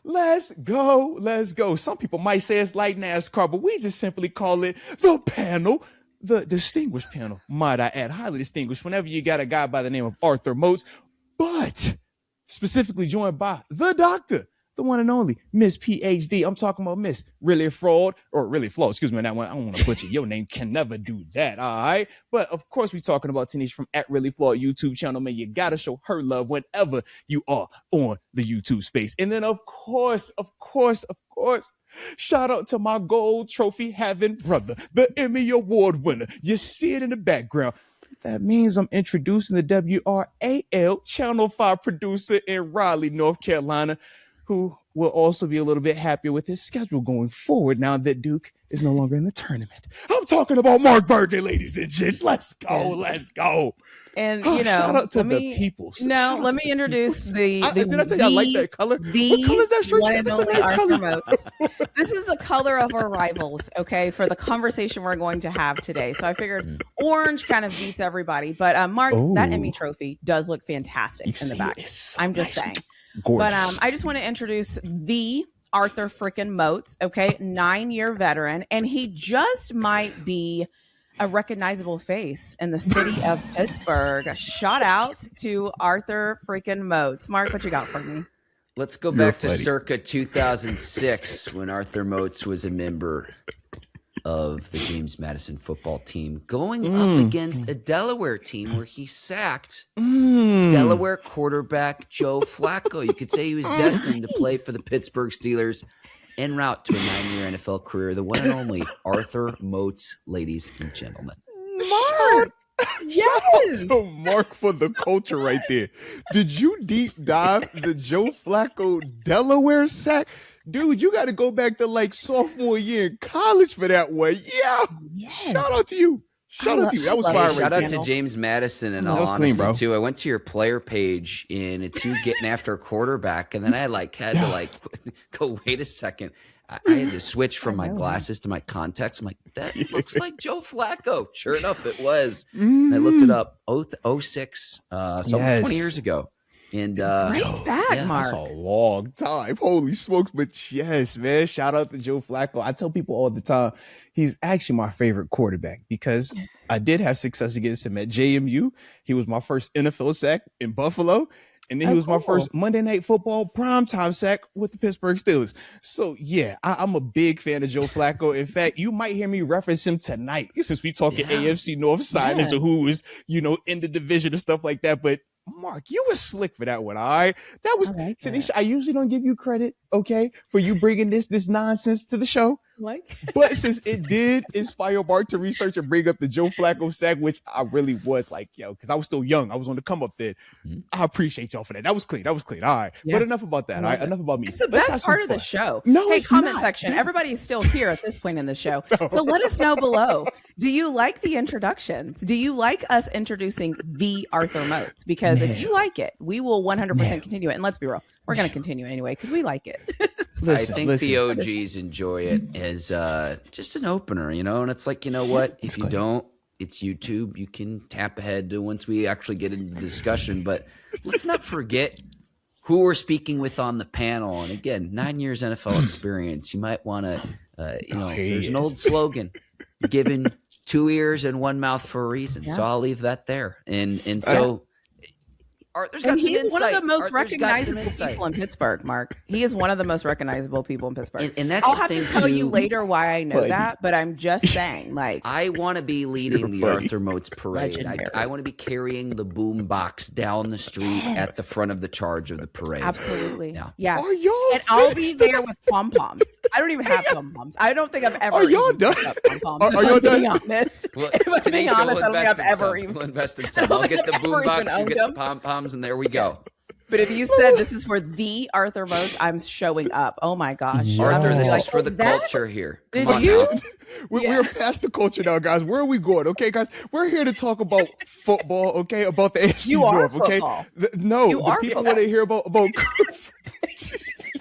Let's go. Let's go. Some people might say it's like NASCAR, but we just simply call it the panel. The distinguished panel, might I add, highly distinguished whenever you got a guy by the name of Arthur Moats, but specifically joined by the doctor, the one and only Miss PhD. I'm talking about Miss Really Fraud, or Really Flaw, excuse me on that one. I don't want to butcher your name, can never do that, all right? But of course, we're talking about TaNeisha from @ReallyFlawed YouTube channel. Man, you got to show her love whenever you are on the YouTube space. And then of course, shout out to my gold trophy having brother, the Emmy Award winner. You see it in the background. That means I'm introducing the WRAL Channel 5 producer in Raleigh, North Carolina, who will also be a little bit happier with his schedule going forward now that Duke is no longer in the tournament. I'm talking about Mark Bergin, ladies and gents. Let's go. Let's go. And, shout out to the people. Let me introduce the did I tell you I like that color? What color is that shirt? That's a nice color. This is the color of our rivals, okay, for the conversation we're going to have today. So I figured orange kind of beats everybody. But Mark, that Emmy trophy does look fantastic in the back. I'm just saying. Gorgeous. But I just want to introduce the Arthur freaking Moats, okay, 9-year veteran, and he just might be a recognizable face in the city of Pittsburgh. Shout out to Arthur freaking Moats. Mark, what you got for me? Let's go back to circa 2006 when Arthur Moats was a member of the James Madison football team, going up against a Delaware team where he sacked Delaware quarterback Joe Flacco. You could say he was destined to play for the Pittsburgh Steelers en route to a 9-year NFL career. The one and only Arthur Moats, ladies and gentlemen. Mark! Yes! Shout out to Mark for the culture right there. Did you deep dive the Joe Flacco Delaware sack? Dude, you got to go back to like sophomore year in college for that one. Yeah. Yes. Shout out to you. Shout out to you. That was fire. Shout out to James Madison and all honesty too. I went to your player page and it's you getting after a quarterback, and then I had to go, wait a second. I had to switch from my glasses to my contacts. I'm like, that looks like Joe Flacco. Sure enough, it was. And I looked it up. 06. So almost 20 years ago. And great fact, Mark. That's a long time. Holy smokes. But yes, man, shout out to Joe Flacco. I tell people all the time, he's actually my favorite quarterback because I did have success against him at JMU. He was my first NFL sack in Buffalo. And then he was my first Monday Night Football primetime sack with the Pittsburgh Steelers. So, yeah, I'm a big fan of Joe Flacco. In fact, you might hear me reference him tonight since we talking AFC North side as to who is, in the division and stuff like that. But Mark, you were slick for that one, all right? That was TaNeisha. I usually don't give you credit, okay, for you bringing this nonsense to the show. But since it did inspire Mark to research and bring up the Joe Flacco sack, which I really was like, because I was still young. I was on the come up there. I appreciate y'all for that. That was clean. All right. Yeah. But enough about that. All right. Enough about me. It's the best part of the show. No, hey, comment section. Everybody is still here at this point in the show. So let us know below. Do you like the introductions? Do you like us introducing the Arthur Moats? Because if you like it, we will 100% continue it. And let's be real, we're going to continue anyway because we like it. I think the OGs enjoy it as just an opener, and it's like, what? If you don't, it's YouTube. You can tap ahead to once we actually get into the discussion. But let's not forget who we're speaking with on the panel. And again, 9 years NFL experience. You might want to, there's an old slogan, given 2 ears and 1 mouth for a reason. Yeah. So I'll leave that there. And so Arthur's got some insight. One of the most recognizable people in Pittsburgh, Mark. He is one of the most recognizable people in Pittsburgh. And that's I'll have to tell you later why I know that, but I'm just saying, I want to be leading the Arthur Moats parade. I want to be carrying the boom box down the street at the front of the charge of the parade. Absolutely. Yeah. Are y'all and I'll be there with pom-poms. I don't even have pom-poms. I don't think I've ever. Are y'all done? Are y'all done? Honest. If I'm being honest, I don't think I've ever even. We'll invest in some. I'll get the boom box, you get the pom-poms, and there we go. But if you said this is for the Arthur Moats, I'm showing up. Oh my gosh. Arthur, this is for the culture here. Did you? We're past the culture now, guys. Where are we going? Okay, guys, we're here to talk about football, okay, about the AFC North, okay? The people want to hear about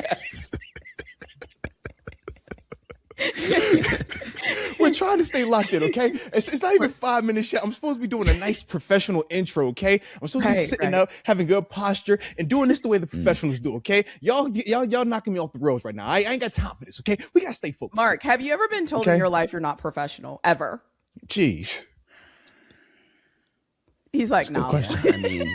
yes. We're trying to stay locked in, okay? It's not even 5 minutes yet. I'm supposed to be doing a nice professional intro, okay? I'm supposed to be sitting up, having good posture, and doing this the way the professionals do, okay? Y'all knocking me off the rails right now. I ain't got time for this, okay? We gotta stay focused. Mark, have you ever been told in your life you're not professional? Ever? Jeez. He's like, no. I mean,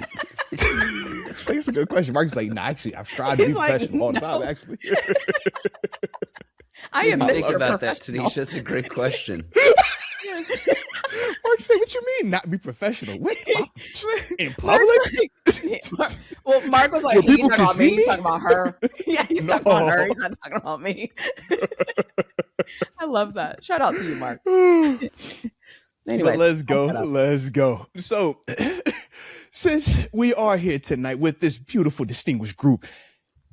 it's a good question. Mark's like, no, actually, I've tried to be professional all the time, actually. I am Think about that, TaNeisha. That's a great question. Mark said, what you mean not be professional? What? In public? Well, Mark was like, he's talking about me, he's talking about her. Yeah, he's talking about her, he's not talking about me. I love that. Shout out to you, Mark. Anyways, let's go. So, since we are here tonight with this beautiful, distinguished group,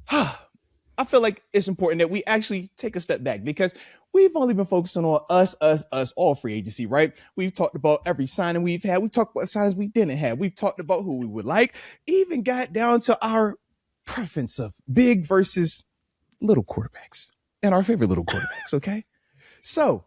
I feel like it's important that we actually take a step back because we've only been focusing on us, all free agency, right? We've talked about every signing we've had. We talked about signings we didn't have. We've talked about who we would like, even got down to our preference of big versus little quarterbacks and our favorite little quarterbacks, okay? So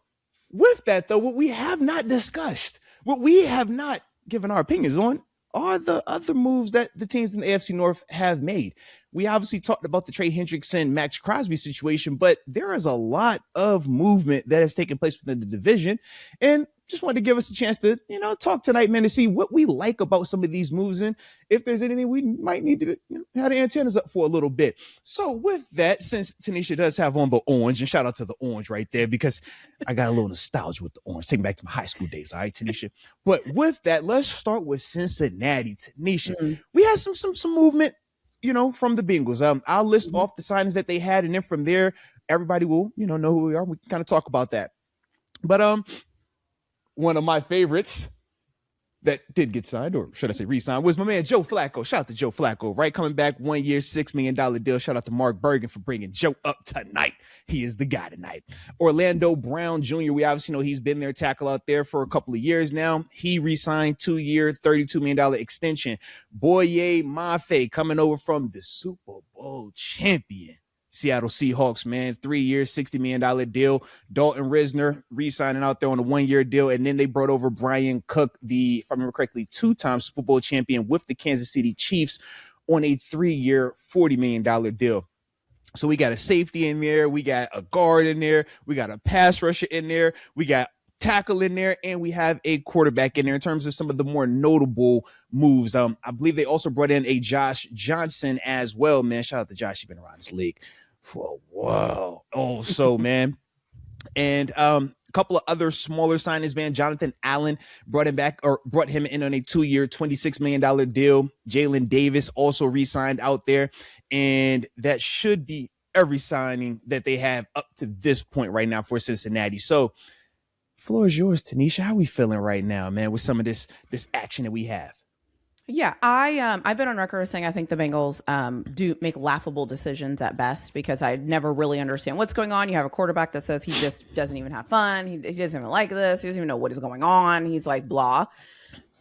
with that, though, what we have not discussed, what we have not given our opinions on are the other moves that the teams in the AFC North have made. We obviously talked about the Trey Hendrickson, Max Crosby situation, but there is a lot of movement that has taken place within the division. And just wanted to give us a chance to, talk tonight, man, to see what we like about some of these moves and if there's anything we might need to have the antennas up for a little bit. So with that, since TaNeisha does have on the orange, and shout out to the orange right there, because I got a little nostalgia with the orange. Take me back to my high school days. All right, TaNeisha. But with that, let's start with Cincinnati. TaNeisha, we had some movement, from the Bengals. I'll list off the signings that they had, and then from there, everybody will, know who we are. We can kind of talk about that. But one of my favorites that did get signed, or should I say re-signed, was my man Joe Flacco. Shout out to Joe Flacco, right? Coming back 1 year, $6 million deal. Shout out to Mark Bergin for bringing Joe up tonight. He is the guy tonight. Orlando Brown Jr., we obviously know he's been their tackle out there for a couple of years now. He re-signed 2 year, $32 million extension. Boye Mafe coming over from the Super Bowl champion Seattle Seahawks, man, 3 years, $60 million deal. Dalton Risner re-signing out there on a 1 year deal. And then they brought over Brian Cook, if I remember correctly, 2-time Super Bowl champion with the Kansas City Chiefs on a 3 year, $40 million deal. So we got a safety in there. We got a guard in there. We got a pass rusher in there. We got tackle in there, and we have a quarterback in there in terms of some of the more notable moves. I believe they also brought in a Josh Johnson as well, man. Shout out to Josh. He's been around this league for a while. Also, man. And a couple of other smaller signings, man. Jonathan Allen brought him in on a 2 year, $26 million deal. Jalen Davis also re-signed out there. And that should be every signing that they have up to this point right now for Cincinnati. So, floor is yours, TaNeisha. How are we feeling right now, man, with some of this action that we have? Yeah, I've been on record as saying I think the Bengals do make laughable decisions at best because I never really understand what's going on. You have a quarterback that says he just doesn't even have fun. He doesn't even like this. He doesn't even know what is going on. He's like, blah.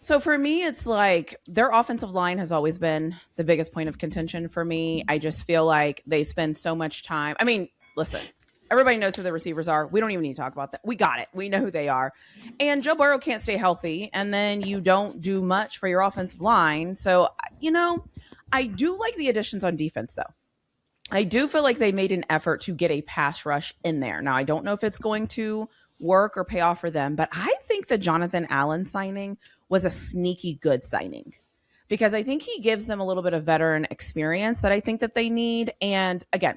So for me, it's like their offensive line has always been the biggest point of contention for me. I just feel like they spend so much time. I mean, listen. Everybody knows who the receivers are. We don't even need to talk about that. We got it. We know who they are. And Joe Burrow can't stay healthy. And then you don't do much for your offensive line. So, I do like the additions on defense, though. I do feel like they made an effort to get a pass rush in there. Now, I don't know if it's going to work or pay off for them, but I think the Jonathan Allen signing was a sneaky good signing because I think he gives them a little bit of veteran experience that I think that they need. And again,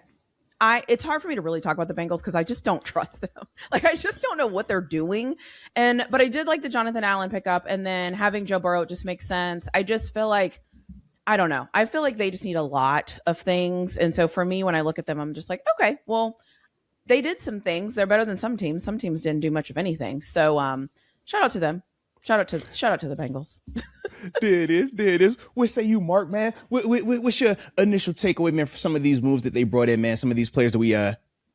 it's hard for me to really talk about the Bengals because I just don't trust them. Like, I just don't know what they're doing. But I did like the Jonathan Allen pickup, and then having Joe Burrow just makes sense. I just feel like, I don't know. I feel like they just need a lot of things. And so for me, when I look at them, I'm just like, okay, well, they did some things. They're better than some teams. Some teams didn't do much of anything. So shout out to them. Shout out to the Bengals. There it is. What say you, Mark, man? What's your initial takeaway, man, for some of these moves that they brought in, man? Some of these players that we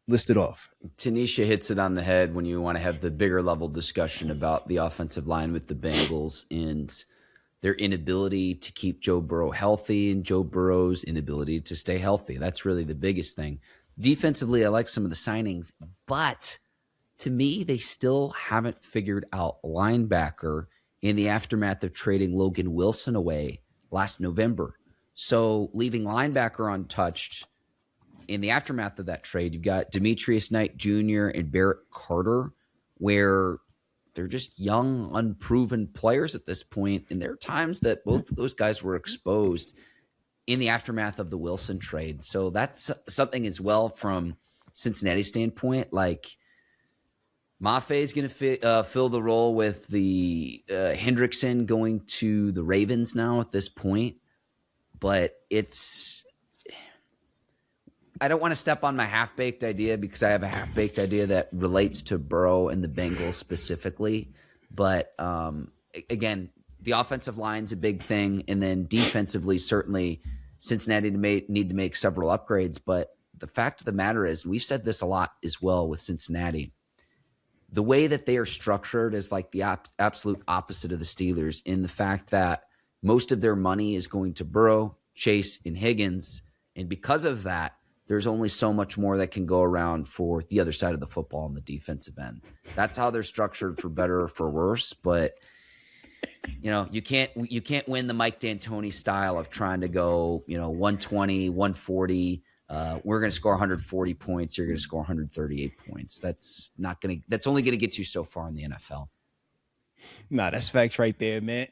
listed off. TaNeisha hits it on the head when you want to have the bigger level discussion about the offensive line with the Bengals and their inability to keep Joe Burrow healthy and Joe Burrow's inability to stay healthy. That's really the biggest thing. Defensively, I like some of the signings, but to me, they still haven't figured out linebacker in the aftermath of trading Logan Wilson away last November. So leaving linebacker untouched in the aftermath of that trade, you've got Demetrius Knight Jr. and Barrett Carter, where they're just young, unproven players at this point. And there are times that both of those guys were exposed in the aftermath of the Wilson trade. So that's something as well from Cincinnati's standpoint. Like, Mafe is going to fill the role with the Hendrickson going to the Ravens now at this point. But I don't want to step on my half-baked idea because I have a half-baked idea that relates to Burrow and the Bengals specifically. But again, the offensive line's a big thing. And then defensively, certainly Cincinnati need to make several upgrades. But the fact of the matter is, we've said this a lot as well with Cincinnati, the way that they are structured is like the absolute opposite of the Steelers in the fact that most of their money is going to Burrow, Chase, and Higgins. And because of that, there's only so much more that can go around for the other side of the football on the defensive end. That's how they're structured, for better or for worse. But you can't win the Mike D'Antoni style of trying to go 120, 140. We're going to score 140 points. You're going to score 138 points. That's only going to get you so far in the NFL. Nah, that's facts right there, man.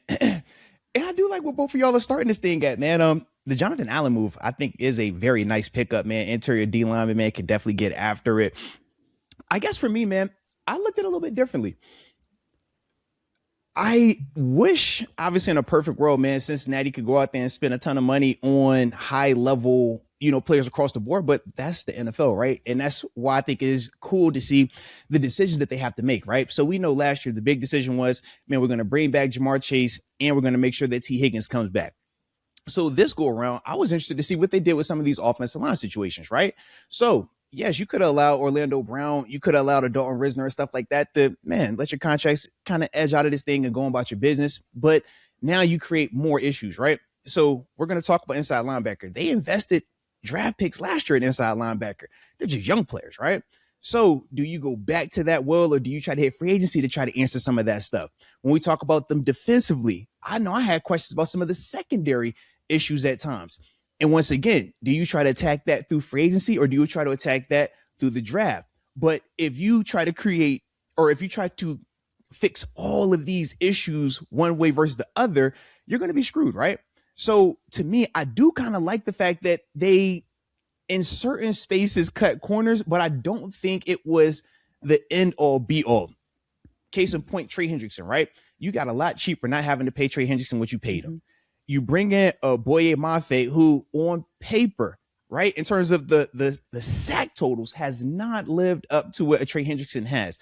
And I do like what both of y'all are starting this thing at, man. The Jonathan Allen move, I think, is a very nice pickup, man. Interior D lineman, man, can definitely get after it. I guess for me, man, I looked at it a little bit differently. I wish, obviously, in a perfect world, man, Cincinnati could go out there and spend a ton of money on high level, players across the board, but that's the NFL, right? And that's why I think it is cool to see the decisions that they have to make, right? So we know last year the big decision was, man, we're going to bring back Jamar Chase and we're going to make sure that T. Higgins comes back. So this go around, I was interested to see what they did with some of these offensive line situations, right? So yes, you could allow Orlando Brown, you could allow the Dalton Risner and stuff like that to, man, let your contracts kind of edge out of this thing and go about your business. But now you create more issues, right? So we're going to talk about inside linebacker. They invested draft picks last year at inside linebacker. They're just young players, right? So do you go back to that well, or do you try to hit free agency to try to answer some of that stuff? When we talk about them defensively, I know I had questions about some of the secondary issues at times. And once again, do you try to attack that through free agency, or do you try to attack that through the draft? But if you try to create, or if you try to fix all of these issues one way versus the other, you're going to be screwed, right? So to me, I do kind of like the fact that they, in certain spaces, cut corners, but I don't think it was the end all be all. Case in point, Trey Hendrickson, right? You got a lot cheaper not having to pay Trey Hendrickson what you paid him. You bring in a Boye Mafe, who on paper, right, in terms of the sack totals, has not lived up to what a Trey Hendrickson has.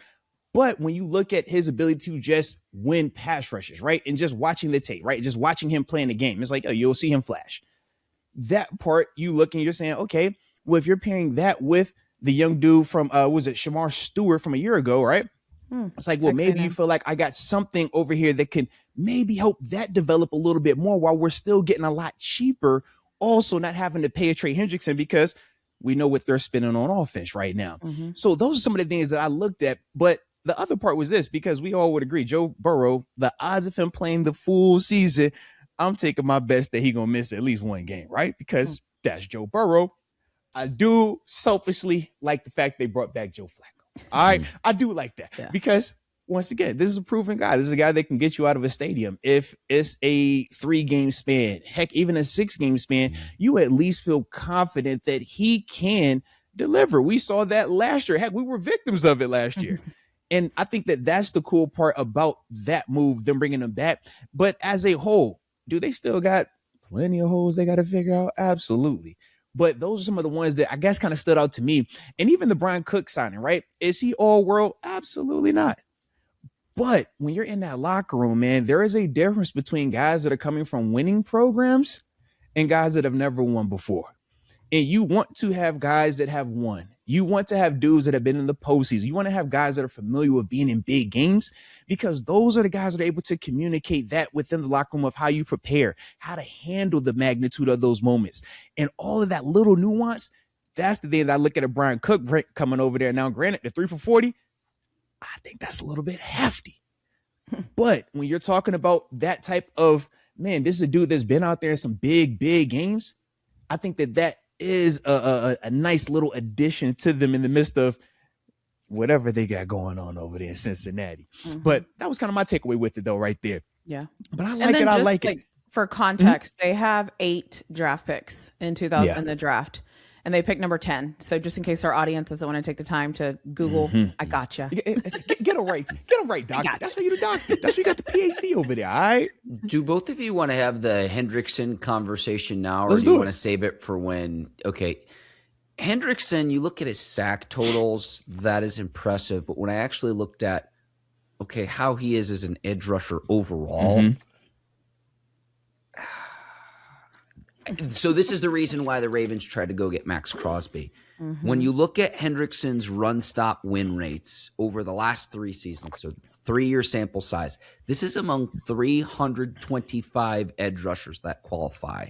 But when you look at his ability to just win pass rushes, right, and just watching the tape, right, just watching him playing the game, it's like, oh, you'll see him flash. That part, you look and you're saying, okay, well, if you're pairing that with the young dude from, was it Shamar Stewart from a year ago, right? It's like, well, maybe you feel like I got something over here that can maybe help that develop a little bit more while we're still getting a lot cheaper, also not having to pay a Trey Hendrickson because we know what they're spending on offense right now. So those are some of the things that I looked at. But the other part was this, because we all would agree, Joe Burrow, the odds of him playing the full season, I'm taking my best that he going to miss at least one game, right? Because that's Joe Burrow. I do selfishly like the fact they brought back Joe Flacco. All right. I do like that because, once again, this is a proven guy. This is a guy that can get you out of a stadium. If it's a 3-game span, heck, even a 6-game span, you at least feel confident that he can deliver. We saw that last year. Heck, we were victims of it last year. And I think that that's the cool part about that move, them bringing him back. But as a whole, do they still got plenty of holes they got to figure out? Absolutely. But those are some of the ones that I guess kind of stood out to me. And even the Brian Cook signing, right? Is he all world? Absolutely not. But when you're in that locker room, man, there is a difference between guys that are coming from winning programs and guys that have never won before. And you want to have guys that have won. You want to have dudes that have been in the postseason. You want to have guys that are familiar with being in big games, because those are the guys that are able to communicate that within the locker room of how you prepare, how to handle the magnitude of those moments, and all of that little nuance. That's the thing that I look at a Brian Cook coming over there. Now, granted, the 3 for 40, I think that's a little bit hefty. But when you're talking about that type of, man, this is a dude that's been out there in some big games. I think that is a nice little addition to them in the midst of whatever they got going on over there in Cincinnati. But that was kind of my takeaway with it, though, right there. Yeah. But I like it. I like it. For context, they have 8 draft picks in 2000 in the draft, and they picked number 10. So just in case our audience doesn't want to take the time to Google, I gotcha. Get them right. Get them right, doctor. That's why you're the doctor. That's why you got the PhD over there, all right? Do both of you want to have the Hendrickson conversation now, or do you want to save it for when? Okay. Hendrickson, you look at his sack totals, that is impressive. But when I actually looked at, okay, how he is as an edge rusher overall, so this is the reason why the Ravens tried to go get Max Crosby. When you look at Hendrickson's run stop win rates over the last 3 seasons, so 3-year sample size, this is among 325 edge rushers that qualify.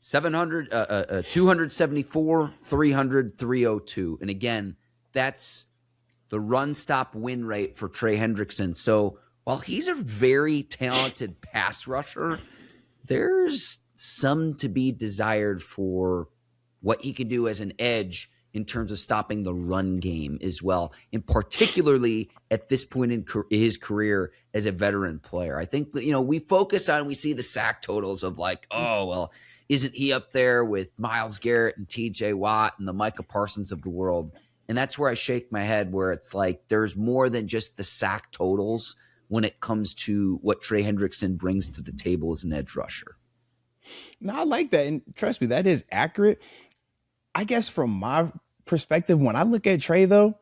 274, 300, 302. And again, that's the run stop win rate for Trey Hendrickson. So while he's a very talented pass rusher, there's some to be desired for what he can do as an edge in terms of stopping the run game as well, and particularly at this point in his career as a veteran player. I think that, we see the sack totals of like, oh, well, isn't he up there with Myles Garrett and TJ Watt and the Micah Parsons of the world? And that's where I shake my head, where it's like there's more than just the sack totals when it comes to what Trey Hendrickson brings to the table as an edge rusher. No, I like that. And trust me, that is accurate. I guess from my perspective, when I look at Trey, though,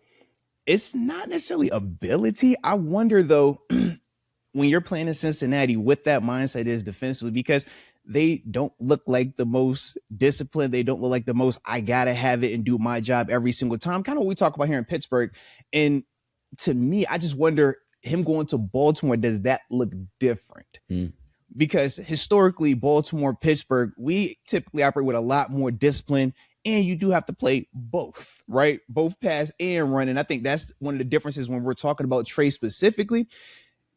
it's not necessarily ability. I wonder, though, when you're playing in Cincinnati, what that mindset is defensively, because they don't look like the most disciplined. They don't look like the most, I got to have it and do my job every single time. Kind of what we talk about here in Pittsburgh. And to me, I just wonder, him going to Baltimore, does that look different? Because historically, Baltimore, Pittsburgh, we typically operate with a lot more discipline, and you do have to play both, right? Both pass and run. And I think that's one of the differences when we're talking about Trey specifically.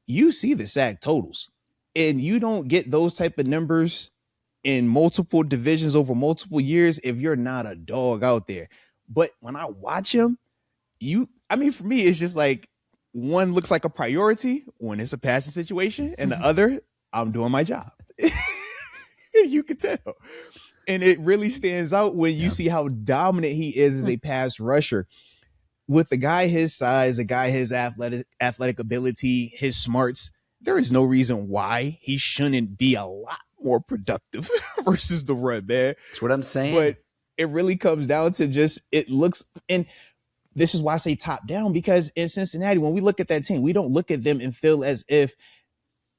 You see the sack totals, and you don't get those type of numbers in multiple divisions over multiple years if you're not a dog out there. But when I watch him, for me, it's just like one looks like a priority when it's a passing situation, and the other, I'm doing my job. You can tell. And it really stands out when you see how dominant he is as a pass rusher. With a guy his size, a guy his athletic ability, his smarts, there is no reason why he shouldn't be a lot more productive versus the run, man. That's what I'm saying. But it really comes down to just, it looks, and this is why I say top down, because in Cincinnati, when we look at that team, we don't look at them and feel as if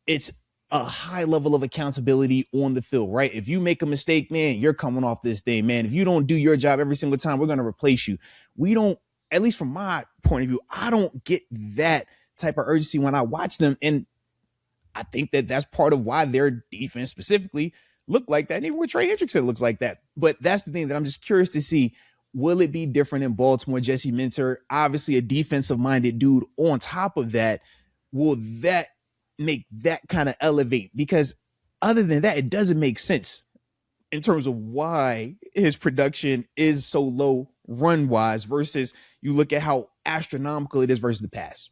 it's a high level of accountability on the field, right? If you make a mistake, man, you're coming off this thing, man. If you don't do your job every single time, we're going to replace you. We don't, at least from my point of view, I don't get that type of urgency when I watch them. And I think that that's part of why their defense specifically look like that. And even with Trey Hendrickson looks like that. But that's the thing that I'm just curious to see. Will it be different in Baltimore? Jesse Minter, obviously a defensive minded dude. On top of that, will that make that kind of elevate? Because other than that, it doesn't make sense in terms of why his production is so low run wise versus you look at how astronomical it is versus the pass.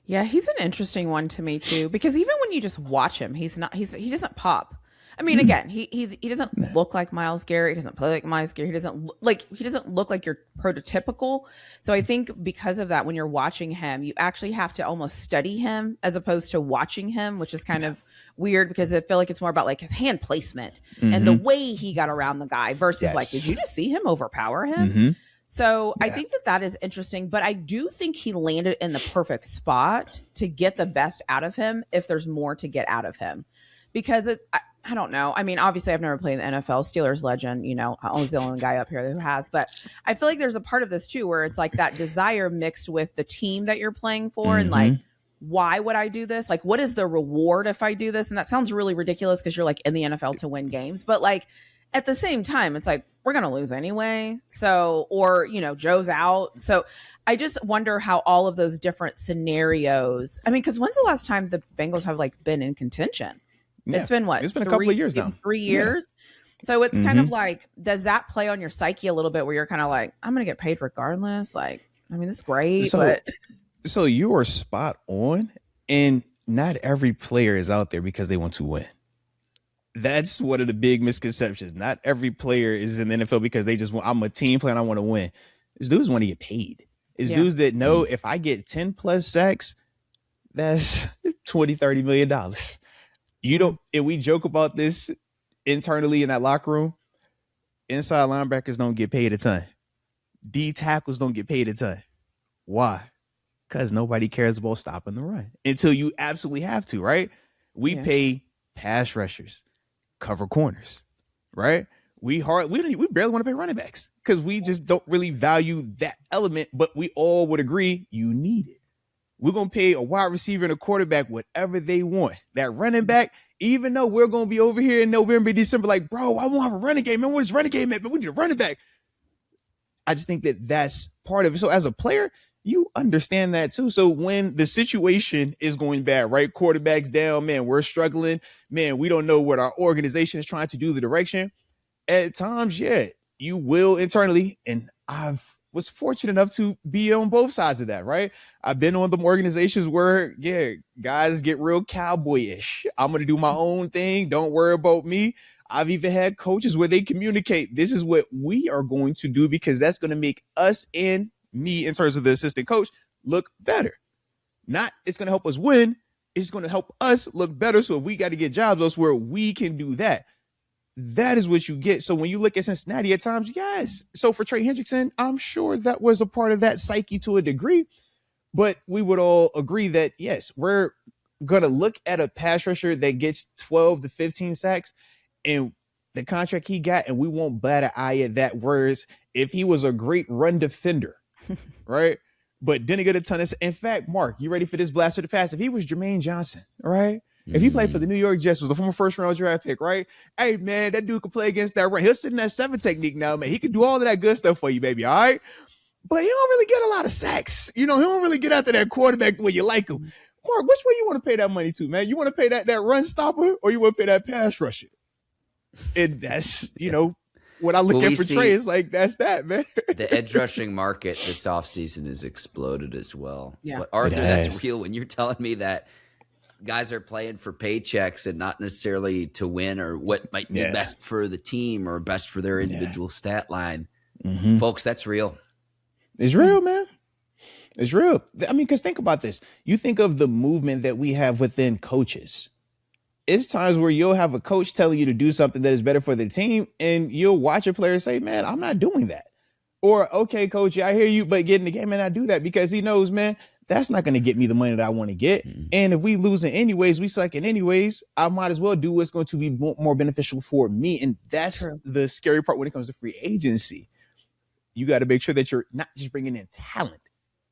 Yeah, he's an interesting one to me too, because even when you just watch him, he doesn't pop. I mean, again, he doesn't look like Myles Garrett. He doesn't play like Myles Garrett. He doesn't look like your prototypical. So I think because of that, when you're watching him, you actually have to almost study him as opposed to watching him, which is kind of weird because I feel like it's more about like his hand placement and the way he got around the guy versus like, did you just see him overpower him? So I think that is interesting, but I do think he landed in the perfect spot to get the best out of him if there's more to get out of him. Because I don't know. I mean, obviously I've never played in the NFL, Steelers legend, I was the only guy up here who has, but I feel like there's a part of this too, where it's like that desire mixed with the team that you're playing for. And like, why would I do this? Like, what is the reward if I do this? And that sounds really ridiculous because you're like in the NFL to win games, but like, at the same time, it's like, we're going to lose anyway. So, or, Joe's out. So I just wonder how all of those different scenarios, I mean, because when's the last time the Bengals have been in contention? Yeah. It's been what? It's been a couple of years now. 3 years. Yeah. So it's kind of like, does that play on your psyche a little bit where you're kind of like, I'm going to get paid regardless? Like, I mean, this is great. So you are spot on. And not every player is out there because they want to win. That's one of the big misconceptions. Not every player is in the NFL because they just want, I'm a team player and I want to win. These dudes want to get paid. It's dudes that know if I get 10 plus sacks, that's $20-30 million. You don't, and we joke about this internally in that locker room. Inside linebackers don't get paid a ton. D tackles don't get paid a ton. Why? Because nobody cares about stopping the run until you absolutely have to, right? We pay pass rushers, cover corners, right? We barely want to pay running backs because we just don't really value that element, but we all would agree you need it. We're going to pay a wide receiver and a quarterback whatever they want. That running back, even though we're going to be over here in November, December, like, bro, I won't have a running game. Man, where's running game at? Man, we need a running back. I just think that that's part of it. So as a player, you understand that too. So when the situation is going bad, right? Quarterback's down, man, we're struggling. Man, we don't know what our organization is trying to do, the direction. At times, you will internally. And I was fortunate enough to be on both sides of that, right? I've been on the organizations where, guys get real cowboyish. I'm going to do my own thing. Don't worry about me. I've even had coaches where they communicate, this is what we are going to do because that's going to make us and me in terms of the assistant coach look better. Not it's going to help us win. It's going to help us look better. So if we got to get jobs elsewhere, we can do that. That is what you get. So when you look at Cincinnati at times, yes. So for Trey Hendrickson, I'm sure that was a part of that psyche to a degree, but we would all agree that yes, we're going to look at a pass rusher that gets 12 to 15 sacks and the contract he got, and we won't bat an eye at that. Whereas if he was a great run defender, right? But didn't get a ton of. In fact, Mark, you ready for this blast of the past? If he was Jermaine Johnson, right? If he played for the New York Jets, was a former first-round draft pick, right? Hey, man, that dude could play against that run. He'll sit in that 7 technique now, man. He could do all of that good stuff for you, baby, all right? But he don't really get a lot of sacks. He don't really get after that quarterback the way you like him. Mark, which way you want to pay that money to, man? You want to pay that run stopper or you want to pay that pass rusher? And that's, what I look at for Trey is like, that's that, man. The edge rushing market this offseason has exploded as well. Yeah. But Arthur, that's real when you're telling me that guys are playing for paychecks and not necessarily to win or what might be best for the team or best for their individual stat line. Folks, that's real. It's real, man. It's real. I mean, because think about this. You think of the movement that we have within coaches. It's times where you'll have a coach telling you to do something that is better for the team, and you'll watch a player say, man, I'm not doing that. Or, okay, coach, I hear you, but get in the game and not do that because he knows, man, that's not going to get me the money that I want to get. And if we lose in anyways, we suck in anyways, I might as well do what's going to be more beneficial for me. And that's the scary part when it comes to free agency. You got to make sure that you're not just bringing in talent.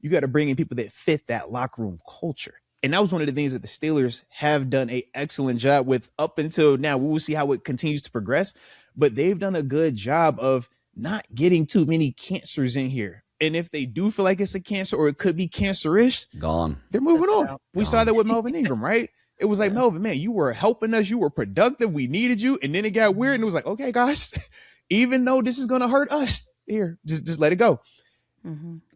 You got to bring in people that fit that locker room culture. And that was one of the things that the Steelers have done an excellent job with up until now. We will see how it continues to progress, but they've done a good job of not getting too many cancers in here. And if they do feel like it's a cancer or it could be cancerish, they're moving on. We saw that with Melvin Ingram, right? It was like, Melvin, man, you were helping us. You were productive. We needed you. And then it got weird. And it was like, okay, guys, even though this is going to hurt us, here, just let it go.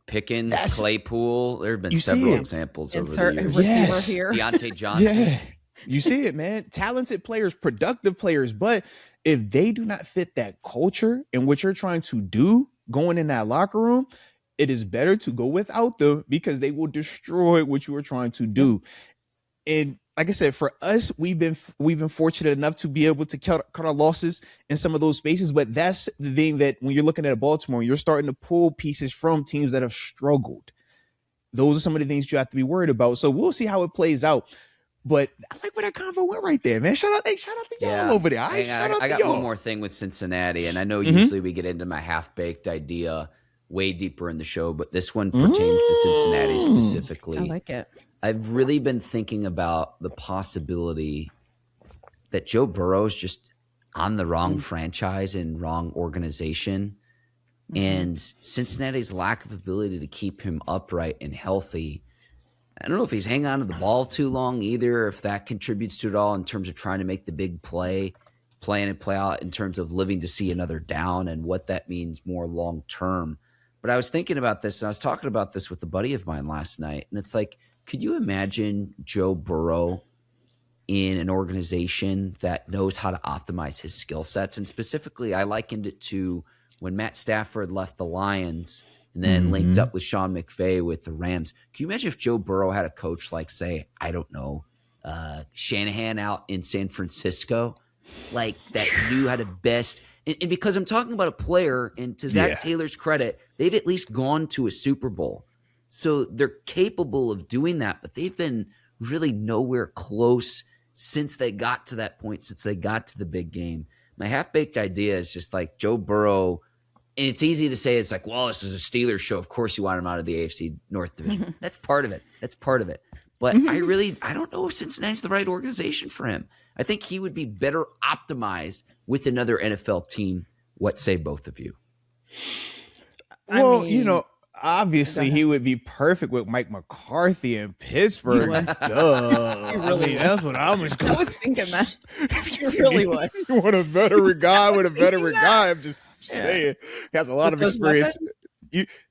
Pickens, Claypool. There have been several examples over the years. Here. Deontay Johnson. Yeah. You see it, man. Talented players, productive players. But if they do not fit that culture and what you're trying to do going in that locker room, it is better to go without them because they will destroy what you are trying to do. And like I said, for us, we've been fortunate enough to be able to cut our losses in some of those spaces. But that's the thing that when you're looking at Baltimore, you're starting to pull pieces from teams that have struggled. Those are some of the things you have to be worried about. So we'll see how it plays out. But I like where that convo went right there, man. Shout out to y'all over there. I got one more thing with Cincinnati, and I know usually we get into my half-baked idea way deeper in the show, but this one pertains to Cincinnati specifically. I like it. I've really been thinking about the possibility that Joe Burrow is just on the wrong franchise and wrong organization. And Cincinnati's lack of ability to keep him upright and healthy. I don't know if he's hanging on to the ball too long either, if that contributes to it all in terms of trying to make the big play in and play out in terms of living to see another down and what that means more long term. But I was thinking about this, and I was talking about this with a buddy of mine last night. And it's like, could you imagine Joe Burrow in an organization that knows how to optimize his skill sets? And specifically, I likened it to when Matt Stafford left the Lions and then linked up with Sean McVay with the Rams. Can you imagine if Joe Burrow had a coach like, say, I don't know, Shanahan out in San Francisco, like that knew how to best – and because I'm talking about a player, and to Zach Taylor's credit, they've at least gone to a Super Bowl. So they're capable of doing that, but they've been really nowhere close since they got to that point, since they got to the big game. My half-baked idea is just like Joe Burrow – and it's easy to say, it's like, well, this is a Steelers show. Of course you want him out of the AFC North division. That's part of it. But I don't know if Cincinnati's the right organization for him. I think he would be better optimized with another NFL team. What say both of you? Well, obviously he would be perfect with Mike McCarthy in Pittsburgh. Duh. Really that's what I was going. I was thinking that. You really would. You want a veteran guy with a veteran guy. I'm just saying. He has a lot of experience.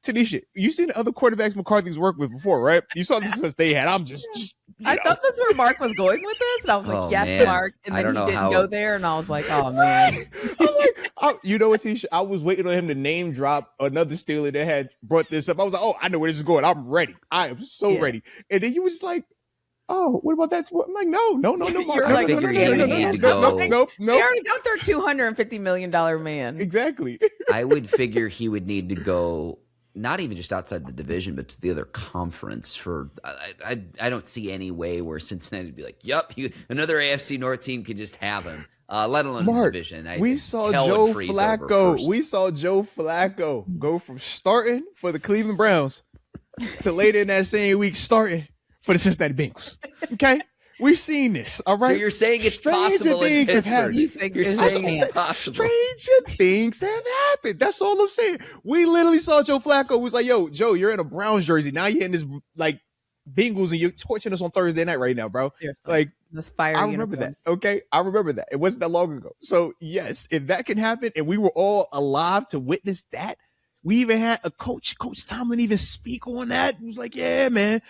TaNeisha, you've seen the other quarterbacks McCarthy's worked with before, right? You saw the success they had. I'm just I thought that's where Mark was going with this, and I was like, "Yes, man. Mark." And then he didn't go there, and I was like, "Oh man." I'm like, you know what, TaNeisha? I was waiting on him to name drop another Steeler that had brought this up. I was like, "Oh, I know where this is going. I'm ready. I am so ready." And then you was just like, "Oh, what about that?" I'm like, "No, Mark. I figure he would need to go. Nope. They already got their $250 million man. Exactly. I would figure he would need to go. Not even just outside the division, but to the other conference. I don't see any way where Cincinnati would be like, "Yup, another AFC North team could just have him." Let alone the division. We saw Joe Flacco. We saw Joe Flacco go from starting for the Cleveland Browns to later in that same week starting for the Cincinnati Bengals. Okay. We've seen this, all right? So you're saying it's possible in Pittsburgh. You're saying it's possible. Stranger things have happened. That's all I'm saying. We literally saw Joe Flacco was like, "Yo, Joe, you're in a Browns jersey. Now you're in this, like, Bengals, and you're torching us on Thursday night right now, bro." Seriously. Like, this fire I remember that, okay? I remember that. It wasn't that long ago. So, yes, if that can happen, and we were all alive to witness that, we even had a Coach Tomlin even speak on that. He was like, "Yeah, man."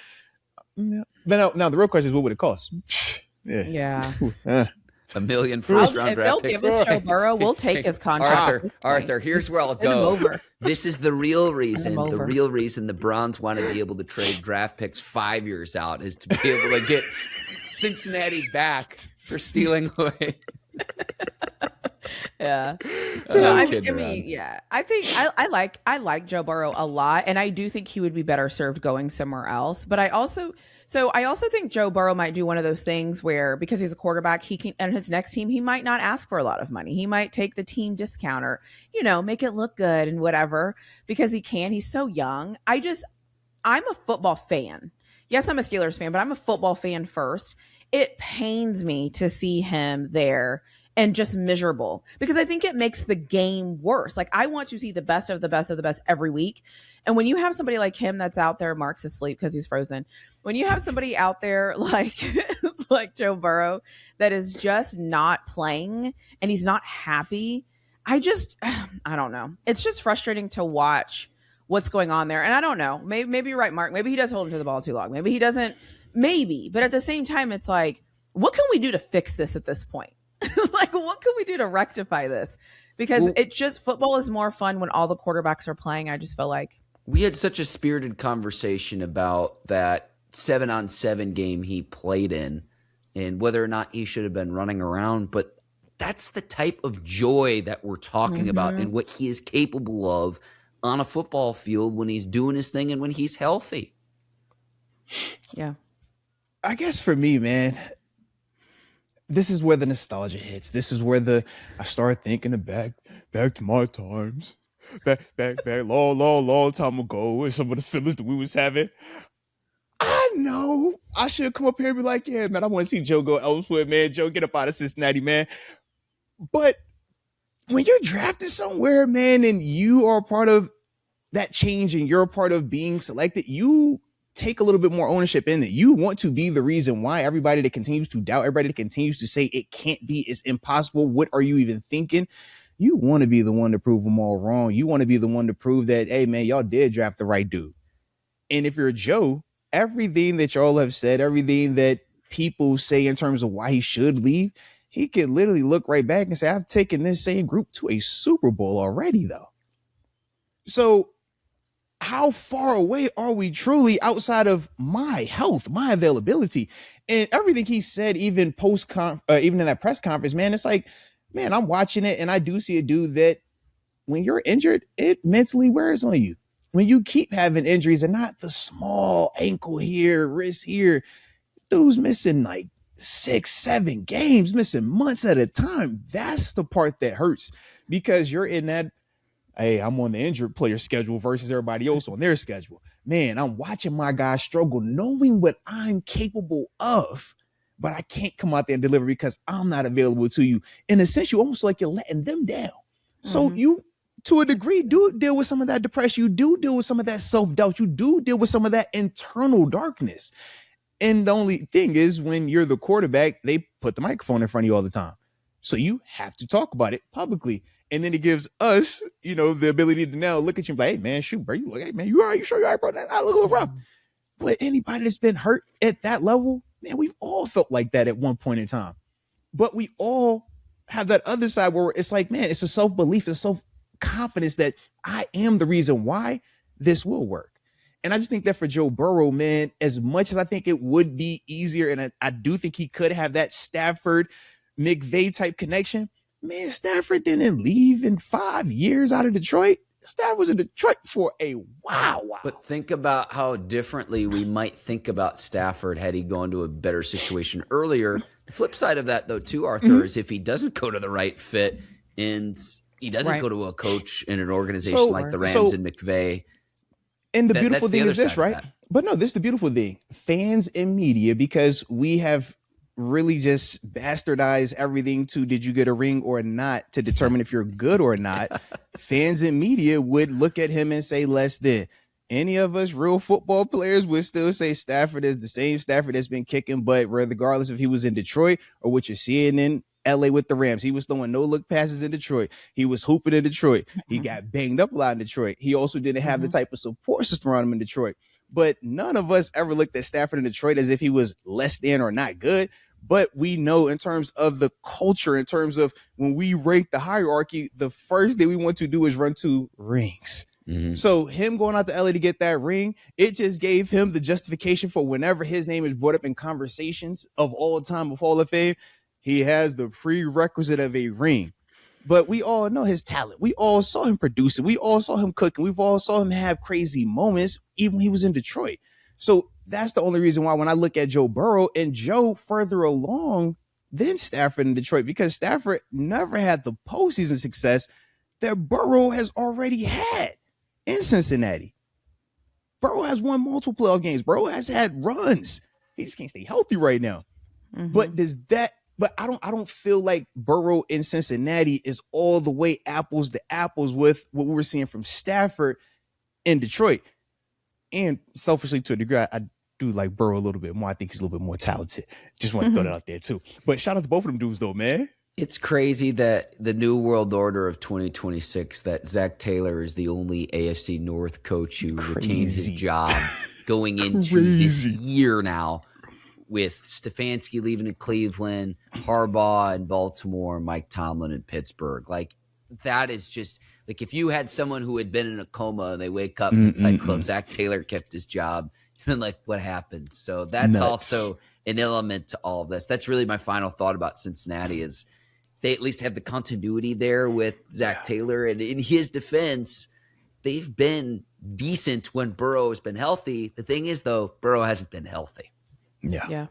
But now the real question is, what would it cost? Yeah. $1 million first-round if draft they'll picks. give us Joe Burrow, we'll take his contract. Arthur, here's where I'll go. This is the real reason. The real reason the Browns want to be able to trade draft picks 5 years out is to be able to get Cincinnati back for stealing away. Yeah. I mean, yeah. I think I like Joe Burrow a lot, and I do think he would be better served going somewhere else. But I also think Joe Burrow might do one of those things where, because he's a quarterback, he can, and his next team, he might not ask for a lot of money. He might take the team discount or, make it look good and whatever, because he can. He's so young. I'm a football fan. Yes, I'm a Steelers fan, but I'm a football fan first. It pains me to see him there and just miserable, because I think it makes the game worse. Like, I want to see the best of the best of the best every week. And when you have somebody like him that's out there, Mark's asleep because he's frozen. When you have somebody out there like Joe Burrow that is just not playing and he's not happy, I don't know. It's just frustrating to watch what's going on there. And I don't know. Maybe you're right, Mark. Maybe he does hold him to the ball too long. Maybe he doesn't. Maybe. But at the same time, it's like, what can we do to fix this at this point? Like, what can we do to rectify this? Because football is more fun when all the quarterbacks are playing. I just feel like we had such a spirited conversation about that 7-on-7 game he played in and whether or not he should have been running around. But that's the type of joy that we're talking about and what he is capable of on a football field when he's doing his thing and when he's healthy. Yeah. I guess for me, man, this is where the nostalgia hits. This is where I start thinking of back to my times. Back long time ago with some of the feelings that we was having. I know I should come up here and be like, "Yeah, man, I want to see Joe go elsewhere, man. Joe, get up out of Cincinnati, man." But when you're drafted somewhere, man, and you are part of that change and you're a part of being selected, you take a little bit more ownership in it. You want to be the reason why everybody that continues to doubt, everybody that continues to say it can't be, it's impossible, what are you even thinking? You want to be the one to prove them all wrong. You want to be the one to prove that, hey, man, y'all did draft the right dude. And if you're Joe, everything that y'all have said, everything that people say in terms of why he should leave, he can literally look right back and say, I've taken this same group to a Super Bowl already, though. So how far away are we truly outside of my health, my availability, and everything he said, even even in that press conference, man, it's like, man, I'm watching it and I do see a dude that when you're injured, it mentally wears on you. When you keep having injuries and not the small ankle here, wrist here, dude's missing like 6-7 games, missing months at a time. That's the part that hurts, because you're in that, hey, I'm on the injured player schedule versus everybody else on their schedule. Man, I'm watching my guys struggle, knowing what I'm capable of, but I can't come out there and deliver because I'm not available to you. In a sense, you almost like you're letting them down. So you, to a degree, do deal with some of that depression. You do deal with some of that self-doubt. You do deal with some of that internal darkness. And the only thing is, when you're the quarterback, they put the microphone in front of you all the time. So you have to talk about it publicly. And then it gives us, the ability to now look at you and be like, hey, man, shoot, bro. You look, hey, man, you all right? You sure you all right, bro? I look a little rough. But anybody that's been hurt at that level, man, we've all felt like that at one point in time. But we all have that other side where it's like, man, it's a self-belief, it's a self-confidence that I am the reason why this will work. And I just think that for Joe Burrow, man, as much as I think it would be easier, and I do think he could have that Stafford McVay type connection, man, Stafford didn't leave in 5 years out of Detroit. Stafford was in Detroit for a while. But think about how differently we might think about Stafford had he gone to a better situation earlier. The flip side of that, though, too, Arthur, is if he doesn't go to the right fit and he doesn't go to a coach in an organization like the Rams and McVay. And the beautiful thing is this, right? But no, this is the beautiful thing. Fans and media, because we have really just bastardized everything to did you get a ring or not to determine if you're good or not. Fans and media would look at him and say less than. Any of us real football players would still say Stafford is the same Stafford that's been kicking butt, regardless if he was in Detroit or what you're seeing in LA with the Rams. He was throwing no look passes in Detroit. He was hooping in Detroit. He got banged up a lot in Detroit. He also didn't have the type of support system around him in Detroit. But none of us ever looked at Stafford in Detroit as if he was less than or not good. But we know, in terms of the culture, in terms of when we rank the hierarchy, the first thing we want to do is run to rings. So him going out to LA to get that ring, it just gave him the justification for whenever his name is brought up in conversations of all time of Hall of Fame, he has the prerequisite of a ring. But we all know his talent. We all saw him producing. We all saw him cooking. We've all saw him have crazy moments, even when he was in Detroit. So that's the only reason why when I look at Joe Burrow, and Joe further along than Stafford in Detroit, because Stafford never had the postseason success that Burrow has already had in Cincinnati. Burrow has won multiple playoff games. Burrow has had runs. He just can't stay healthy right now. But I don't feel like Burrow in Cincinnati is all the way apples to apples with what we were seeing from Stafford in Detroit. And selfishly, to a degree, I do like Burrow a little bit more. I think he's a little bit more talented. Just want to throw that out there too. But shout out to both of them dudes though, man. It's crazy that the new world order of 2026, that Zach Taylor is the only AFC North coach who retained his job going into this year now, with Stefanski leaving in Cleveland, Harbaugh in Baltimore, Mike Tomlin in Pittsburgh. Like, that is just like, if you had someone who had been in a coma and they wake up and it's like, well, Zach Taylor kept his job. It's been like, what happened? So that's also an element to all of this. That's really my final thought about Cincinnati, is they at least have the continuity there with Zach Taylor. And in his defense, they've been decent when Burrow has been healthy. The thing is, though, Burrow hasn't been healthy. Yeah.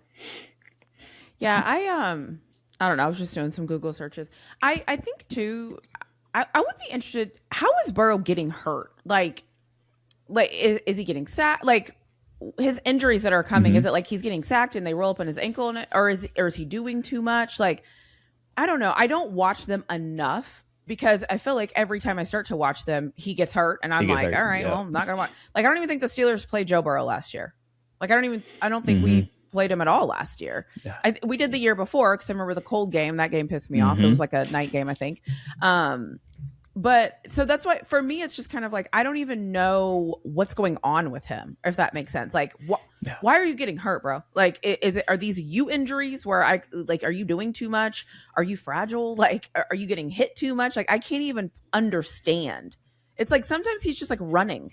I don't know. I was just doing some Google searches. I think too, I would be interested. How is Burrow getting hurt? Like is he getting sacked? Like, his injuries that are coming, is it like he's getting sacked and they roll up on his ankle, or is he doing too much? Like, I don't know. I don't watch them enough because I feel like every time I start to watch them, he gets hurt, and I'm like, all right, well, I'm not gonna watch. Like, I don't even think the Steelers played Joe Burrow last year. Like, I don't think we played him at all last year. Yeah. We did the year before because I remember the cold game. That game pissed me off. It was like a night game, I think. But so that's why for me, it's just kind of like, I don't even know what's going on with him, if that makes sense. Like, why are you getting hurt, bro? Like, are these you injuries where are you doing too much? Are you fragile? Like, are you getting hit too much? Like, I can't even understand. It's like, sometimes he's just like running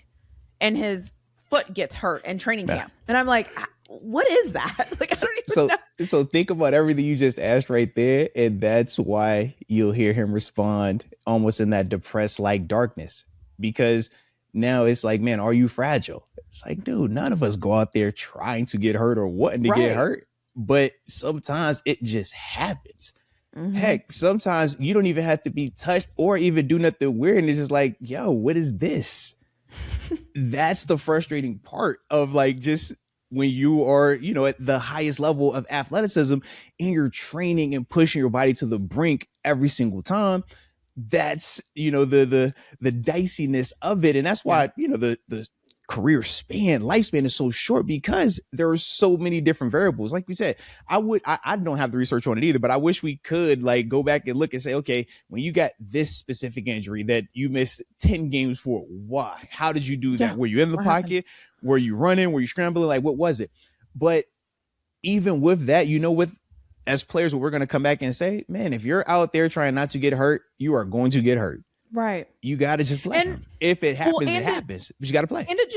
and his foot gets hurt in training camp. And I'm like, what is that? Like, I don't even know. So think about everything you just asked right there. And that's why you'll hear him respond almost in that depressed like darkness, because now it's like, man, are you fragile? It's like, dude, none of us go out there trying to get hurt or wanting to get hurt. But sometimes it just happens. Heck, sometimes you don't even have to be touched or even do nothing weird. And it's just like, yo, what is this? That's the frustrating part of like just when you are, you know, at the highest level of athleticism and you're training and pushing your body to the brink every single time. That's, you know, the diciness of it. And that's why, you know, the lifespan is so short, because there are so many different variables. Like we said, I don't have the research on it either, but I wish we could like go back and look and say, okay, when you got this specific injury that you missed 10 games for, why? How did you do that? Were you in the pocket? Were you running? Were you scrambling? Like, what was it? But even with that, you know, as players, we're going to come back and say, man, if you're out there trying not to get hurt, you are going to get hurt. Right. You got to just play. And if it happens, it happens. But you got to play. And it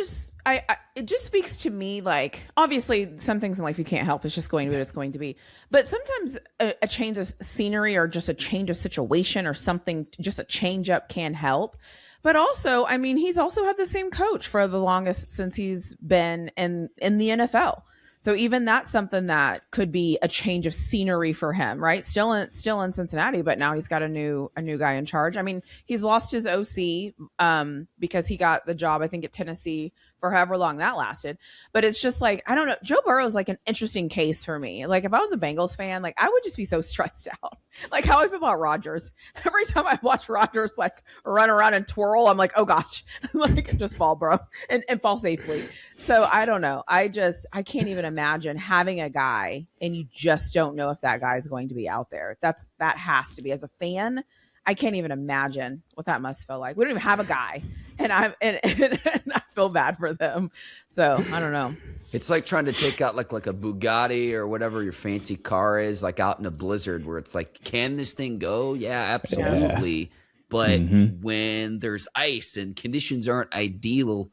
just speaks to me, like, obviously some things in life you can't help. It's just going to be what it's going to be. But sometimes a change of scenery or just a change of situation or something, just a change up can help. But also, I mean, he's also had the same coach for the longest since he's been in the NFL. So even that's something that could be a change of scenery for him, right? Still in Cincinnati, but now he's got a new guy in charge. I mean, he's lost his OC because he got the job, I think, at Tennessee for however long that lasted. But it's just like, I don't know. Joe Burrow is like an interesting case for me. Like, if I was a Bengals fan, like, I would just be so stressed out. Like how I feel about Rodgers. Every time I watch Rodgers like run around and twirl, I'm like, oh gosh, like just fall, bro, and fall safely. So I don't know. I can't even imagine having a guy and you just don't know if that guy is going to be out there. That has to be, as a fan, I can't even imagine what that must feel like. We don't even have a guy, and I feel bad for them. So I don't know. It's like trying to take out like a Bugatti or whatever your fancy car is, like out in a blizzard, where it's like, can this thing go? Yeah, absolutely. Yeah. But when there's ice and conditions aren't ideal,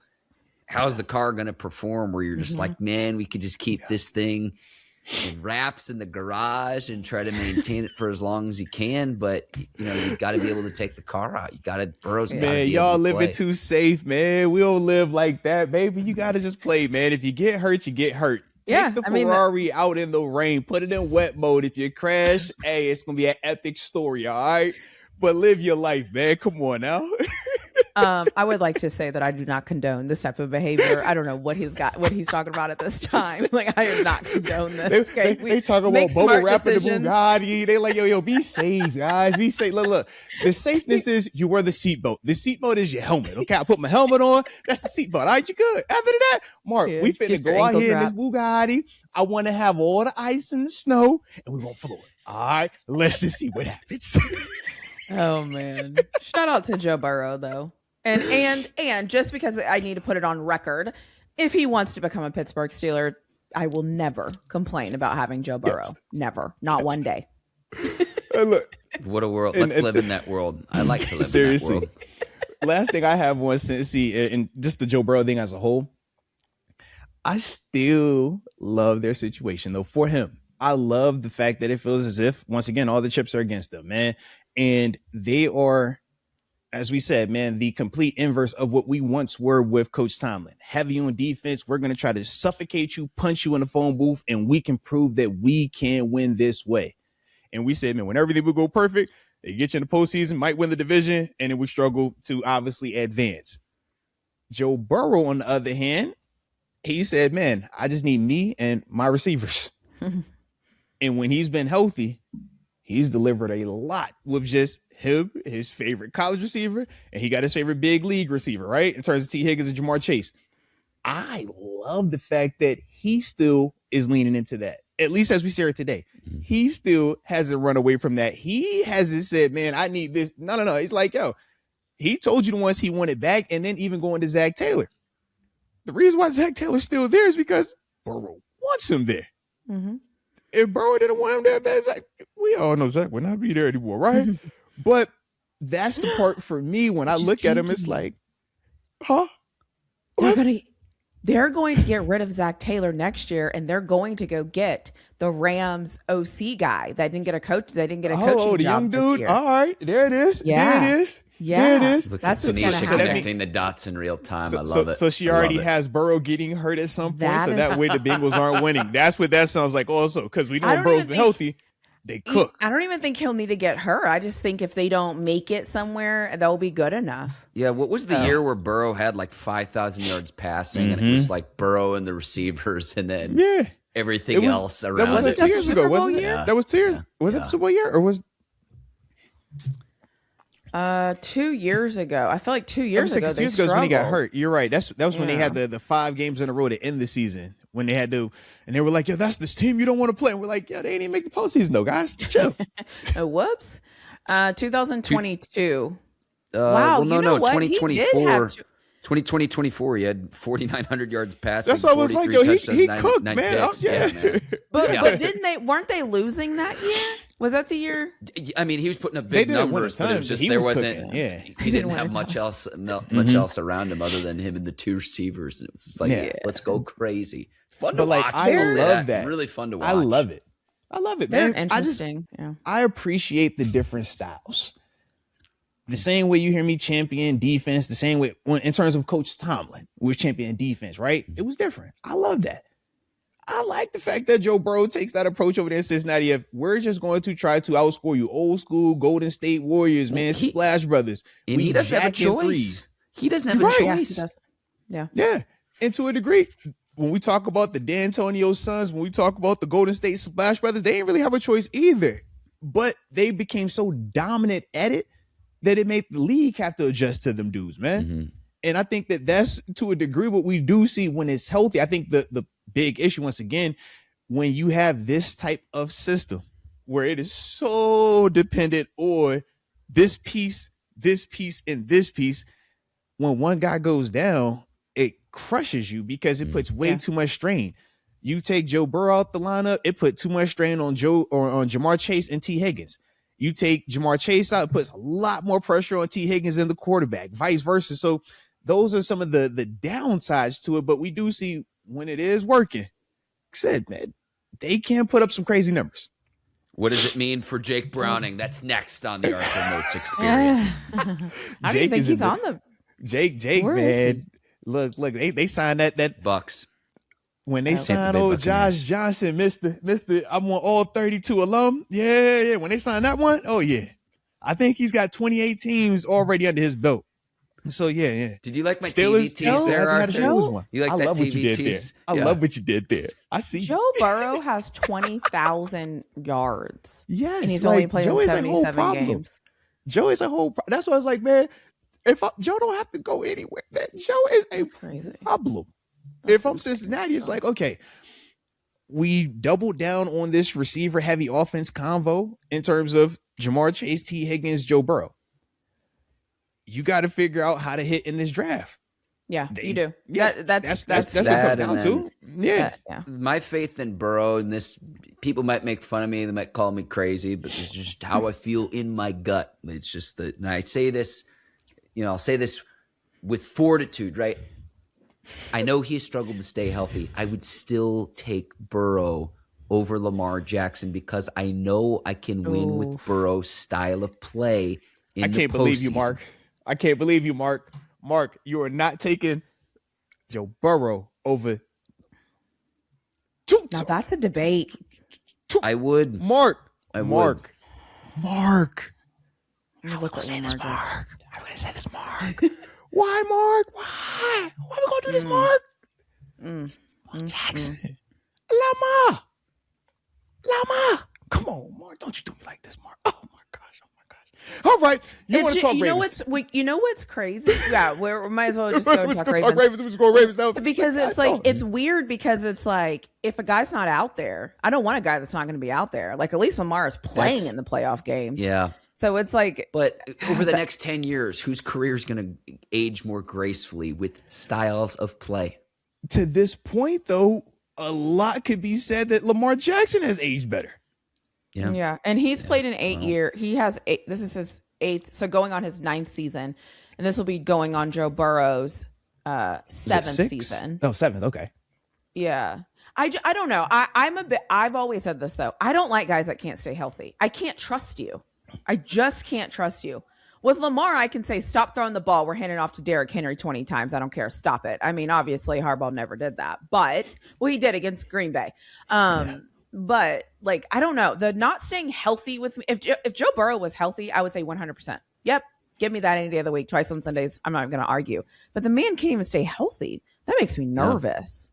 how's the car going to perform? Where you're just like, man, we could just keep this thing wraps in the garage and try to maintain it for as long as you can. But you know, you got to be able to take the car out. You got to Burrow's got to be y'all able to living too safe, man. We don't live like that, baby. You got to just play, man. If you get hurt, you get hurt. Take the Ferrari out in the rain. Put it in wet mode. If you crash, hey, it's gonna be an epic story, all right? But live your life, man. Come on now. I would like to say that I do not condone this type of behavior. I don't know what he's talking about at this time. Like, I am not condone this. Okay? They talk about bubble wrapping the Bugatti. They like, yo, be safe, guys. Be safe. Look. The safeness is you wear the seatbelt. The seatbelt is your helmet. Okay, I put my helmet on. That's the seatbelt. All right, you good. After that, Mark, we finna go out here in this Bugatti. I want to have all the ice and the snow, and we gonna floor it. All right, let's just see what happens. Oh man! Shout out to Joe Burrow though. And just because I need to put it on record, if he wants to become a Pittsburgh Steeler, I will never complain about having Joe Burrow. Yes. Never. Not one day. Look, what a world. Let's live in that world. I like to live seriously. in that world. Last thing I have on Cincy and just the Joe Burrow thing as a whole, I still love their situation though for him. I love the fact that it feels as if, once again, all the chips are against them, man. And they are, as we said, man, the complete inverse of what we once were with Coach Tomlin. Heavy on defense. We're going to try to suffocate you, punch you in the phone booth, and we can prove that we can win this way. And we said, man, when everything would go perfect, they get you in the postseason, might win the division, and then we struggle to obviously advance. Joe Burrow, on the other hand, he said, man, I just need me and my receivers. And when he's been healthy, he's delivered a lot with just him, his favorite college receiver, and he got his favorite big league receiver, right? In terms of T. Higgins and Jamar Chase. I love the fact that he still is leaning into that, at least as we see it today. He still hasn't run away from that. He hasn't said, man, I need this. No. He's like, yo, he told you the ones he wanted back, and then even going to Zach Taylor. The reason why Zach Taylor's still there is because Burrow wants him there. Mm-hmm. If Burrow didn't want him there, man, Zach, we all know Zach would not be there anymore, right? But that's the part for me when I look at him, it's like, huh? They're going to get rid of Zach Taylor next year, and they're going to go get the Rams OC guy that didn't get a coach. They didn't get a coaching the job young this dude. year. All right, there it is. Yeah. There it is. Yeah, there it is. That's what's going to TaNeisha happen. connecting the dots in real time. I love it. So she already has Burrow getting hurt at some point, so that way the Bengals aren't winning. That's what that sounds like. Also, because we know when Burrow's been healthy, they cook. I don't even think he'll need to get hurt. I just think if they don't make it somewhere, they'll be good enough. Yeah, what was the year where Burrow had like 5,000 yards passing, and it was like Burrow and the receivers, and then everything else around that was it? 2 years ago, wasn't it? Yeah. That was 2 years. Was it Super Bowl year or was? 2 years ago. I feel like 2 years ago. 2 years ago is when he got hurt. You're right. That was when they had the 5 games in a row to end the season. When they had to, and they were like, "Yo, that's this team you don't want to play." And we're like, "Yo, they didn't even make the postseason, though, guys. Chill." Whoops. 2022. Wow. Well, no, 2024. 2024, he had 4,900 yards passing. That's what I was like, yo, he cooked, man. Man. But weren't they losing that year? Was that the year? I mean, he was putting up big numbers, but it was just he didn't have much else around him other than him and the 2 receivers. And it was just like, let's go crazy. It's fun to watch. I love that. Really fun to watch. I love it, They're man. interesting. I appreciate the different styles. The same way you hear me champion defense, the same way in terms of Coach Tomlin was champion defense, right? It was different. I love that. I like the fact that Joe Burrow takes that approach over there in Cincinnati. If we're just going to try to outscore you, old school Golden State Warriors, man, Splash Brothers. And he doesn't have a choice. He doesn't have a choice. Yeah. And to a degree, when we talk about the D'Antonio Sons, when we talk about the Golden State Splash Brothers, they didn't really have a choice either. But they became so dominant at it that it made the league have to adjust to them dudes, man. Mm-hmm. And I think that that's to a degree what we do see when it's healthy. I think the big issue, once again, when you have this type of system where it is so dependent on this piece, and this piece, when one guy goes down, it crushes you because it puts way too much strain. You take Joe Burrow out the lineup, it put too much strain on on Jamar Chase and T. Higgins. You take Jamar Chase out, it puts a lot more pressure on T. Higgins and the quarterback, vice versa. So those are some of the downsides to it. But we do see when it is working, like I said, man, they can put up some crazy numbers. What does it mean for Jake Browning? That's next on the Arthur Moats experience. I don't think he's on the Jake, man. Look, they signed that Bucks. When they signed old Josh Johnson, Mr. I'm on all 32 alum. Yeah. When they signed that one, oh yeah. I think he's got 28 teams already under his belt. So yeah. Did you like my Steelers, TV tease there, Arthur? You like that TV tease? I love what you did there. I see. Joe Burrow has 20,000 yards. Yes. And he's only played 77 games. Joe is a whole problem. That's why I was like, man, Joe don't have to go anywhere, man. Joe is a problem. If I'm Cincinnati, it's like, okay, we doubled down on this receiver heavy offense convo in terms of Jamar Chase, T. Higgins, Joe Burrow. You got to figure out how to hit in this draft. Yeah, you do. Yeah, that's what it comes down to. Yeah. My faith in Burrow, and this, people might make fun of me, they might call me crazy, but it's just how I feel in my gut. It's just that, and I say this, I'll say this with fortitude, right? I know he has struggled to stay healthy. I would still take Burrow over Lamar Jackson because I know I can win with Burrow's style of play. I can't believe you, Mark. I can't believe you, Mark. Mark, you are not taking Joe Burrow over. Now that's a debate. I would. Mark. I would. Mark. I would say this, Mark. Why, Mark? Why? Why are we going to do this, Mark? Jackson. Lama. Come on, Mark. Don't you do me like this, Mark. Oh my gosh. All right. You want to talk Ravens? You know what's crazy? Yeah, we might as well just go Let's talk talk Ravens. Let's go Ravens now. Because it's like, it's weird because it's like, if a guy's not out there, I don't want a guy that's not going to be out there. Like, at least Lamar is playing in the playoff games. Yeah. So it's like, but over the next 10 years, whose career is going to age more gracefully with styles of play? To this point, though, a lot could be said that Lamar Jackson has aged better. Yeah. And he's played an 8 year. He has this is his 8th. So going on his 9th season, and this will be going on Joe Burrow's 7th season. Oh, 7th. Okay. Yeah. I don't know. I've always said this though. I don't like guys that can't stay healthy. I can't trust you. I just can't trust you. With Lamar, I can say, stop throwing the ball. We're handing off to Derrick Henry 20 times. I don't care. Stop it. I mean, obviously Harbaugh never did that, but he did against Green Bay. But like, I don't know, the not staying healthy with me. If Joe Burrow was healthy, I would say 100%. Yep. Give me that any day of the week, twice on Sundays. I'm not even going to argue, but the man can't even stay healthy. That makes me nervous.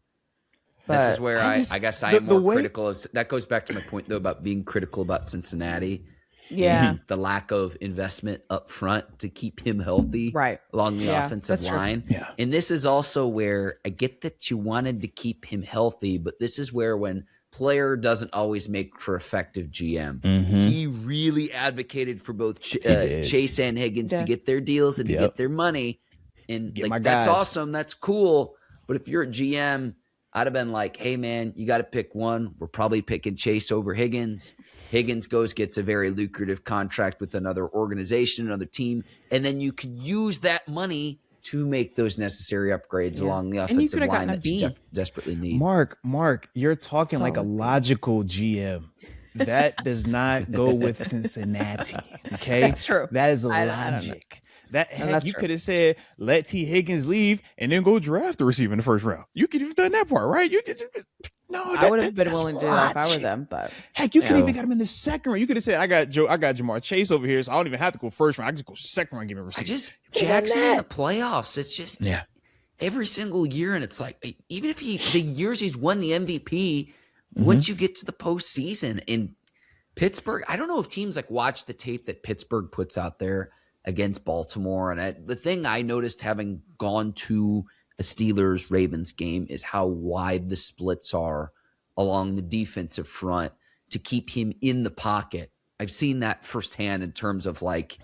But this is where I guess I am more critical. That goes back to my point though, about being critical about Cincinnati. Yeah. The lack of investment up front to keep him healthy along the offensive line. Yeah. And this is also where I get that you wanted to keep him healthy, but this is where when player doesn't always make for effective GM. He really advocated for both Chase and Higgins to get their deals and to get their money. And like, that's awesome. That's cool. But if you're a GM, I'd have been like, hey, man, you got to pick one. We're probably picking Chase over Higgins. Higgins gets a very lucrative contract with another organization, another team. And then you could use that money to make those necessary upgrades along the offensive line that you desperately need. Mark, you're talking like a logical GM. That does not go with Cincinnati. Okay, that's true. That is logic. You could have said, let T. Higgins leave and then go draft the receiver in the first round. You could have done that part, right? I would have been willing to do that if I were them. But heck, you could even got him in the second round. You could have said, I got Jamar Chase over here, so I don't even have to go first round. I just go second round, give me a receiver. Jackson in the playoffs. It's just every single year, and it's like, even if the years he's won the MVP, once you get to the postseason in Pittsburgh, I don't know if teams like watch the tape that Pittsburgh puts out there against Baltimore. And the thing I noticed having gone to a Steelers-Ravens game is how wide the splits are along the defensive front to keep him in the pocket. I've seen that firsthand in terms of like,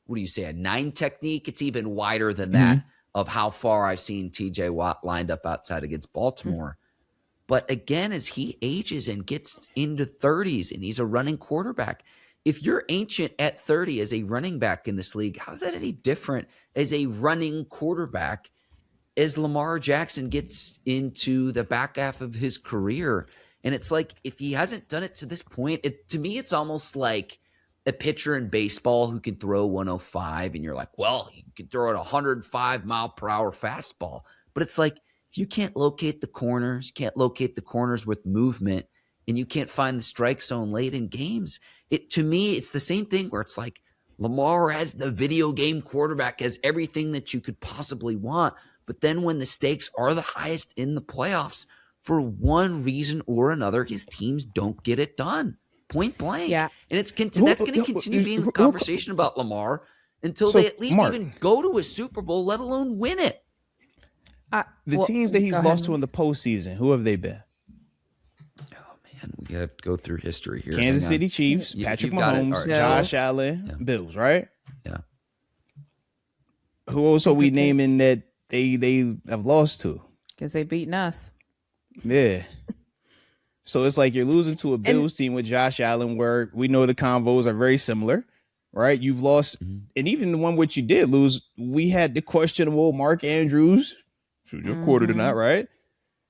what do you say, a 9 technique? It's even wider than that of how far I've seen TJ Watt lined up outside against Baltimore. But again, as he ages and gets into 30s and he's a running quarterback, if you're ancient at 30 as a running back in this league, how is that any different as a running quarterback as Lamar Jackson gets into the back half of his career? And it's like, if he hasn't done it to this point, to me, it's almost like a pitcher in baseball who can throw 105, and you're like, well, he can throw it 105 mile per hour fastball. But it's like, if you can't locate the corners, with movement, and you can't find the strike zone late in games, to me, it's the same thing where it's like Lamar has the video game quarterback, has everything that you could possibly want. But then when the stakes are the highest in the playoffs, for one reason or another, his teams don't get it done. Point blank. Yeah. And that's going to continue being the conversation about Lamar until they at least even go to a Super Bowl, let alone win it. The teams that he's lost to in the postseason, who have they been? We have to go through history here. Kansas City Chiefs, Patrick Mahomes, Josh Allen, Bills, right? Yeah. Who else are we naming that they have lost to? Because they beaten us. Yeah. So it's like you're losing to a Bills team with Josh Allen, where we know the convos are very similar, right? You've lost, and even the one which you did lose, we had the questionable Mark Andrews, who just quartered or not, right?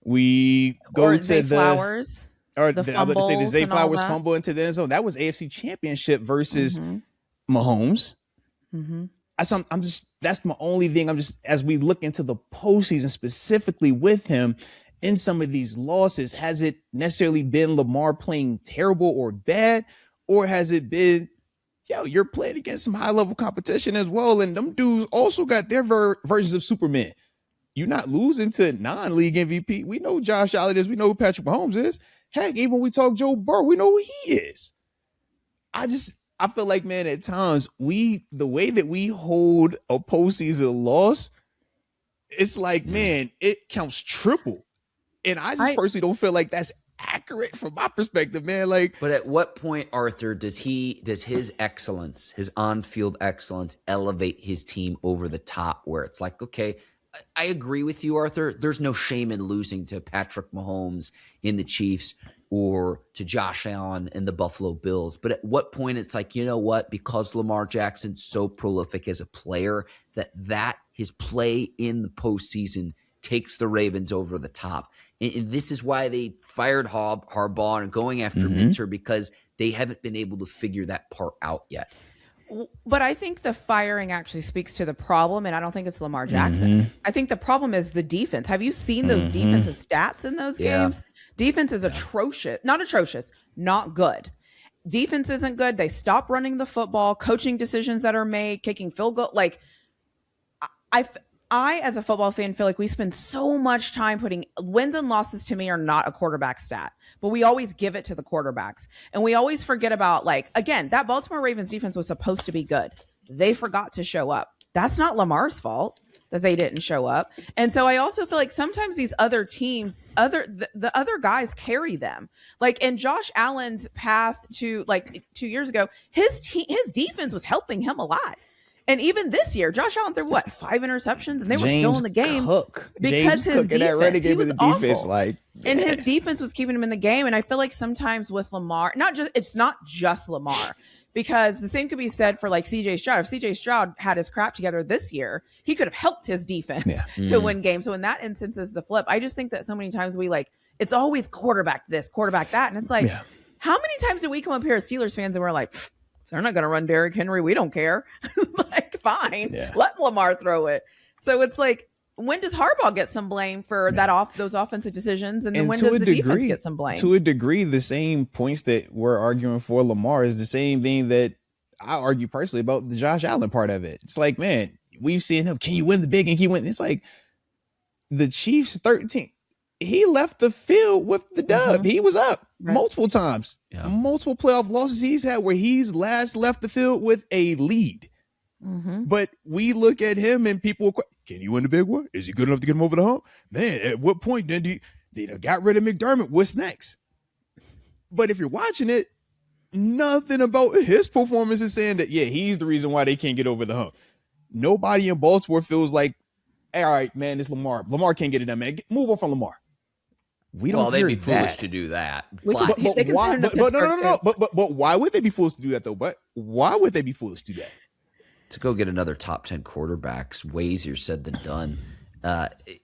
We go or to Zay the Flowers. Or I was about to say the Zay Flowers fumble into the end zone. That was AFC Championship versus Mahomes. That's my only thing. As we look into the postseason specifically with him in some of these losses, has it necessarily been Lamar playing terrible or bad, or has it been, you're playing against some high level competition as well, and them dudes also got their versions of Superman. You're not losing to non-league MVP. We know Josh Allen is. We know who Patrick Mahomes is. Heck, even when we talk Joe Burrow, we know who he is. I feel like, man, at times the way that we hold a postseason loss, it's like, man, it counts triple. And I personally don't feel like that's accurate from my perspective, man. Like, but at what point, Arthur, does his excellence, his on-field excellence, elevate his team over the top? Where it's like, okay, I agree with you, Arthur. There's no shame in losing to Patrick Mahomes in the Chiefs or to Josh Allen and the Buffalo Bills. But at what point it's like, you know what? Because Lamar Jackson's so prolific as a player, that his play in the postseason takes the Ravens over the top. And this is why they fired Harbaugh and going after Minter, because they haven't been able to figure that part out yet. But I think the firing actually speaks to the problem, and I don't think it's Lamar Jackson. I think the problem is the defense. Have you seen those defensive stats in those games? Defense is atrocious. Not good. Defense isn't good. They stop running the football, coaching decisions that are made, kicking field goal. Like, I, as a football fan, feel like we spend so much time putting wins and losses, to me, are not a quarterback stat, but we always give it to the quarterbacks. And we always forget about, like, again, that Baltimore Ravens defense was supposed to be good. They forgot to show up. That's not Lamar's fault that they didn't show up. And so I also feel like sometimes these other teams, the other guys carry them. Like in Josh Allen's path to, like, 2 years ago, his defense was helping him a lot. And even this year, Josh Allen threw 5 interceptions, and they were still in the game because his defense, he was awful. And his defense was keeping him in the game. And I feel like sometimes with Lamar, it's not just Lamar, because the same could be said for like CJ Stroud. If CJ Stroud had his crap together this year, he could have helped his defense to win games. So in that instance is the flip. I just think that so many times it's always quarterback this, quarterback that. And it's like, how many times do we come up here as Steelers fans and we're like, they're not going to run Derrick Henry. We don't care. Like, fine. Let Lamar throw it. So it's like, when does Harbaugh get some blame for those offensive decisions? And then when does the defense get some blame? To a degree, the same points that we're arguing for Lamar is the same thing that I argue personally about the Josh Allen part of it. It's like, man, we've seen him. Can you win the big? And he win. It's like the Chiefs 13. He left the field with the dub. He was up multiple times. Multiple playoff losses he's had where he's last left the field with a lead. But we look at him and people, can he win the big one? Is he good enough to get him over the hump? Man, at what point then they got rid of McDermott? What's next? But if you're watching it, nothing about his performance is saying that, he's the reason why they can't get over the hump. Nobody in Baltimore feels like, hey, all right, man, it's Lamar. Lamar can't get it done, man. Move on from Lamar. They'd be foolish to do that. But why would they be foolish to do that, though? But why would they be foolish to do that? To go get another top 10 quarterbacks, way easier said than done.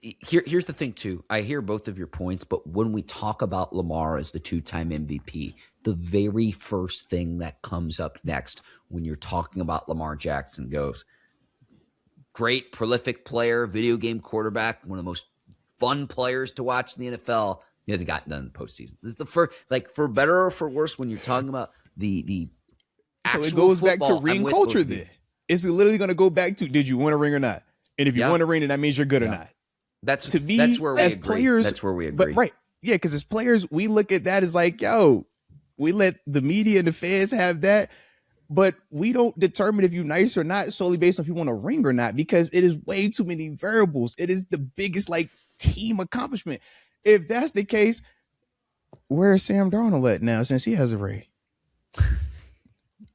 Here's the thing, too. I hear both of your points, but when we talk about Lamar as the 2-time MVP, the very first thing that comes up next when you're talking about Lamar Jackson goes, great, prolific player, video game quarterback, one of the most fun players to watch in the NFL. He hasn't gotten done in the postseason. This is the first, like, for better or for worse, when you're talking about the so it goes back to ring culture then. It's literally going to go back to, did you win a ring or not? And if you won a ring, then that means you're good or not. That's where we agree. Players, that's where we agree. But because as players, we look at that as like, we let the media and the fans have that, but we don't determine if you're nice or not solely based on if you want a ring or not, because it is way too many variables. It is the biggest team accomplishment. If that's the case, where is Sam Darnold at now since he has a ring?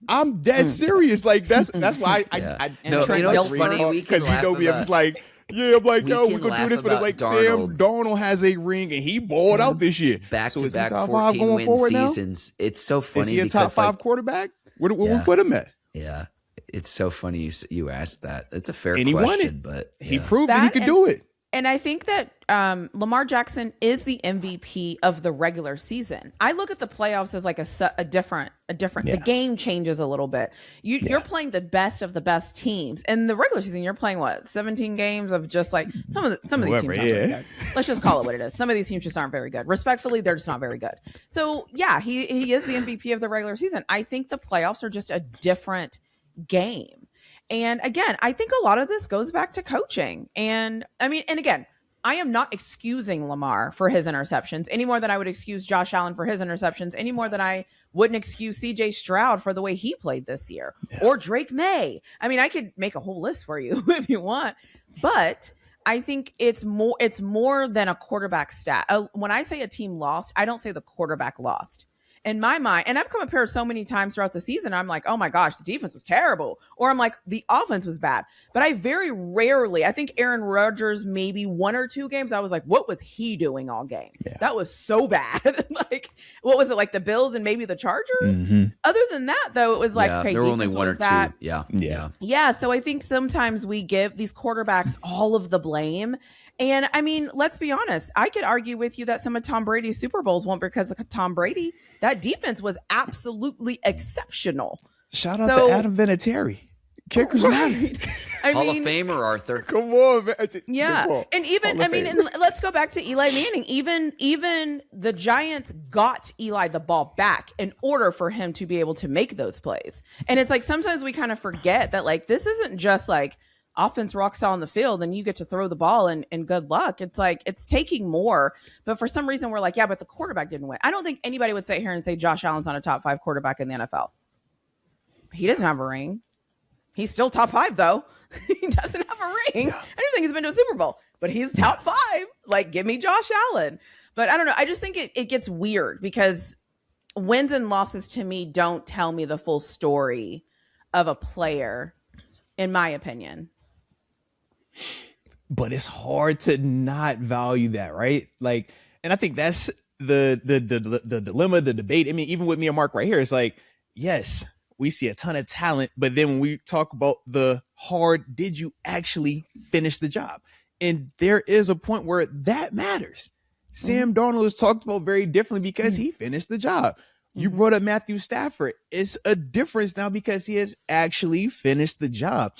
I'm dead serious. Like that's why I it's funny because you know me. I'm just like, I'm like, we're gonna do this, but it's like Darnold. Sam Darnold has a ring and he balled out this year. Back-to-back 14-win seasons. Now? It's so funny. Is he a top 5 quarterback? Where we put him at? Yeah, it's so funny you asked that. It's a fair question, he won it. But he proved that he could do it. And I think that Lamar Jackson is the MVP of the regular season. I look at the playoffs as like a different. The game changes a little bit. You're playing the best of the best teams. In the regular season, you're playing 17 games of just like some of these teams aren't very good. Let's just call it what it is. Some of these teams just aren't very good. Respectfully, they're just not very good. So he is the MVP of the regular season. I think the playoffs are just a different game. And again, I think a lot of this goes back to coaching. And I mean, and again, I am not excusing Lamar for his interceptions any more than I would excuse Josh Allen for his interceptions, any more than I wouldn't excuse CJ Stroud for the way he played this year, or Drake May. I mean, I could make a whole list for you if you want, but I think it's more than a quarterback stat. When I say a team lost, I don't say the quarterback lost. In my mind, and I've come up here so many times throughout the season, I'm like, oh my gosh, the defense was terrible. Or I'm like, the offense was bad. But I very rarely, I think Aaron Rodgers, maybe 1 or 2 games, I was like, what was he doing all game? Yeah. That was so bad. Like, what was it, like the Bills and maybe the Chargers? Mm-hmm. Other than that, though, it was like, okay, there were only 1 or 2. Yeah. So I think sometimes we give these quarterbacks all of the blame. And I mean, let's be honest. I could argue with you that some of Tom Brady's Super Bowls weren't because of Tom Brady. That defense was absolutely exceptional. Shout out to Adam Vinatieri. Kickers matter. Hall of Famer, Arthur. Come on, man. Yeah. And even, and let's go back to Eli Manning. Even the Giants got Eli the ball back in order for him to be able to make those plays. And it's like, sometimes we kind of forget that, like, this isn't just like offense rocks on the field and you get to throw the ball and good luck. It's like, it's taking more. But for some reason, we're like, yeah, but the quarterback didn't win. I don't think anybody would sit here and say Josh Allen's not a top 5 quarterback in the NFL. He doesn't have a ring. He's still top 5, though. He doesn't have a ring. Yeah. I don't think he's been to a Super Bowl, but he's top 5. Like, give me Josh Allen. But I don't know. I just think it gets weird because wins and losses to me don't tell me the full story of a player, in my opinion. But it's hard to not value that, right? Like, and I think that's the dilemma, the debate. I mean, even with me and Mark right here, it's like, yes, we see a ton of talent, but then when we talk about the hard, did you actually finish the job? And there is a point where that matters. Sam Darnold is talked about very differently because he finished the job. You brought up Matthew Stafford. It's a difference now because he has actually finished the job.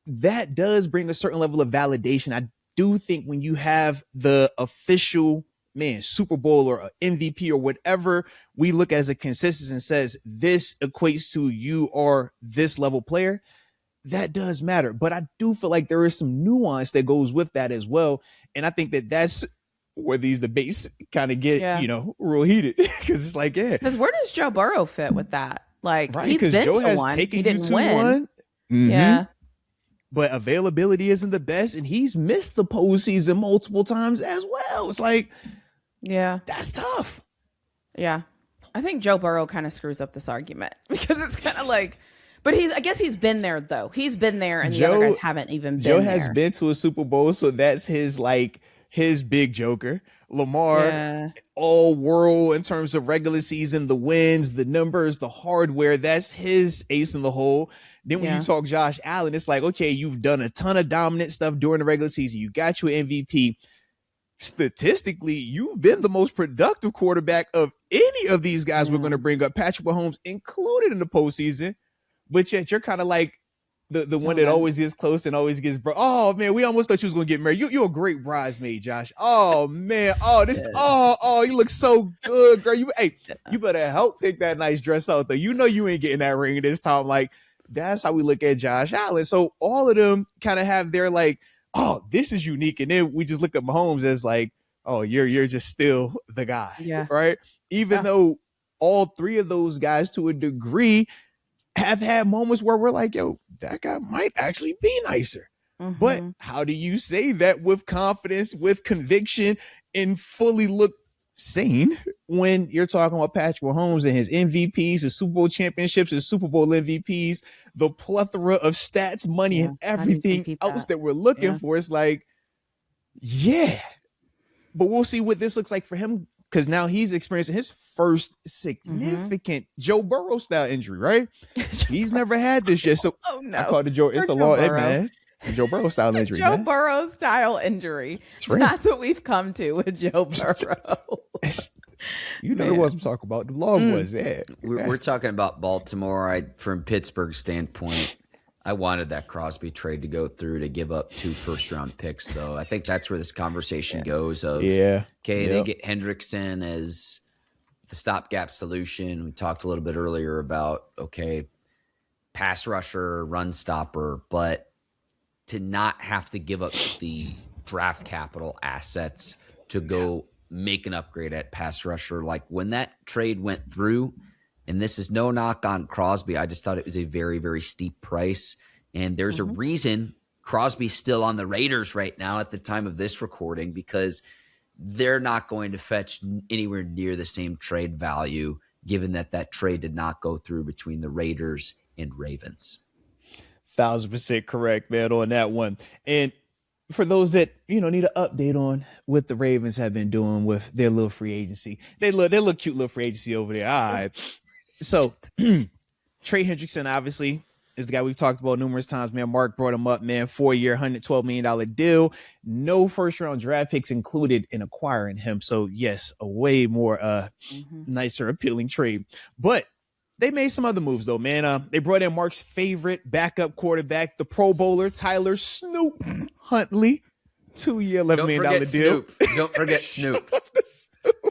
That does bring a certain level of validation. I do think when you have the official Super Bowl or MVP or whatever we look at as a consensus and says this equates to you are this level player, that does matter. But I do feel like there is some nuance that goes with that as well. And I think that that's where these debates kind of get, real heated. Because it's like, because where does Joe Burrow fit with that? Like, right, he's been Joe to has one. Taken he didn't you to win. One. Mm-hmm. Yeah. But availability isn't the best, and he's missed the postseason multiple times as well. It's like, that's tough. Yeah. I think Joe Burrow kind of screws up this argument because it's kind of like, but I guess he's been there though. He's been there and the other guys haven't even been there. Joe has been to a Super Bowl, so that's his big joker. Lamar, all world in terms of regular season, the wins, the numbers, the hardware, that's his ace in the hole. Then when you talk Josh Allen, it's like, okay, you've done a ton of dominant stuff during the regular season. You got your MVP. Statistically, you've been the most productive quarterback of any of these guys we're going to bring up, Patrick Mahomes included in the postseason. But yet you're kind of like the one that always gets close and always gets oh man, we almost thought you was gonna get married. You're a great bridesmaid, Josh. Oh man, you look so good, girl. You better help pick that nice dress out though. You know you ain't getting that ring this time. Like, that's how we look at Josh Allen. So all of them kind of have their like, oh, this is unique. And then we just look at Mahomes as like, oh, you're just still the guy. Yeah. Right. Even though all 3 of those guys to a degree have had moments where we're like, yo, that guy might actually be nicer. But how do you say that with confidence, with conviction, and fully look sane when you're talking about Patrick Mahomes and his MVPs, his Super Bowl championships, his Super Bowl MVPs, the plethora of stats, money, and everything else that we're looking for? It's like, but we'll see what this looks like for him, because now he's experiencing his first significant Joe Burrow style injury, right? He's never had this yet. So I call it it's a long, man. It's a Joe Burrow style injury. Joe Burrow style injury. That's what we've come to with Joe Burrow. You know what I'm talking about. The long ones, We're talking about Baltimore. From Pittsburgh's standpoint, I wanted that Crosby trade to go through to give up 2 first-round picks, though. I think that's where this conversation goes of, they get Hendrickson as the stopgap solution. We talked a little bit earlier about, pass rusher, run stopper, but to not have to give up the draft capital assets to go make an upgrade at pass rusher. Like when that trade went through, and this is no knock on Crosby, I just thought it was a very, very steep price. And there's a reason Crosby's still on the Raiders right now at the time of this recording, because they're not going to fetch anywhere near the same trade value, given that that trade did not go through between the Raiders and Ravens. 1,000% correct, man, on that one. And for those that, need an update on what the Ravens have been doing with their little free agency, they look cute little free agency over there. All right. So Trey Hendrickson, obviously, is the guy we've talked about numerous times, man. Mark brought him up, man. 4-year, $112 million deal. No first-round draft picks included in acquiring him. So, yes, a way more nicer, appealing trade. But they made some other moves, though, man. They brought in Mark's favorite backup quarterback, the Pro Bowler, Tyler Snoop Huntley. 2-year, $11 million deal. Snoop. Don't forget Snoop.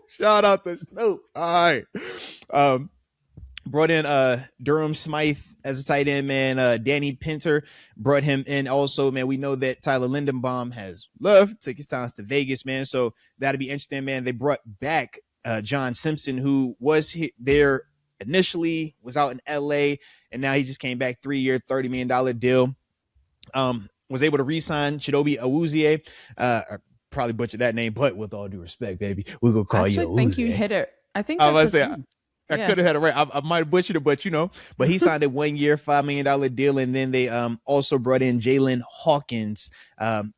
Shout out to Snoop. All right. Brought in Durham Smythe as a tight end, man. Danny Pinter brought him in also, man. We know that Tyler Lindenbaum has left, took his talents to Vegas, man. So that'll be interesting, man. They brought back John Simpson, who was there initially, was out in LA, and now he just came back, 3-year, $30 million deal. Was able to re-sign Chidobe Awuzie. I probably butchered that name, but with all due respect, baby, we're going to call you Awuzie. I think you hit it. I think I was going to say, I could have had it right. I might have butchered it, but but he signed a 1-year, $5 million deal. And then they also brought in Jalen Hawkins,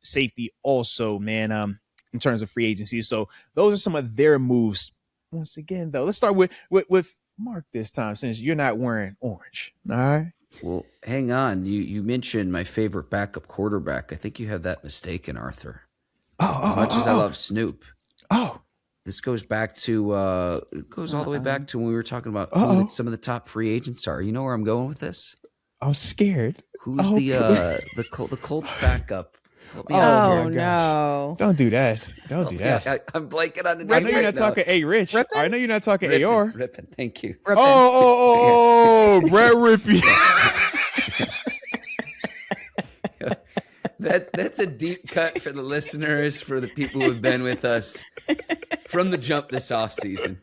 safety also, man, in terms of free agency. So those are some of their moves. Once again, though, let's start with Mark this time, since you're not wearing orange. All right. Well, hang on. You mentioned my favorite backup quarterback. I think you have that mistaken, Arthur. As much as I love Snoop. This goes back to all the way back to when we were talking about who some of the top free agents are. You know where I'm going with this? I'm scared. Who's the Colts backup? No! Don't do that. Don't do that. Yeah, I'm blanking on the name. I know you're not talking A. Rich. Rippin? I know you're not talking AR. Rippin, thank you. Rippin. Brett Rippey. That's a deep cut for the listeners, for the people who have been with us from the jump this offseason.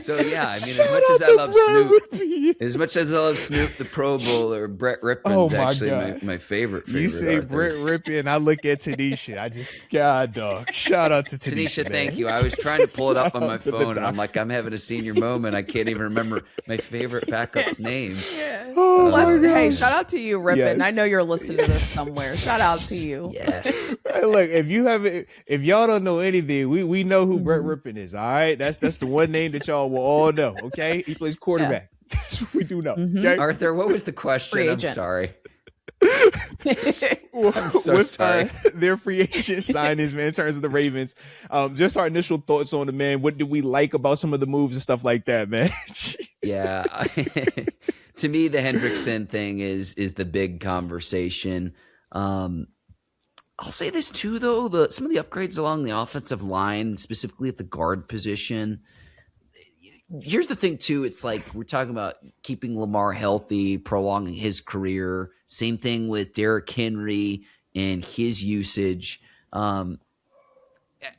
So yeah, I mean, as much as I love Snoop, the Pro Bowler, Brett Rippin's actually my favorite. You say Brett Rippin, and I look at TaNeisha. I just, God, dog. Shout out to TaNeisha. TaNeisha, thank you. I was trying to pull it up on my phone, and I'm like, I'm having a senior moment. I can't even remember my favorite backup's name. Yeah. Hey, shout out to you, Rippin. Yes. I know you're listening to this somewhere. Shout out to you. Yes. Hey, look, if y'all don't know anything, we know who Brett Rippin is. All right, that's the one name that y'all will all know. Okay, he plays quarterback. Yeah. That's what we do know. Okay? Arthur, what was the question? I'm sorry. I'm so sorry. Their free agent signings, man, in terms of the Ravens. Just our initial thoughts on the man. What did we like about some of the moves and stuff like that, man? Yeah. To me, the Hendrickson thing is the big conversation. I'll say this too, though. Some of the upgrades along the offensive line, specifically at the guard position. Here's the thing, too. It's like we're talking about keeping Lamar healthy, prolonging his career. Same thing with Derrick Henry and his usage. I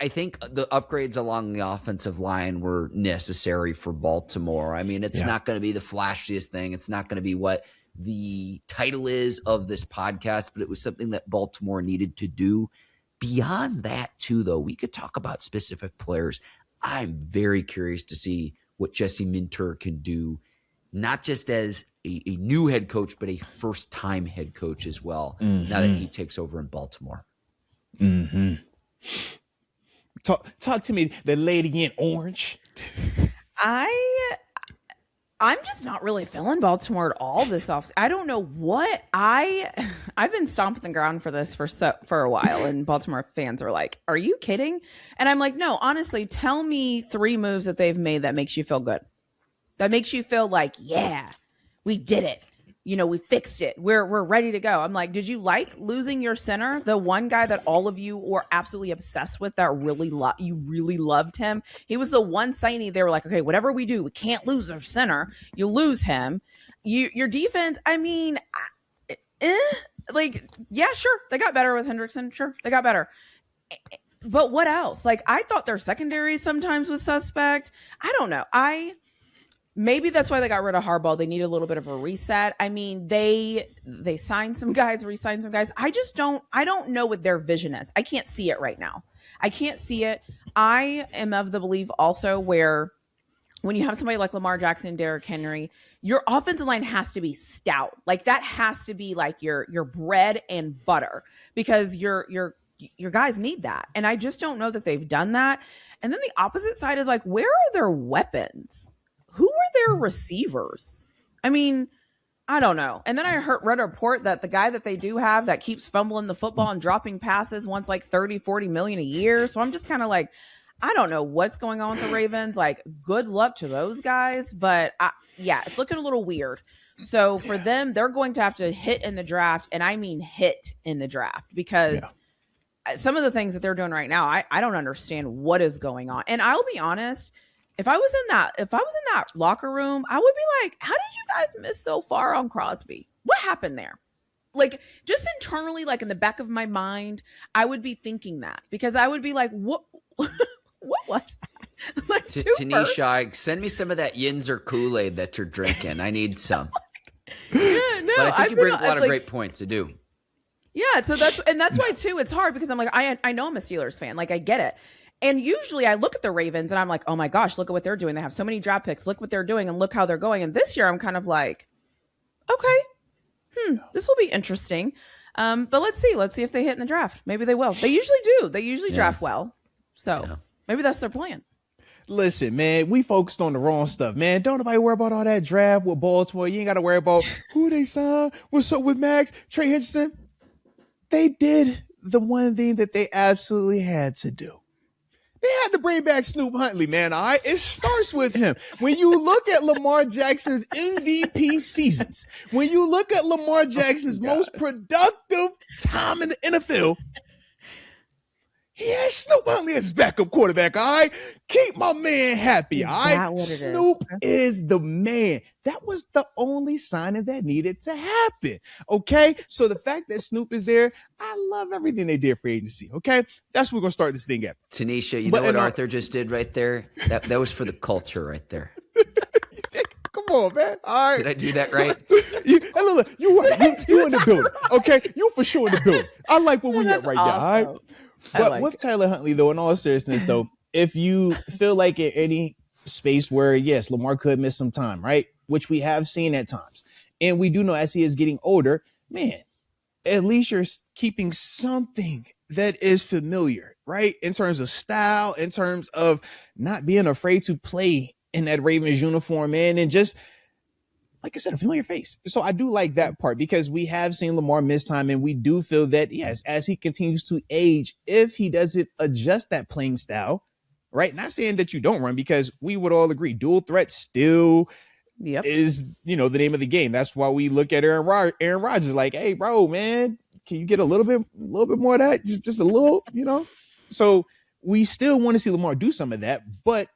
think the upgrades along the offensive line were necessary for Baltimore. I mean, it's not going to be the flashiest thing. It's not going to be what the title is of this podcast, but it was something that Baltimore needed to do. Beyond that, too, though, we could talk about specific players. I'm very curious to see what Jesse Minter can do, not just as a new head coach, but a first-time head coach as well, now that he takes over in Baltimore. Mm-hmm. Talk to me, the lady in orange. I'm just not really feeling Baltimore at all this offseason. I don't know what I've been stomping the ground for this for a while, and Baltimore fans are like, "Are you kidding?" And I'm like, "No, honestly, tell me 3 moves that they've made that makes you feel good, that makes you feel like, yeah, we did it. We fixed it. We're ready to go." I'm like, did you like losing your center? The one guy that all of you were absolutely obsessed with, that you really loved him. He was the one signing. They were like, okay, whatever we do, we can't lose our center. You lose him. Your defense, I mean, like, yeah, sure, they got better with Hendrickson. Sure, they got better. But what else? Like, I thought their secondary sometimes was suspect. I don't know. Maybe that's why they got rid of Harbaugh. They need a little bit of a reset. I mean, they signed some guys, re-signed some guys. I don't know what their vision is. I can't see it right now. I can't see it. I am of the belief also where when you have somebody like Lamar Jackson, Derrick Henry, your offensive line has to be stout. Like, that has to be like your bread and butter, because your guys need that. And I just don't know that they've done that. And then the opposite side is like, where are their weapons? Who are their receivers? I mean, I don't know. And then I read a report that the guy that they do have that keeps fumbling the football and dropping passes wants like 30, 40 million a year. So I'm just kind of like, I don't know what's going on with the Ravens. Like, good luck to those guys. But yeah, it's looking a little weird. So for them, they're going to have to hit in the draft. And I mean hit in the draft, because some of the things that they're doing right now, I don't understand what is going on. And I'll be honest, if I was in that locker room, I would be like, how did you guys miss so far on Crosby? What happened there? Like, just internally, like in the back of my mind, I would be thinking that, because I would be like, what was that? Like, TaNeisha, send me some of that Yinzer Kool-Aid that you're drinking. I need some. Yeah, no, but I think you bring a lot of great points. I do. Yeah, so that's why too it's hard, because I'm like, I know I'm a Steelers fan. Like, I get it. And usually I look at the Ravens and I'm like, oh my gosh, look at what they're doing. They have so many draft picks. Look what they're doing and look how they're going. And this year I'm kind of like, okay, this will be interesting. But let's see if they hit in the draft. Maybe they will. They usually do. They usually draft well. So maybe that's their plan. Listen, man, we focused on the wrong stuff, man. Don't nobody worry about all that draft with Baltimore. You ain't got to worry about who they signed. What's up with Max, Trey Hendrickson. They did the one thing that they absolutely had to do. They had to bring back Snoop Huntley, man. All right. It starts with him. When you look at Lamar Jackson's MVP seasons, when you look at Lamar Jackson's most productive time in the NFL, he has Snoop Huntley as his backup quarterback. All right. Keep my man happy. All right. Snoop is the man. That was the only signing that needed to happen. Okay. So the fact that Snoop is there, I love everything they did for agency. Okay. That's what we're going to start this thing at. TaNeisha, you know what Arthur just did right there? That was for the culture right there. Come on, man. All right. Did I do that right? You in the building. Okay. You for sure in the building. I like what we at right now. All right. But with Tyler Huntley, though, in all seriousness, though, if you feel like in any space where, yes, Lamar could miss some time, right? Which we have seen at times. And we do know as he is getting older, man, at least you're keeping something that is familiar, right? In terms of style, in terms of not being afraid to play in that Ravens uniform, man, and just, like I said, a familiar face. So I do like that part, because we have seen Lamar miss time, and we do feel that, yes, as he continues to age, if he doesn't adjust that playing style, right? Not saying that you don't run, because we would all agree dual threat still is, the name of the game. That's why we look at Aaron Rodgers like, hey, bro, man, can you get a little bit more of that? Just a little, So we still want to see Lamar do some of that, but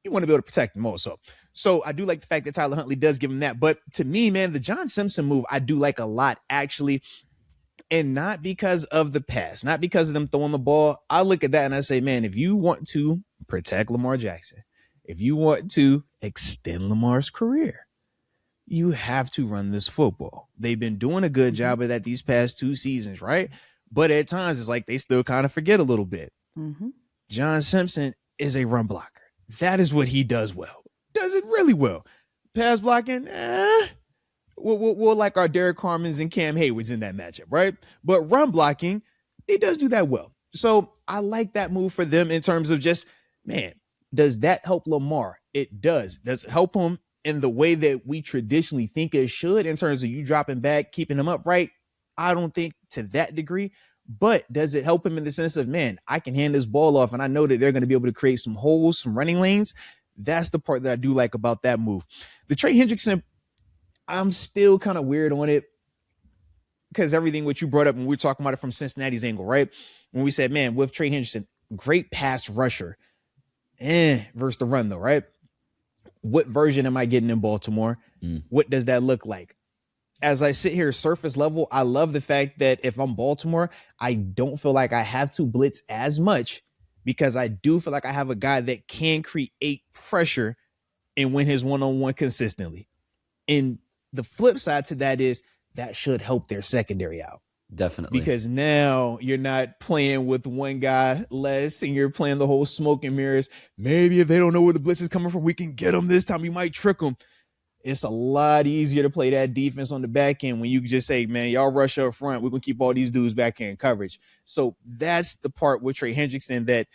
you want to be able to protect him also. So I do like the fact that Tyler Huntley does give him that. But to me, man, the John Simpson move, I do like a lot, actually. And not because of the pass, not because of them throwing the ball. I look at that and I say, man, if you want to protect Lamar Jackson, if you want to extend Lamar's career, you have to run this football. They've been doing a good job of that these past 2 seasons, right? But at times it's like they still kind of forget a little bit. John Simpson is a run blocker. That is what he does well. Does it really well. Pass blocking, we'll like our Derek Carmins and Cam Haywards in that matchup, right? But run blocking, he does do that well. So I like that move for them in terms of just, man, does that help Lamar? It does. Does it help him in the way that we traditionally think it should in terms of you dropping back, keeping him upright? I don't think to that degree. But does it help him in the sense of, man, I can hand this ball off and I know that they're going to be able to create some holes, some running lanes? That's the part that I do like about that move. The Trey Hendrickson, I'm still kind of weird on it, because everything what you brought up when we were talking about it from Cincinnati's angle, right? When we said, man, with Trey Hendrickson, great pass rusher, versus the run though, right? What version am I getting in Baltimore? What does that look like? as I sit here surface level, I love the fact that if I'm Baltimore, I don't feel like I have to blitz as much because I do feel like I have a guy that can create pressure and win his one-on-one consistently. And the flip side to that is that should help their secondary out. Definitely. Because now you're not playing with one guy less and you're playing the whole smoke and mirrors. Maybe if they don't know where the blitz is coming from, we can get them this time. You might trick them. It's a lot easier to play that defense on the back end when you just say, man, y'all rush up front. We're going to keep all these dudes back here in coverage. So that's the part with Trey Hendrickson that,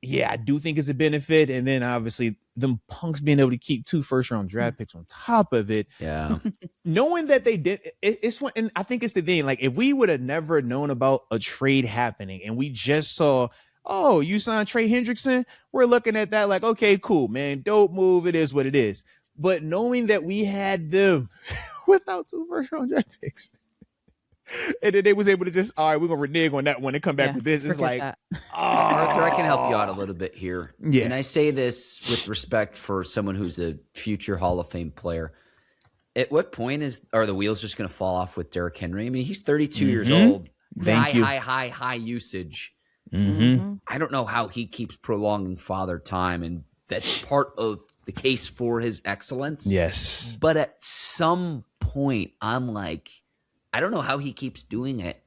yeah, I do think is a benefit. And then obviously them punks being able to keep 2 first-round draft picks on top of it. Yeah. Knowing that they did, it's one, and I think it's the thing. Like, if we would have never known about a trade happening and we just saw, oh, you signed Trey Hendrickson, we're looking at that like, okay, cool, man, dope move. It is what it is. But knowing that we had them without 2 first-round draft picks, and then they was able to just, all right, we're going to renege on that one and come back with this. It's like, Arthur, I can help you out a little bit here. Yeah. And I say this with respect for someone who's a future Hall of Fame player. At what point are the wheels just going to fall off with Derrick Henry? I mean, he's 32 years old. High usage. I don't know how he keeps prolonging father time, and that's part of the case for his excellence. yes. But at some point, I'm like, I don't know how he keeps doing it.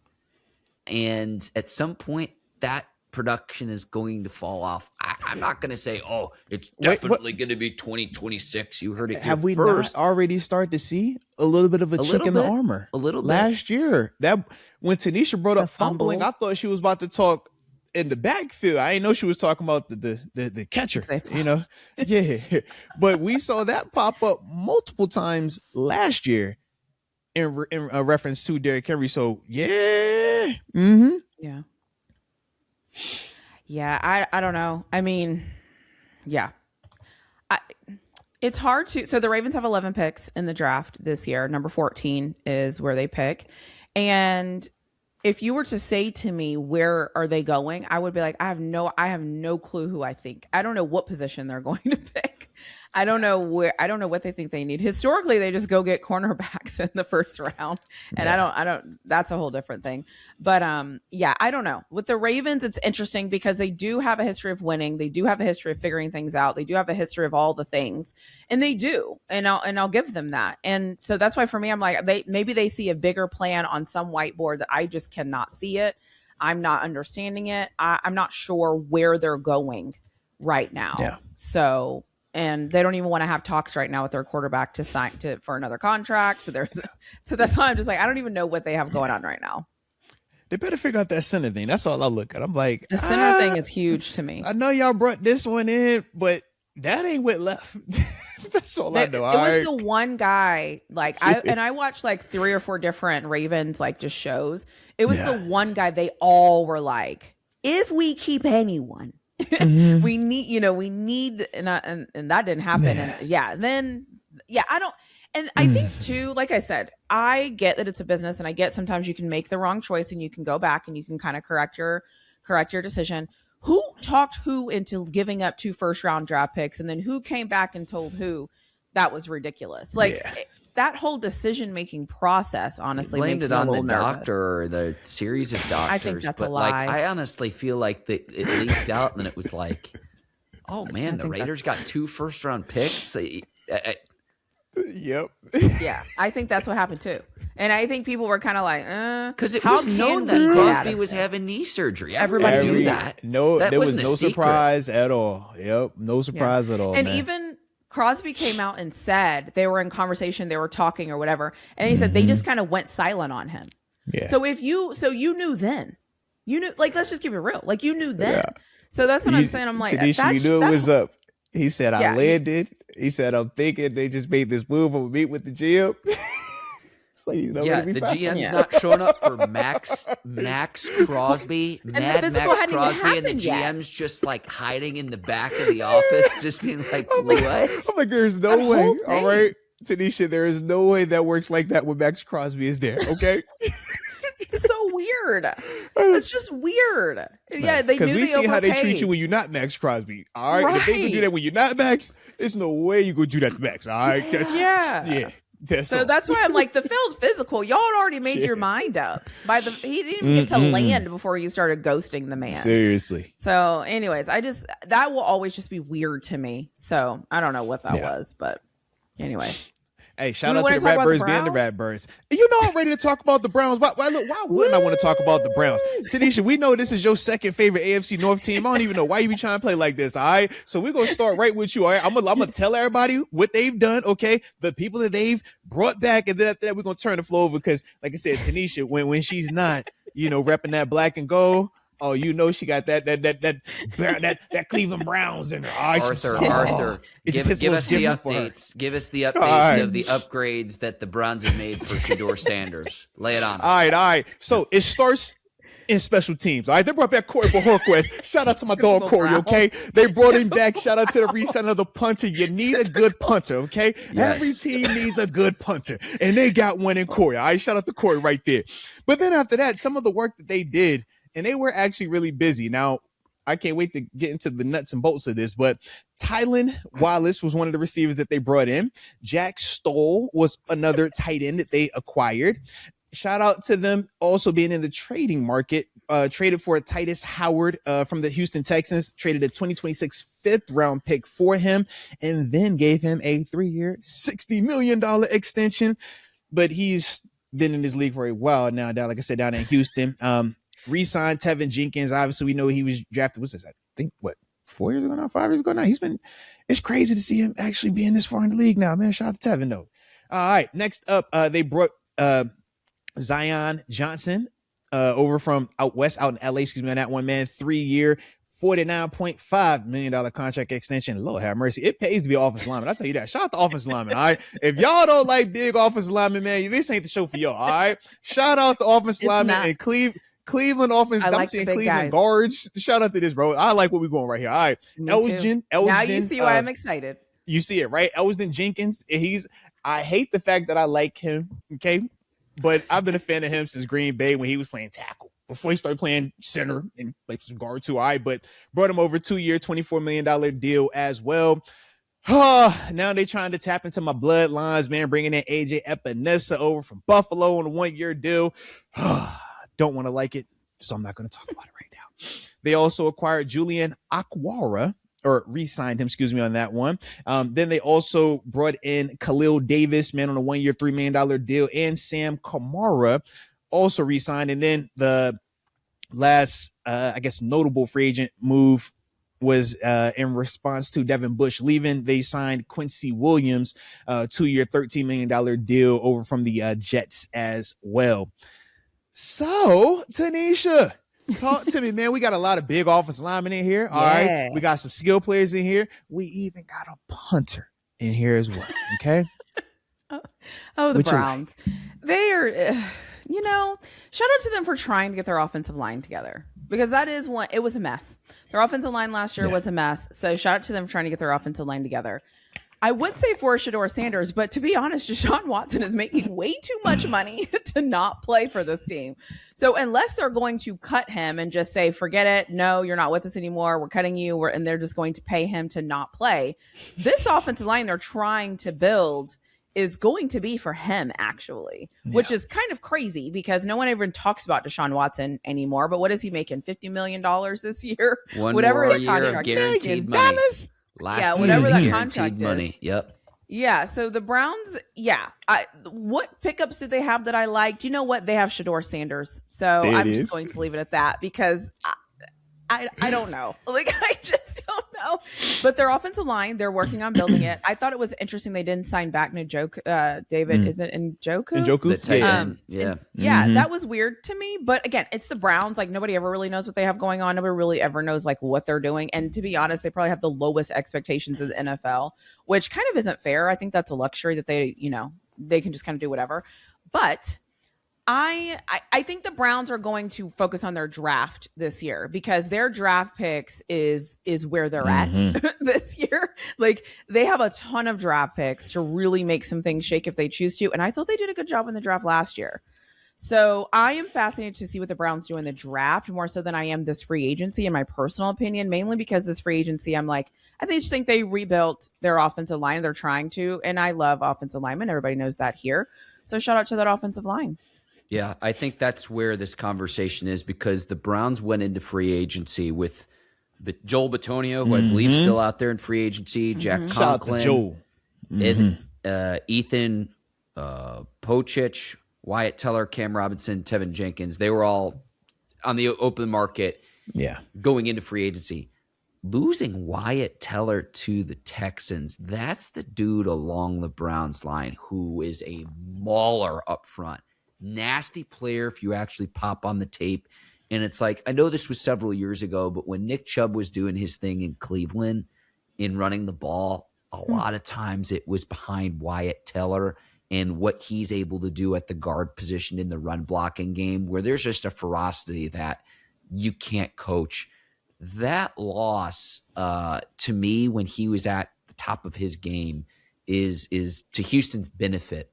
And at some point, that production is going to fall off. I'm not going to say, oh, it's definitely going to be 2026. You heard it Have here we first. not already started to see a little bit of a chink in the armor? A little bit. Last year, that when TaNeisha brought up fumbling, I fumbles. thought she was about to talk in the backfield. I didn't know she was talking about the catcher, you know? Yeah. But we saw that pop up multiple times last year in reference to Derrick Henry. So, yeah. Yeah. Yeah, I don't know. I mean, yeah. It's hard to... So the Ravens have 11 picks in the draft this year. Number 14 is where they pick. And if you were to say to me, where are they going? I would be like, I have no clue who I think. I don't know what position they're going to pick. I don't know what they think they need. Historically, they just go get cornerbacks in the first round. And I don't, that's a whole different thing. But yeah, I don't know. With the Ravens, it's interesting because they do have a history of winning. They do have a history of figuring things out. They do have a history of all the things. And they do. And I'll give them that. And so that's why for me, I'm like, maybe they see a bigger plan on some whiteboard that I just cannot see it. I'm not understanding it. I'm not sure where they're going right now. Yeah. So, and they don't even want to have talks right now with their quarterback to sign for another contract. So that's why I'm just like, I don't even know what they have going on right now. They better figure out that center thing. That's all I look at. I'm like, The center thing is huge to me. I know y'all brought this one in, but that ain't what left. That's all I know. It was the one guy, like I watched like 3 or 4 different Ravens like just shows. It was the one guy they all were like, if we keep anyone, we need, and that didn't happen. And I don't, and I think too, like I said, I get that it's a business, and I get sometimes you can make the wrong choice and you can go back and you can kind of correct your decision. Who talked who into giving up 2 first-round draft picks, and then who came back and told who that was ridiculous? Like that whole decision-making process, honestly, blamed makes it me a on the little nervous. doctor or the series of doctors. I think that's a but lie. like, I honestly feel like that it leaked out, and then it was like, oh man, the Raiders got 2 first-round picks. Yep. Yeah, I think that's what happened too. And I think people were kind of like, because it was known that Crosby was having knee surgery. Everybody knew that. No, that there was wasn't no a secret. surprise at all. Yep, no surprise at all. And man. even Crosby came out and said they were in conversation, they were talking or whatever, and he said they just kind of went silent on him. Yeah. So you knew then, like, let's just keep it real, like you knew then. Yeah. So that's what I'm saying. I'm like, TaNeisha, you knew it was up. He said, I landed. He said, I'm thinking they just made this move. I'm gonna meet with the GM. So, the GM's not showing up for Max Crosby, Max Crosby, and the GM's just like hiding in the back of the office, just being like, what? I'm like, there's no way. All right, TaNeisha, there is no way that works like that when Max Crosby is there. Okay. It's so weird. It's just weird. Yeah, they do. Because we see how they treat you when you're not Max Crosby. All right. If they can do that when you're not Max, there's no way you go do that to Max. All right. So that's why I'm like, the field's physical. Y'all had already made your mind up. He didn't even get to land before you started ghosting the man. Seriously. So anyways, that will always just be weird to me. So I don't know what that was, but anyway. Hey, shout out to the Ratbirds being the Ratbirds. You know I'm ready to talk about the Browns. Why wouldn't I want to talk about the Browns? TaNeisha, we know this is your second favorite AFC North team. I don't even know why you be trying to play like this, all right? So we're going to start right with you, all right? I'm gonna tell everybody what they've done, okay? The people that they've brought back, and then after that, we're going to turn the floor over because, like I said, TaNeisha, when she's not, repping that black and gold, oh, she got that Cleveland Browns in her. Arthur, give us the updates. Give us the updates of the upgrades that the Browns have made for Shedeur Sanders. Lay it on us. All right. So it starts in special teams. All right, they brought back Corey Bajorquez. Shout out to my dog Corey. Okay, they brought him back. Shout out to the re-sign of the punter. You need a good punter. Okay, every team needs a good punter, and they got one in Corey. All right, shout out to Corey right there. But then after that, some of the work that they did. And they were actually really busy. Now, I can't wait to get into the nuts and bolts of this, but Tylan Wallace was one of the receivers that they brought in. Jack Stoll was another tight end that they acquired. Shout out to them also being in the trading market. Traded for Titus Howard from the Houston Texans, traded a 2026 fifth-round pick for him, and then gave him a 3-year, $60 million extension. But he's been in this league for a while now, like I said, down in Houston. Re-signed Tevin Jenkins. Obviously, we know he was drafted. What's this? I think 4 years ago now, 5 years ago now. It's crazy to see him actually being this far in the league now, man. Shout out to Tevin though. All right. Next up, they brought Zion Johnson over from out west, out in LA. Excuse me, on that one, man. 3-year, $49.5 million contract extension. Lord have mercy. It pays to be offensive lineman. I'll tell you that. Shout out to offensive lineman. All right. If y'all don't like big offensive linemen, man, this ain't the show for y'all. All right. Shout out to offensive linemen and Cleveland offense. I'm seeing Cleveland guards. Shout out to this, bro. I like what we're going right here. All right. Elsden. Now you see why I'm excited. You see it, right? Elsden Jenkins. I hate the fact that I like him. Okay. But I've been a fan of him since Green Bay when he was playing tackle. Before he started playing center and like some guard too. All right. But brought him over 2-year, $24 million deal as well. Now they trying to tap into my bloodlines, man. Bringing in AJ Epinesa over from Buffalo on a 1-year deal. Don't want to like it, so I'm not going to talk about it right now. They also acquired Julian Akwara, or re-signed him, excuse me, on that one. Then they also brought in Khalil Davis, man, on a 1-year, $3 million deal, and Sam Kamara also re-signed. And then the last, notable free agent move was in response to Devin Bush leaving. They signed Quincy Williams, 2-year, $13 million deal over from the Jets as well. So, TaNeisha, talk to me, man. We got a lot of big offensive linemen in here. All right. We got some skill players in here. We even got a punter in here as well. Okay. The Browns. They are, shout out to them for trying to get their offensive line together, because that is one. It was a mess. Their offensive line last year was a mess. So shout out to them for trying to get their offensive line together. I would say for Shedeur Sanders, but to be honest, Deshaun Watson is making way too much money to not play for this team. So unless they're going to cut him and just say, forget it, no, you're not with us anymore, we're cutting you, and they're just going to pay him to not play, this offensive line they're trying to build is going to be for him, actually, which is kind of crazy because no one even talks about Deshaun Watson anymore. But what is he making? $50 million this year? Whatever his contract is. Guaranteed money. Whatever that contract is. Yep. Yeah. So the Browns, what pickups did they have that I liked? You know what? They have Shedeur Sanders. So I'm just going to leave it at that because I don't know. I just don't know. But their offensive line, they're working on building it. I thought it was interesting they didn't sign back Njoku. David, is it Njoku? Njoku? The tight end. That was weird to me. But again, it's the Browns. Nobody ever really knows what they have going on. Nobody really ever knows what they're doing. And to be honest, they probably have the lowest expectations of the NFL, which kind of isn't fair. I think that's a luxury that they can just kind of do whatever. But I think the Browns are going to focus on their draft this year because their draft picks is where they're at this year. They have a ton of draft picks to really make some things shake if they choose to. And I thought they did a good job in the draft last year. So I am fascinated to see what the Browns do in the draft, more so than I am this free agency, in my personal opinion, mainly because this free agency, I'm like, I just think they rebuilt their offensive line. They're trying to, and I love offensive linemen. Everybody knows that here. So shout out to that offensive line. Yeah, I think that's where this conversation is, because the Browns went into free agency with Joel Bitonio, who I believe is still out there in free agency, Jack Conklin, Joel. Ethan Pochich, Wyatt Teller, Cam Robinson, Tevin Jenkins. They were all on the open market going into free agency. Losing Wyatt Teller to the Texans, that's the dude along the Browns line who is a mauler up front. Nasty player if you actually pop on the tape. And it's like, I know this was several years ago, but when Nick Chubb was doing his thing in Cleveland in running the ball, a lot of times it was behind Wyatt Teller and what he's able to do at the guard position in the run blocking game, where there's just a ferocity that you can't coach. That loss, to me, when he was at the top of his game, is to Houston's benefit.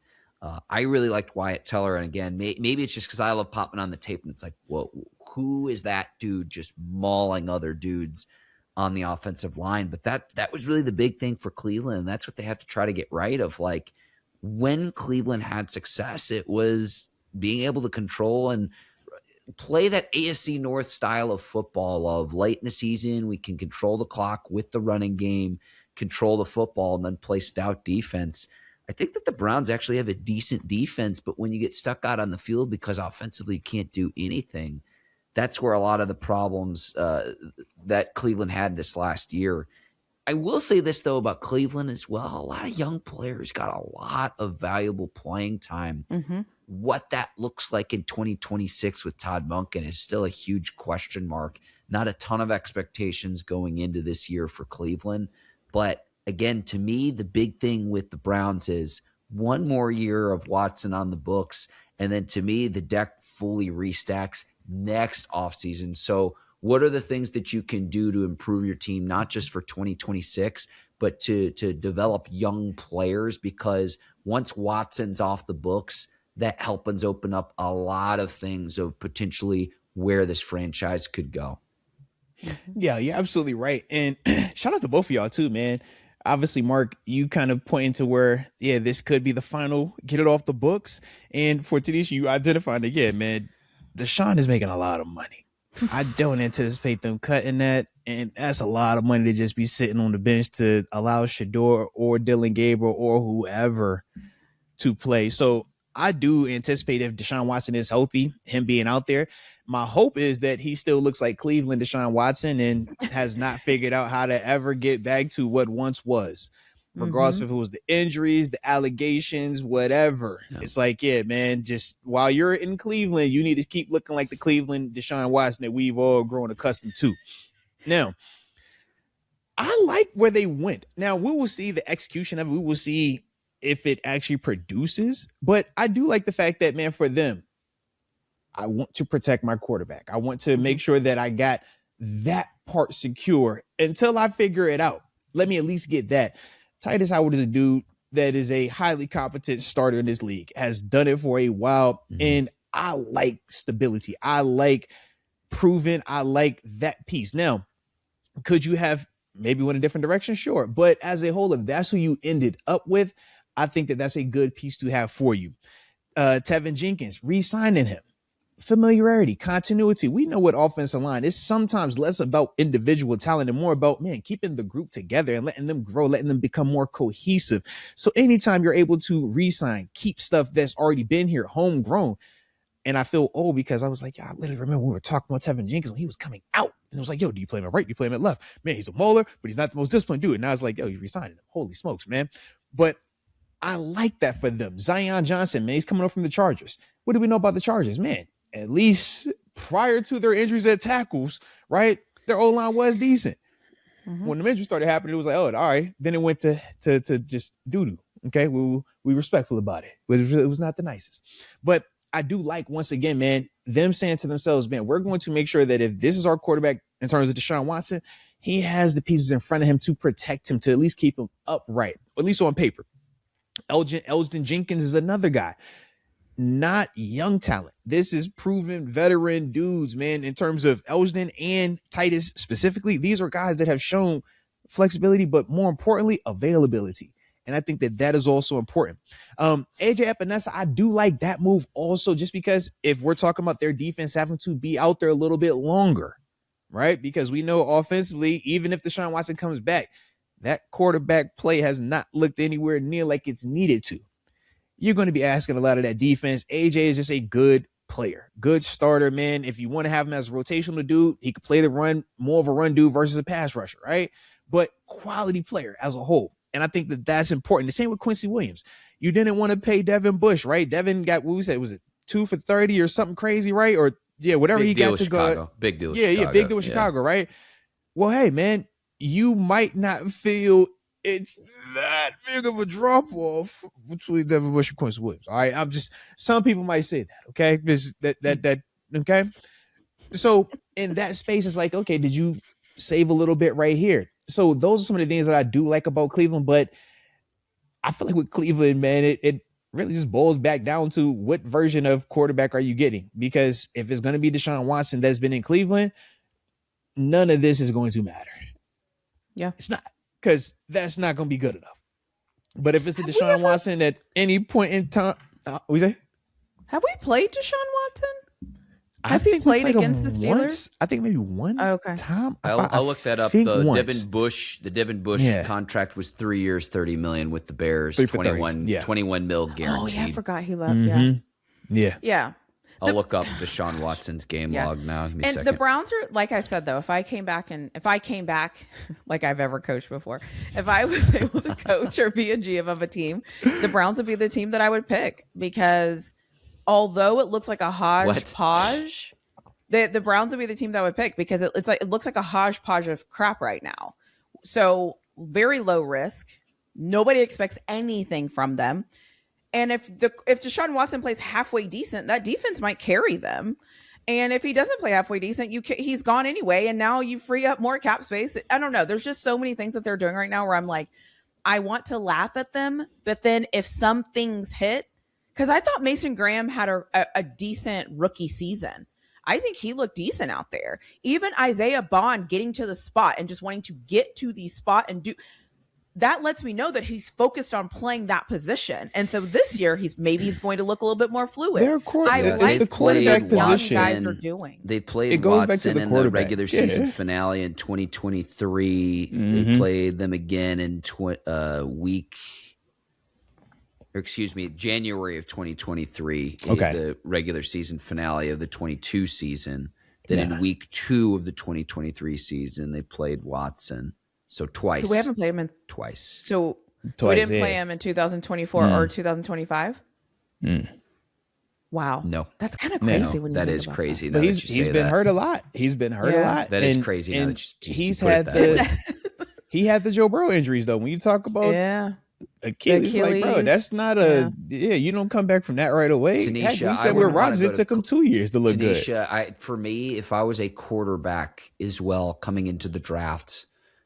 I really liked Wyatt Teller, and again, maybe it's just because I love popping on the tape, and it's like, whoa, who is that dude just mauling other dudes on the offensive line? But that was really the big thing for Cleveland, and that's what they have to try to get right of. Like, when Cleveland had success, it was being able to control and play that AFC North style of football of late in the season, we can control the clock with the running game, control the football, and then play stout defense. I think that the Browns actually have a decent defense, but when you get stuck out on the field because offensively you can't do anything, that's where a lot of the problems that Cleveland had this last year. I will say this, though, about Cleveland as well. A lot of young players got a lot of valuable playing time. What that looks like in 2026 with Todd Monken is still a huge question mark. Not a ton of expectations going into this year for Cleveland. But again, to me, the big thing with the Browns is one more year of Watson on the books. And then to me, the deck fully restacks next offseason. So what are the things that you can do to improve your team, not just for 2026, but to develop young players? Because once Watson's off the books, that helps open up a lot of things of potentially where this franchise could go. Yeah, you're absolutely right. And shout out to both of y'all too, man. Obviously, Mark, you kind of pointing to where, this could be the final, get it off the books. And for TaNeisha, you identified again, man, Deshaun is making a lot of money. I don't anticipate them cutting that. And that's a lot of money to just be sitting on the bench to allow Shador or Dylan Gabriel or whoever to play. So I do anticipate if Deshaun Watson is healthy, him being out there. My hope is that he still looks like Cleveland Deshaun Watson and has not figured out how to ever get back to what once was. Regardless if it was the injuries, the allegations, whatever. Yeah. It's like, man, just while you're in Cleveland, you need to keep looking like the Cleveland Deshaun Watson that we've all grown accustomed to. Now, I like where they went. Now, we will see the execution of it. We will see if it actually produces. But I do like the fact that, man, for them, I want to protect my quarterback. I want to make sure that I got that part secure until I figure it out. Let me at least get that. Tytus Howard is a dude that is a highly competent starter in this league, has done it for a while, and I like stability. I like proven. I like that piece. Now, could you have maybe went a different direction? Sure. But as a whole, if that's who you ended up with, I think that that's a good piece to have for you. Tevin Jenkins, re-signing him. Familiarity, continuity. We know what offensive line is sometimes less about individual talent and more about, man, keeping the group together and letting them grow, letting them become more cohesive. So anytime you're able to re-sign, keep stuff that's already been here, homegrown. And I feel old because I was like, I literally remember we were talking about Tevin Jenkins when he was coming out. And it was like, yo, do you play him at right? Do you play him at left? Man, he's a mauler, but he's not the most disciplined dude. And I was like, yo, you re-signed him. Holy smokes, man. But I like that for them. Zion Johnson, man, he's coming up from the Chargers. What do we know about the Chargers? Man, at least prior to their injuries at tackles, right, their O-line was decent. When the injuries started happening, it was like, oh, all right. Then it went to just doo-doo. Okay, we respectful about it. It was not the nicest. But I do like, once again, man, them saying to themselves, man, we're going to make sure that if this is our quarterback in terms of Deshaun Watson, he has the pieces in front of him to protect him, to at least keep him upright, at least on paper. Elgin Jenkins is another guy. not young talent. This is proven veteran dudes, man, in terms of Elston and Titus specifically. These are guys that have shown flexibility, but more importantly, availability. And I think that is also important. AJ Epinesa, I do like that move also, just because if we're talking about their defense having to be out there a little bit longer, right? Because we know offensively, even if Deshaun Watson comes back, that quarterback play has not looked anywhere near like it's needed to. You're going to be asking a lot of that defense. AJ is just a good player, good starter, man. If you want to have him as a rotational dude, he could play the run, more of a run dude versus a pass rusher, right? But quality player as a whole. And I think that that's important. The same with Quincy Williams. You didn't want to pay Devin Bush, right? Devin got, what we said, was it 2 for 30 or something crazy, right? Or whatever big he got to Chicago. go. Big deal. Yeah, big deal with Chicago, right? Well, hey, man, you might not feel it's that big of a drop off between Devin Bush and Quincy Williams. All right, some people might say that. Okay, that okay. So in that space, it's like, okay, did you save a little bit right here? So those are some of the things that I do like about Cleveland, but I feel like with Cleveland, man, it really just boils back down to what version of quarterback are you getting? Because if it's going to be Deshaun Watson that's been in Cleveland, none of this is going to matter. Yeah, it's not, because that's not going to be good enough. But if it's a Deshaun Watson at any point in time, what you say? Have we played Deshaun Watson? Has he played against the Steelers? Once. I think maybe one time. I'll look that up. The Devin Bush contract was 3 years, $30 million with the Bears, 21 mil guaranteed. Oh yeah, I forgot he left. Mm-hmm. Yeah. I'll look up Deshaun Watson's game log now. Give me a second. The Browns are, like I said, though, if I came back like I've ever coached before, if I was able to coach or be a GM of a team, the Browns would be the team that I would pick, because although it looks like a hodgepodge, the Browns would be the team that I would pick, because it looks like a hodgepodge of crap right now. So very low risk. Nobody expects anything from them. And if Deshaun Watson plays halfway decent, that defense might carry them. And if he doesn't play halfway decent, he's gone anyway. And now you free up more cap space. I don't know. There's just so many things that they're doing right now where I'm like, I want to laugh at them. But then if some things hit, because I thought Mason Graham had a decent rookie season. I think he looked decent out there. Even Isaiah Bond getting to the spot and just wanting to get to the spot and do that lets me know that he's focused on playing that position. And so this year he's going to look a little bit more fluid. I like the quarterback what young position. guys are doing. They played Watson in the regular season finale in 2023. Mm-hmm. They played them again in January of 2023. The regular season finale of the 22 season. Then in week 2 of the 2023 season, they played Watson. So twice. So we haven't played him twice. So we didn't play him in 2024 or 2025? Wow. No. That's kind of crazy. When you that is crazy. But he's been hurt a lot. He's been hurt a lot. That is crazy. Now that he's had he had the Joe Burrow injuries, though. When you talk about Achilles, like, bro, that's not you don't come back from that right away. TaNeisha, we said with Rodgers, it took him 2 years to look good. For me, if I was a quarterback as well coming into the draft,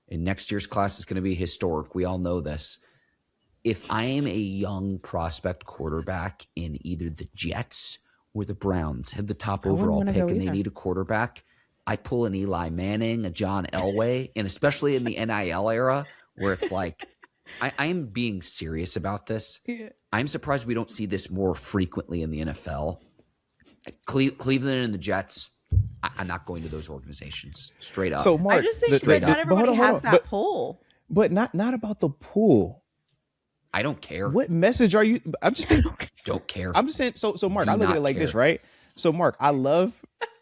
and next year's class is going to be historic, we all know this. If I am a young prospect quarterback in either the Jets or the Browns have the top overall pick and they need a quarterback, I pull an Eli Manning, a John Elway, and especially in the NIL era where it's like, I'm being serious about this. I'm surprised we don't see this more frequently in the NFL. Cleveland and the Jets, I'm not going to those organizations. Straight up. So Mark, I just think not everybody has that pull. But not about the pull. I don't care. What message are you? I'm just thinking. Don't care. I'm just saying. So Mark, I look at it like this, right? So Mark, I love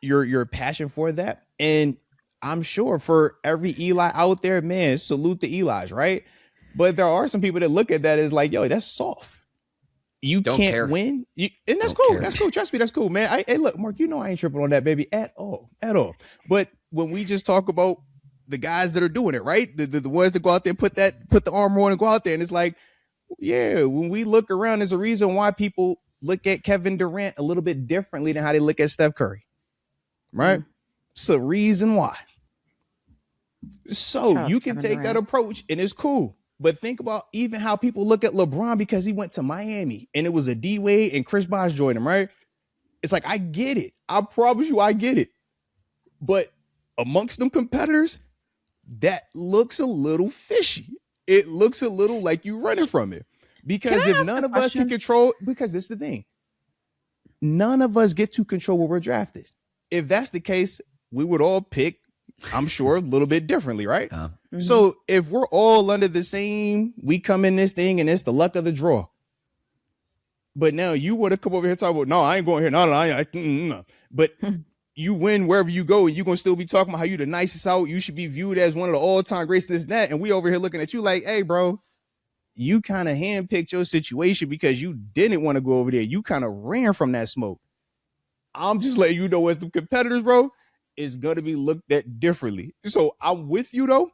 your passion for that, and I'm sure for every Eli out there, man, salute the Elis, right? But there are some people that look at that as like, yo, that's soft. You can't win, and that's cool. That's cool. Trust me, that's cool, man. Hey, look, Mark, you know I ain't tripping on that, baby, at all. But when we just talk about the guys that are doing it, right, the ones that go out there and put the armor on and go out there, and it's like, yeah, when we look around, there's a reason why people look at Kevin Durant a little bit differently than how they look at Steph Curry, right? It's a reason why. So you can take that approach, and it's cool. But think about even how people look at LeBron because he went to Miami and it was a D Wade and Chris Bosh joined him, right? It's like, I get it. I promise you, I get it. But amongst them competitors, that looks a little fishy. It looks a little like you running from it. Because if none of us can control, because this is the thing, none of us get to control where we're drafted. If that's the case, we would all pick, I'm sure, a little bit differently, right? So if we're all under the same, we come in this thing and it's the luck of the draw. But now you want to come over here and talk about, no, I ain't going here. No. But you win wherever you go, and you're going to still be talking about how you the nicest out. You should be viewed as one of the all-time greats, this and that. And we over here looking at you like, hey, bro, you kind of handpicked your situation because you didn't want to go over there. You kind of ran from that smoke. I'm just letting you know, as the competitors, bro, it's going to be looked at differently. So I'm with you, though,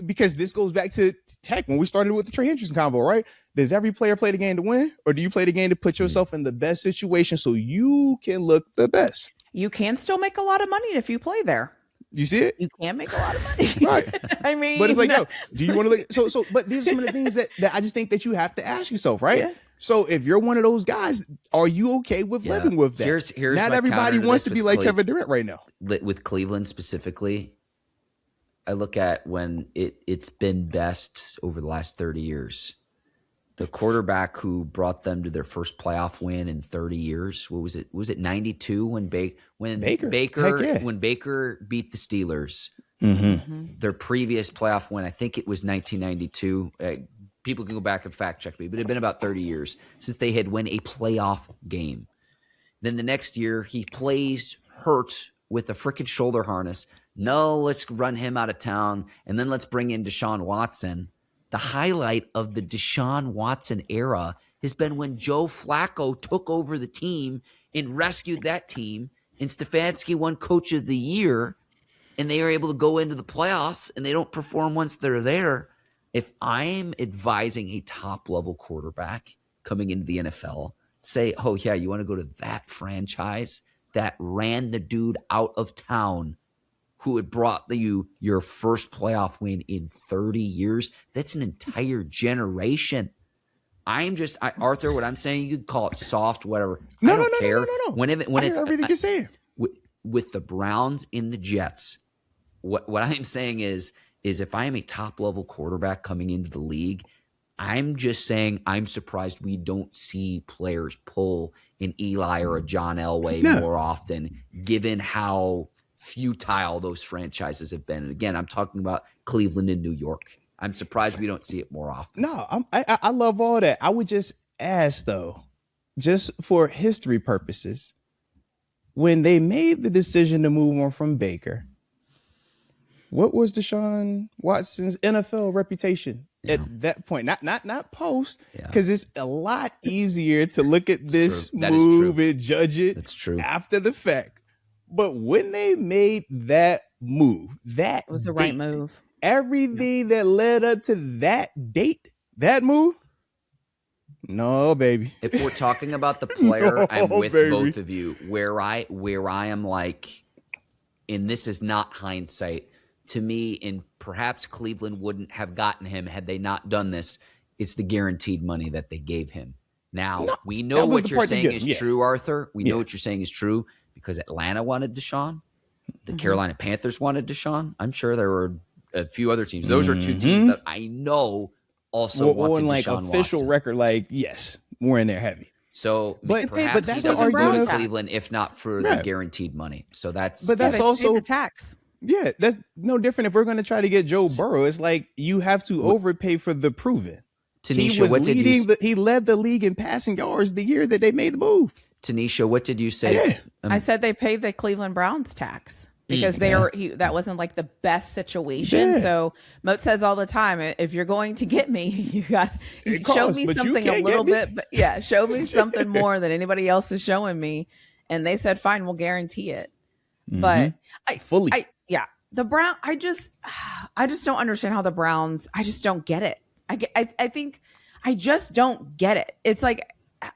because this goes back to, heck, when we started with the Trey Hendrickson convo, right? Does every player play the game to win, or do you play the game to put yourself in the best situation so you can look the best? You can still make a lot of money if you play there. You see it? You can make a lot of money. Right. I mean, but it's like, yo, do you want to look? So, but these are some of the things that I just think that you have to ask yourself, right? Yeah. So if you're one of those guys, are you okay with living with that? Here's not everybody wants to be like Kevin Durant right now. With Cleveland specifically, I look at when it's been best over the last 30 years. The quarterback who brought them to their first playoff win in 30 years. What was it? Was it 92 when Baker beat the Steelers? Their previous playoff win, I think it was 1992. People can go back and fact check me, but it had been about 30 years since they had won a playoff game. Then the next year, he plays hurt with a freaking shoulder harness. No, let's run him out of town, and then let's bring in Deshaun Watson. The highlight of the Deshaun Watson era has been when Joe Flacco took over the team and rescued that team, and Stefanski won Coach of the Year, and they are able to go into the playoffs, and they don't perform once they're there. If I'm advising a top-level quarterback coming into the NFL, say, oh, yeah, you want to go to that franchise that ran the dude out of town who had brought you your first playoff win in 30 years. That's an entire generation. Arthur, what I'm saying, you could call it soft, whatever. I don't care. No. When it's everything you're saying. With the Browns and the Jets, what I'm saying is if I am a top-level quarterback coming into the league, I'm just saying I'm surprised we don't see players pull an Eli or a John Elway more often, given how futile those franchises have been. And again, I'm talking about Cleveland and New York. I'm surprised we don't see it more often. No, I love all that. I would just ask, though, just for history purposes, when they made the decision to move on from Baker, what was Deshaun Watson's NFL reputation at that point? Not post, because it's a lot easier to look at this move and judge it after the fact. But when they made that move, that was the right move. Everything that led up to that date, that move, no, baby. If we're talking about the player, I'm with both of you. Where I am like, and this is not hindsight, to me, and perhaps Cleveland wouldn't have gotten him had they not done this, it's the guaranteed money that they gave him. Now, we know what you're saying is true, Arthur. We know what you're saying is true. Because Atlanta wanted Deshaun. The Carolina Panthers wanted Deshaun. I'm sure there were a few other teams. Those are two teams that I know also wanted like Deshaun official Watson. Record, like, yes, we're in there heavy. So perhaps that's he doesn't go to tax. Cleveland if not for the guaranteed money. So that's also the tax. Yeah, that's no different. If we're going to try to get Joe Burrow, it's like you have to overpay for the proven. TaNeisha, he led the league in passing yards the year that they made the move. TaNeisha, what did you say? I said they paid the Cleveland Browns tax because that wasn't like the best situation. Yeah. So Moat says all the time, if you're going to get me, you got show me something a little bit, but show me something more than anybody else is showing me. And they said, fine, we'll guarantee it. But the Brown, I just don't understand how the Browns, I just don't get it. I think I just don't get it. It's like,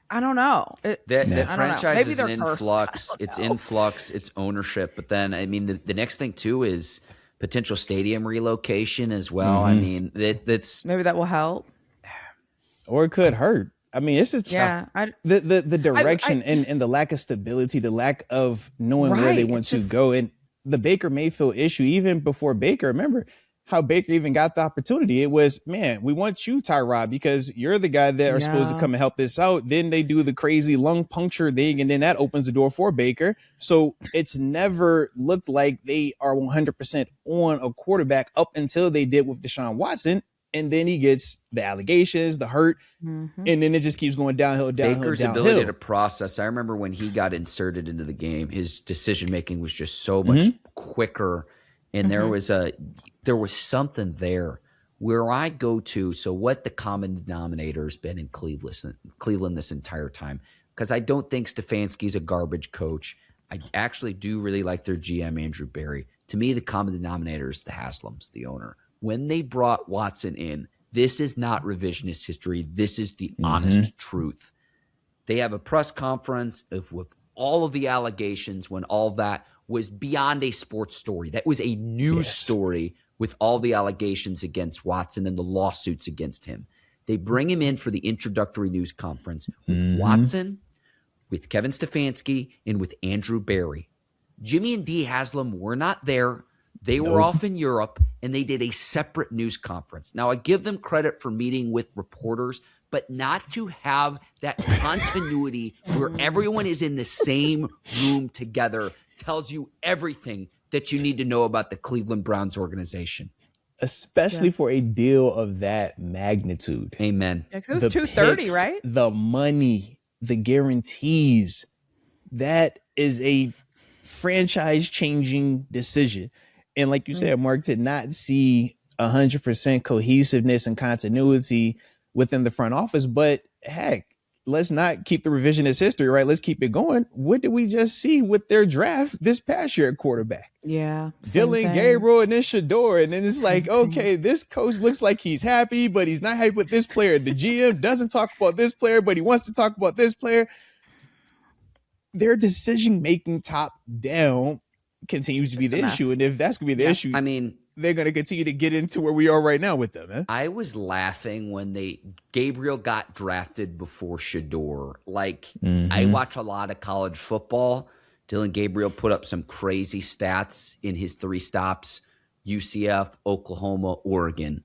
I don't know. The franchise is in influx. It's influx. It's ownership. But then, I mean, the next thing too is potential stadium relocation as well. I mean, that's Maybe that will help. Or it could hurt. I mean, it's just the direction and the lack of stability, the lack of knowing where they want to go. And the Baker Mayfield issue, even before Baker, remember how Baker even got the opportunity. It was, man, we want you, Tyrod, because you're the guy that are supposed to come and help this out. Then they do the crazy lung puncture thing, and then that opens the door for Baker. So it's never looked like they are 100% on a quarterback up until they did with Deshaun Watson. And then he gets the allegations, the hurt, and then it just keeps going downhill. Baker's ability to process. I remember when he got inserted into the game, his decision making was just so much quicker. And there was something there where I go to. So what the common denominator has been in Cleveland this entire time, because I don't think Stefanski's a garbage coach. I actually do really like their GM, Andrew Berry. To me, the common denominator is the Haslams, the owner. When they brought Watson in, this is not revisionist history. This is the honest truth. They have a press conference with all of the allegations when all that was beyond a sports story. That was a news story with all the allegations against Watson and the lawsuits against him. They bring him in for the introductory news conference with Watson, with Kevin Stefanski, and with Andrew Berry. Jimmy and Dee Haslam were not there. They were off in Europe, and they did a separate news conference. Now, I give them credit for meeting with reporters, but not to have that continuity where everyone is in the same room together tells you everything that you need to know about the Cleveland Browns organization. Especially for a deal of that magnitude. Amen. Yeah, it was $230, right? The money, the guarantees. That is a franchise-changing decision. And like you said, Mark, to not see 100% cohesiveness and continuity within the front office, but heck, let's not keep the revisionist history, right? Let's keep it going. What did we just see with their draft this past year at quarterback? Yeah. Dylan Gabriel and then Shador. And then it's like, okay, this coach looks like he's happy, but he's not happy with this player. The GM doesn't talk about this player, but he wants to talk about this player. Their decision-making top down continues to be the issue. And if that's going to be the issue, I mean, they're going to continue to get into where we are right now with them. Eh? I was laughing when Gabriel got drafted before Shador. Like, I watch a lot of college football. Dylan Gabriel put up some crazy stats in his 3 stops: UCF, Oklahoma, Oregon.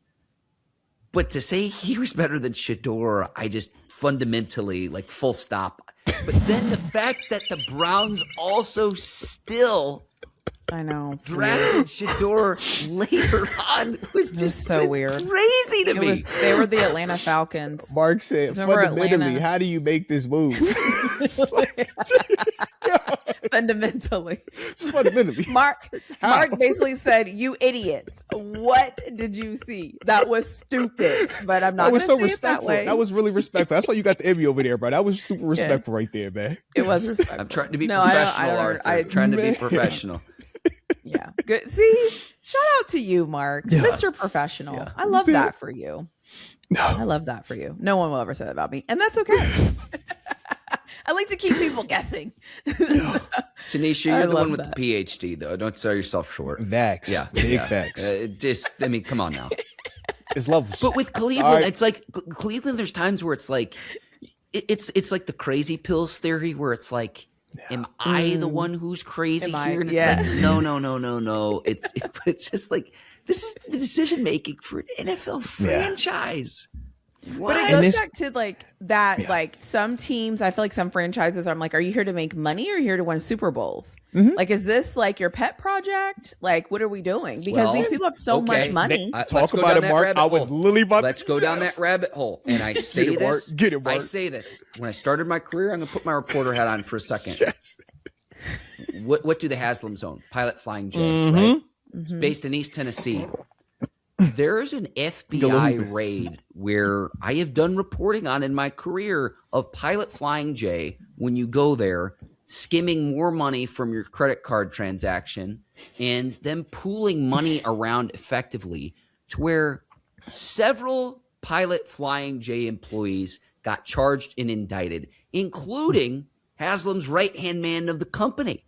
But to say he was better than Shador, I just fundamentally, like, full stop. But then the fact that the Browns also still drafted Shador later on was just so weird. Crazy to me. They were the Atlanta Falcons. Mark said, fundamentally, how do you make this move? Fundamentally. Mark basically said, "You idiots! What did you see? That was stupid." But I'm not going to say it that way. That was really respectful. That's why you got the Emmy over there, bro. That was super respectful right there, man. It was respectful. I'm trying to be professional, Arthur. I'm trying to be professional. Yeah. Good. See, shout out to you, Mark. Mr. Professional. Yeah. I love that for you. No. I love that for you. No one will ever say that about me. And that's okay. I like to keep people guessing. TaNeisha, you're the one with the PhD, though. Don't sell yourself short. Facts. Yeah. Big facts. Come on now. It's levels. But with Cleveland, it's like Cleveland, there's times where it's like, it's like the crazy pills theory where it's like, am I the one who's crazy here? And it's like, no. It's just like, this is the decision making for an NFL franchise. What? But it goes back to like that, like some teams, I feel like some franchises are like, are you here to make money or here to win Super Bowls? Like, is this like your pet project? Like, what are we doing? Because these people have so much money. Talk about it, Mark. I was literally about Let's go down that rabbit hole. And I say this. I say this. When I started my career, I'm going to put my reporter hat on for a second. Yes. What do the Haslams own? Pilot Flying J, right? It's based in East Tennessee. There's an FBI raid where I have done reporting on in my career of Pilot Flying J when you go there, skimming more money from your credit card transaction and them pooling money around effectively to where several Pilot Flying J employees got charged and indicted, including Haslam's right-hand man of the company.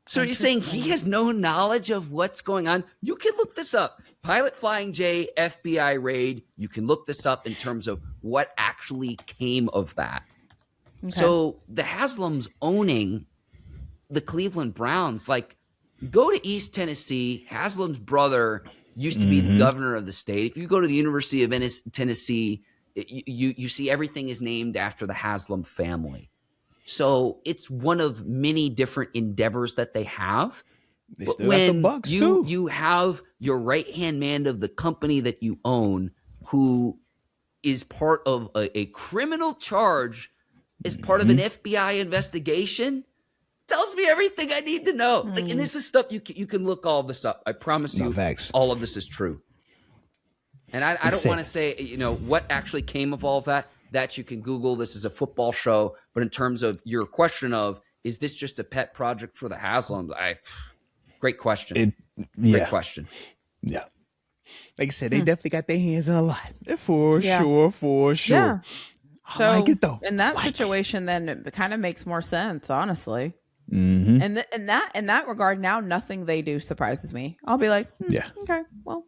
So you're saying he has no knowledge of what's going on? You can look this up. Pilot Flying J, FBI raid. You can look this up in terms of what actually came of that. Okay. So the Haslams owning the Cleveland Browns, like, go to East Tennessee. Haslam's brother used to be the governor of the state. If you go to the University of Tennessee, you see everything is named after the Haslam family. So it's one of many different endeavors that they have. They still got the Bucks too. You have your right-hand man of the company that you own who is part of a criminal charge as part of an FBI investigation. Tells me everything I need to know. Like, and this is stuff you can look all this up. I promise you, all of this is true. And I don't want to say, what actually came of all of that. That you can Google. This is a football show. But in terms of your question of, is this just a pet project for the Haslams? Great question. Great question. Yeah. Like I said, they definitely got their hands in a lot. For sure. Yeah. So, I like it, though. In that situation, then it kind of makes more sense, honestly. Mm-hmm. And in that regard, now nothing they do surprises me. I'll be like, okay, well.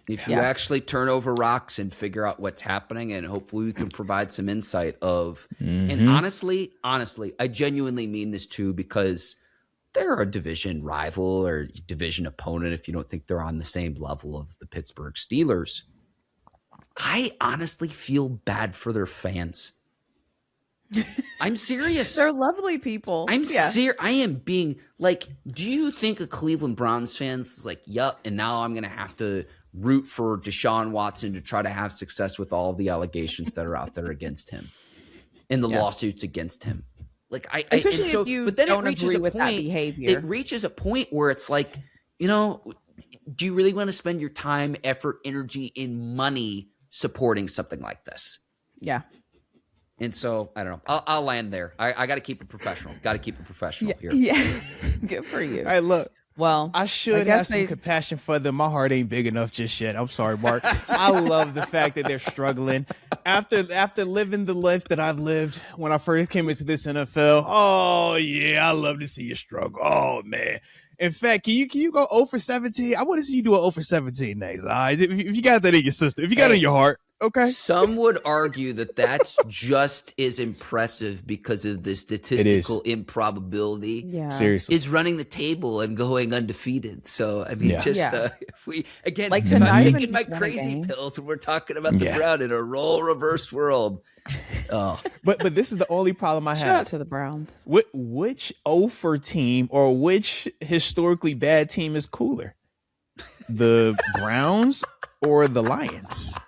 If you actually turn over rocks and figure out what's happening, and hopefully we can provide some insight of, and honestly, I genuinely mean this too, because they're a division rival or division opponent. If you don't think they're on the same level of the Pittsburgh Steelers, I honestly feel bad for their fans. I'm serious. They're lovely people. I'm serious. I am being like, do you think a Cleveland Browns fans is like, yup, and now I'm going to have to root for Deshaun Watson to try to have success with all the allegations that are out there against him and the lawsuits against him. Like especially if you but then don't agree with that behavior. It reaches a point where it's like, do you really want to spend your time, effort, energy, and money supporting something like this? Yeah. And so I don't know. I'll land there. I got to keep it professional. Here. Yeah. Good for you. All right, look. Well, I should have some compassion for them. My heart ain't big enough just yet. I'm sorry, Mark. I love the fact that they're struggling after living the life that I've lived when I first came into this NFL. Oh yeah, I love to see you struggle. Oh man. In fact, can you go 0 for 17? I want to see you do an 0 for 17 next. All right? If you got that in your system, if you got it in your heart, okay. Some would argue that that's just as impressive because of the statistical improbability. Yeah. Seriously, is running the table and going undefeated. So I mean, if we again, like if I'm taking my crazy pills and we're talking about the Brown in a role reverse world. Oh, but this is the only problem I have. Shout out to the Browns. Which 0 for team or which historically bad team is cooler? The Browns or the Lions?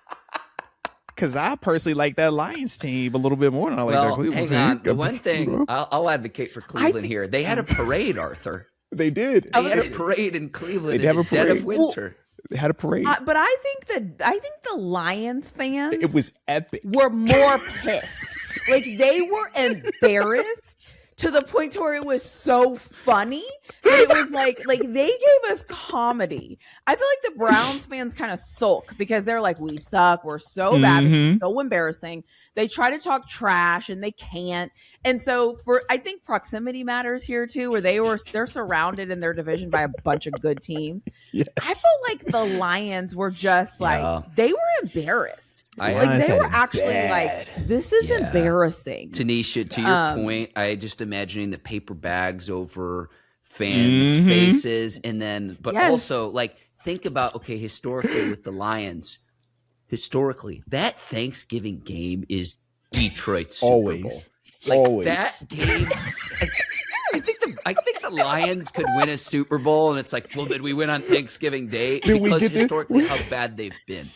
Because I personally like that Lions team a little bit more than I like that Cleveland team. Hang on. The one thing, I'll advocate for Cleveland here. They had a parade, Arthur. They did. They had a parade in Cleveland in the dead of winter. They had a parade. But I think the Lions fans, it was epic, were more pissed. Like, they were embarrassed to the point to where it was so funny that it was like they gave us comedy. I feel like the Browns fans kind of sulk because they're like, we suck, we're so bad, it's so embarrassing. They try to talk trash and they can't. And so I think proximity matters here too, where they're surrounded in their division by a bunch of good teams. Yes. I felt like the Lions were just like they were embarrassed. They were actually like, this is embarrassing. TaNeisha, to your point, I just imagining the paper bags over fans' faces, and then, but also like think about historically with the Lions. Historically, that Thanksgiving game is Detroit's Super Bowl. Always. That game. I think the Lions could win a Super Bowl, and it's like, well, did we win on Thanksgiving Day? Because historically, how bad they've been.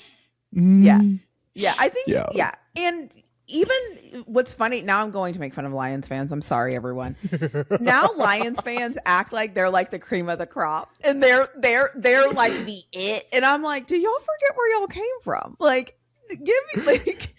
Yeah, I think, and even what's funny, now I'm going to make fun of Lions fans. I'm sorry, everyone. Now Lions fans act like they're like the cream of the crop, and they're like the it. And I'm like, do y'all forget where y'all came from? Like, give me like.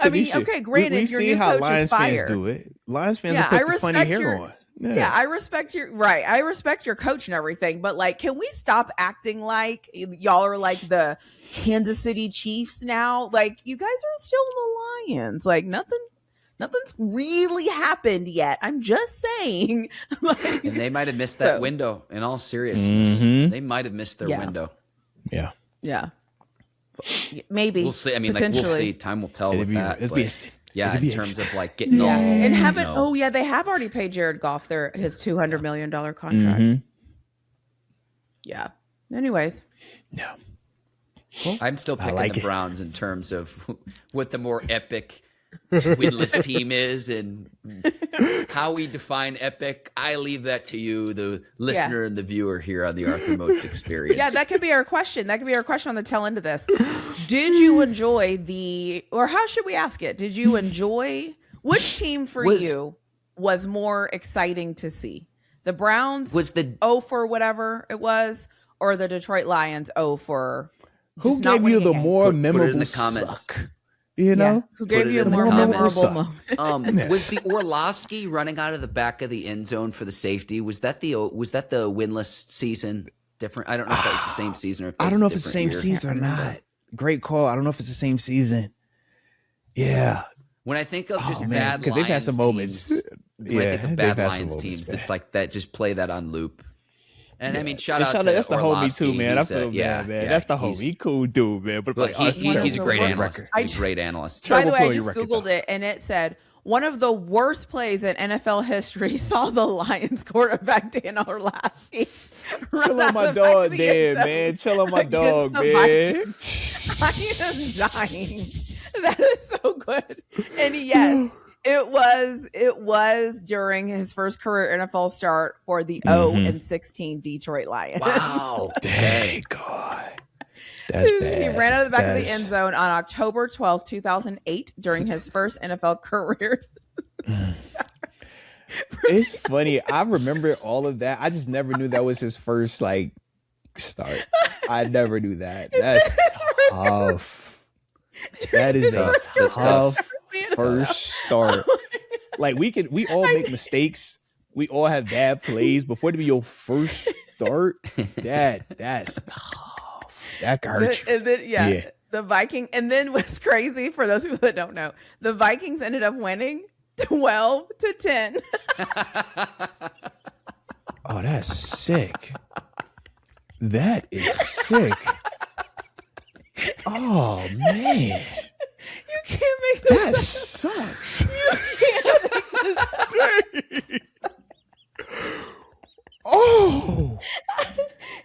I mean, okay, granted, we've your seen new how coach Lions is fire. fans do it. Lions fans will put the funny hair on. Yeah, I respect I respect your coach and everything, but like, can we stop acting like y'all are like the Kansas City Chiefs now? Like, you guys are still the Lions. Like, nothing Nothing's really happened yet. I'm just saying. And they might have missed that window, in all seriousness. They might have missed their window. Yeah. Yeah. Maybe. We'll see. I mean, like, we'll see. Time will tell with that. In terms of like getting all. And haven't, they have already paid Jared Goff his $200 million contract. Yeah. Anyways. Yeah. Well, I'm still picking the Browns in terms of what the more epic winless team is and how we define epic. I leave that to you, the listener and the viewer here on the Arthur Moats Experience. Yeah, that could be our question. That could be our question on the tail end of this. Did you enjoy or how should we ask it? Did you enjoy, which team for you was more exciting to see? The Browns for whatever it was, or the Detroit Lions for who gave you the more memorable put it in the comments. Suck? You know? Who gave you a more memorable moment? Was the Orlovsky running out of the back of the end zone for the safety? Was that the winless season different? I don't know if that was the same season or if I don't know if it's the same season or not. Great call. I don't know if it's the same season. Yeah. When I think of just bad because they've had some moments. When I think of bad Lions teams, it's like that. Just play that on loop. And I mean, shout out to that's the Orlovsky. homie too, man. I feel bad, man. That's the homie. He cool dude, man. But look, he's a great analyst. He's a great analyst. By the way, I just Googled it, and it said one of the worst plays in NFL history saw the Lions quarterback Dan Orlovsky. Chill on my dog, man. Chill on my dog, man. I am dying. That is so good. And yes. It was during his first career NFL start for the 0-16 Detroit Lions. Wow. Dang, God. That's bad. He ran out of the back of the end zone on October 12th, 2008 during his first NFL career. It's funny. I remember all of that. I just never knew that was his first start. I never knew that. That's tough. That is a tough first start. Like we all make mistakes. We all have bad plays. Before to be your first start, that's tough. That hurts. And then the Viking. And then what's crazy for those people that don't know, the Vikings ended up winning 12-10. Oh, that's sick. That is sick. Oh man. You can't make this that sucks. You can't make this Oh,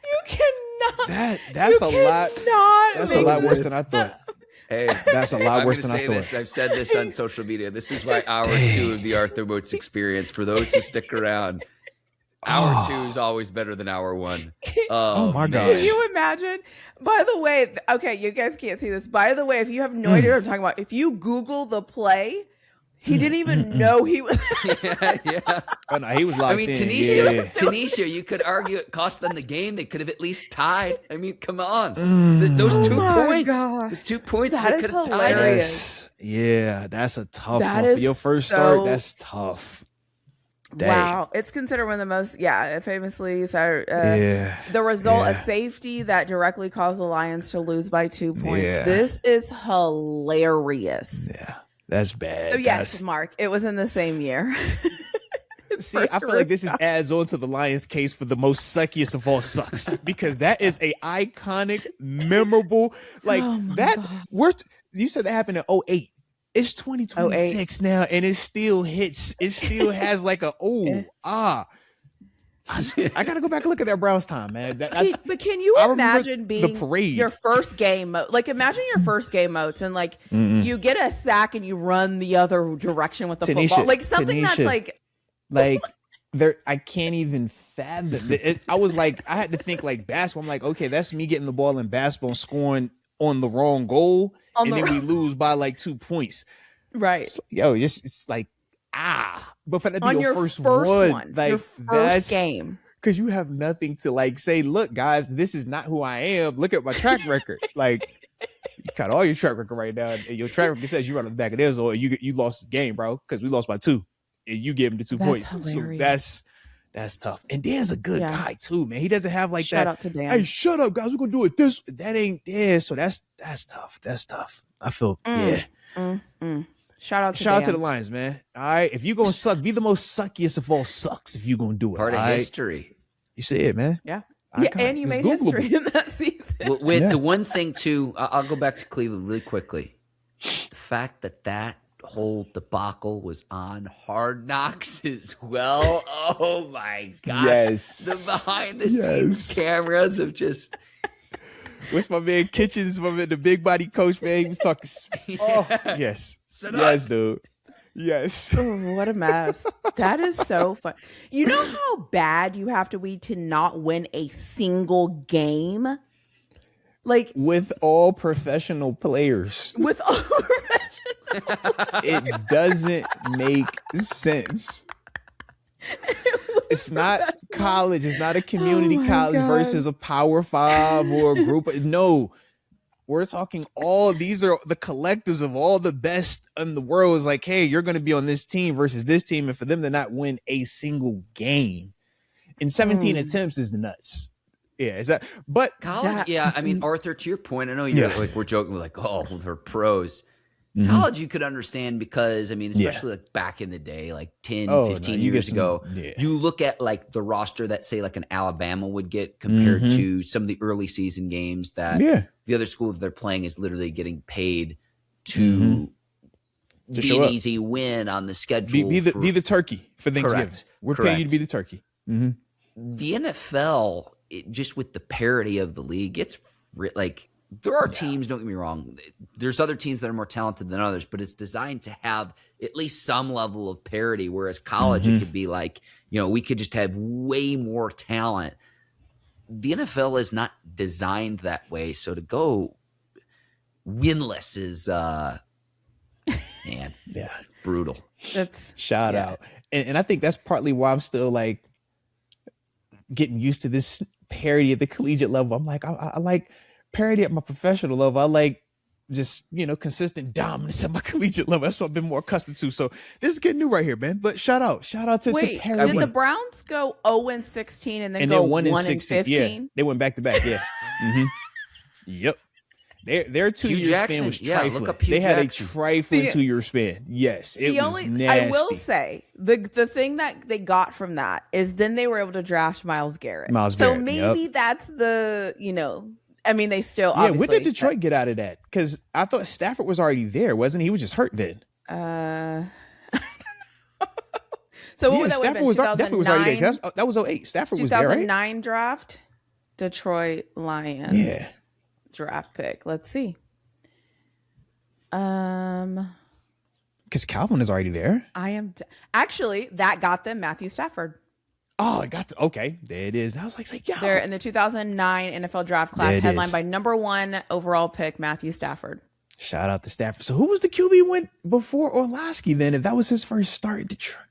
you cannot. That's a lot. That's a lot worse than I thought. Hey, that's a lot worse than I thought. I've said this on social media. This is why hour 2 of the Arthur Moats Experience. For those who stick around, hour 2 is always better than hour 1. Oh my gosh. Can you imagine? By the way, okay, you guys can't see this. By the way, if you have no idea what I'm talking about, if you Google the play, he didn't even know he was. Yeah. Oh, no, he was locked in. TaNeisha, you could argue it cost them the game. They could have at least tied. I mean, come on. Those 2 points. Gosh. Those 2 points That they could have tied. That's a tough that one. For your first start, that's tough. Dang. Wow. It's considered one of the most, famously, the result, a safety that directly caused the Lions to lose by 2 points. Yeah. This is hilarious. Yeah, that's bad. So yes, Mark, it was in the same year. See, I feel like this adds on to the Lions case for the most suckiest of all sucks, because that is a iconic, memorable, worst. You said that happened in 2008. It's 2026 now, and it still hits. It still has like a I gotta go back and look at that Browns time, man. But can you imagine being your first game? Imagine your first game, Moats, and you get a sack and you run the other direction with the football, something that's there. I can't even fathom it. I had to think basketball. I'm like, okay, that's me getting the ball in basketball and scoring on the wrong goal, and then we lose by 2 points. Right. So, it's but for that to be your first one, your first game. Because you have nothing to say, look, guys, this is not who I am. Look at my track record. You cut all your track record right now, and your track record says you run on the back of theirs, or you lost the game, bro, because we lost by 2, and you gave him the 2 points. Hilarious. So that's tough. And Dan's a good guy too, man. He doesn't have Shout out to Dan. Hey, shut up, guys. We're gonna do it that ain't there. So that's tough. That's tough. I feel Shout out to Shout out to Dan. the Lions, man. All right. If you're going to suck, be the most suckiest of all sucks if you're going to do it. Part of all right? history. You see it, man. Yeah. Iconic. Yeah, and you It's made Googleable. history in that season. With the one thing too, I'll go back to Cleveland really quickly. The fact that whole debacle was on Hard Knocks as well. Oh my god! Yes. The behind the scenes cameras of just. What's my man Kitchens? My man, the big body coach, man. He was talking. Oh, yes. Yes, dude. Yes. Oh, what a mess. That is so fun. You know how bad you have to be to not win a single game? Like, with all professional players. with all professional. It doesn't make sense. It's not college. It's not a community college versus a Power 5 or a group. No, we're talking these are the collectives of all the best in the world. Is like, hey, you're going to be on this team versus this team. And for them to not win a single game in 17 attempts is nuts. Yeah, is that? But college, yeah. I mean, Arthur, to your point, I know you're like we're joking, we're like, oh, well, they're pros. College, you could understand because, I mean, especially like back in the day, like 10, 15 years ago, you look at like the roster that say like an Alabama would get compared to some of the early season games that the other school that they're playing is literally getting paid to be an easy win on the schedule. Be the turkey for Thanksgiving. Correct. We're paying you to be the turkey. The NFL, just with the parity of the league, it's like there are teams, don't get me wrong, there's other teams that are more talented than others, but it's designed to have at least some level of parity, whereas college, it could be like, we could just have way more talent. The NFL is not designed that way, so to go winless is, man, brutal. Shout out. And I think that's partly why I'm still like getting used to this parity at the collegiate level. I'm like, I like parity at my professional level. I like just, consistent dominance at my collegiate level. That's what I've been more accustomed to. So this is getting new right here, man. But shout out to Wait, parity. did the Browns go 0-16 and then go 1-15? Yeah, they went back to back. Yeah. Yep. Their 2 year span was trifling. Look up Hugh they had Jackson. a trifling 2 year span. Yes, it was nasty. I will say the thing that they got from that is then they were able to draft Myles Garrett. So maybe that's the I mean, they still obviously. When did Detroit get out of that? Because I thought Stafford was already there, wasn't he? He was just hurt then. So what would that Stafford have been? definitely was already there. That was 08. Stafford was there, right? 2009 draft, Detroit Lions. Yeah. Draft pick. Let's see. Because Calvin is already there. Actually, that got them Matthew Stafford. Oh, okay. There it is. I was like, yeah. They're in the 2009 NFL draft class, headlined by number 1 overall pick Matthew Stafford. Shout out to Stafford. So who was the QB went before Orlovsky then? If that was his first start in Detroit,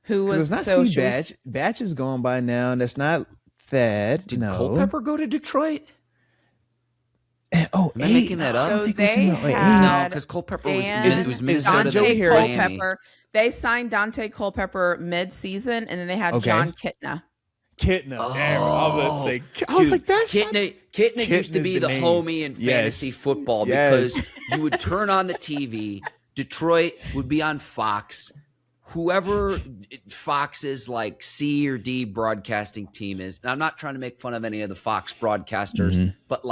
who was not Batch? Batch is gone by now, and that's not Thad. Did Culpepper go to Detroit? Am I 8. making that up? So they had no, because Culpepper was Minnesota. Dante Culpepper. They signed Dante Culpepper mid-season, and then they had John Kitna. I was like, that's Kitna used to be the homie in fantasy football because you would turn on the TV, Detroit would be on Fox. Whoever Fox's like C or D broadcasting team is, and I'm not trying to make fun of any of the Fox broadcasters, but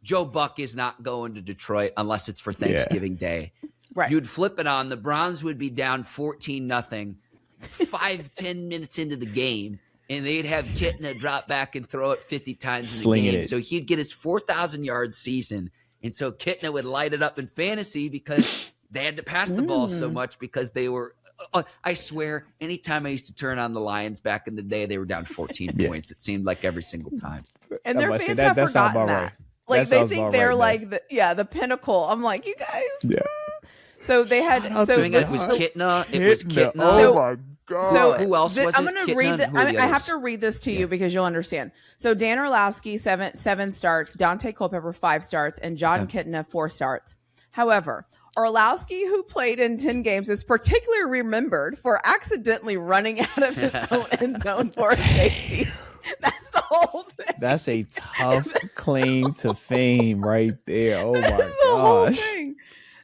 Joe Buck is not going to Detroit unless it's for Thanksgiving Day. Right. You'd flip it on. The Browns would be down 14-0, 5-10 minutes into the game, and they'd have Kitna drop back and throw it 50 times in the game. So he'd get his 4,000-yard season. And so Kitna would light it up in fantasy because they had to pass the ball so much because they were I swear, anytime I used to turn on the Lions back in the day, they were down 14 points. It seemed like every single time. And their fans have forgotten that. Like they think they're like the pinnacle. I'm like, you guys. Yeah. So they had. It was Kitna. It was Kitna. Oh my God. So who else was I'm going to read this. I have to read this to you because you'll understand. So Dan Orlovsky, seven starts. Dante Culpepper, 5 starts. And John Kitna, 4 starts. However, Orlovsky, who played in 10 games, is particularly remembered for accidentally running out of his own end zone for a safety. That's the whole thing. That's a tough claim to fame right there. Oh my gosh. The whole thing.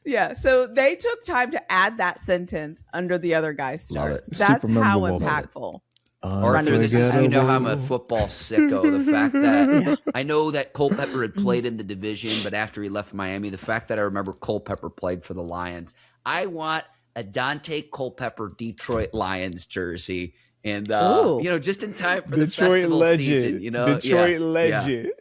Yeah, so they took time to add that sentence under the other guy's Love starts. it. That's Super how memorable. impactful. Arthur, this is how you know how I'm a football sicko. The fact that I know that Culpepper had played in the division, but after he left Miami, the fact that I remember Culpepper played for the Lions. I want a Dante Culpepper Detroit Lions jersey. And, just in time for the festival season, Detroit legend,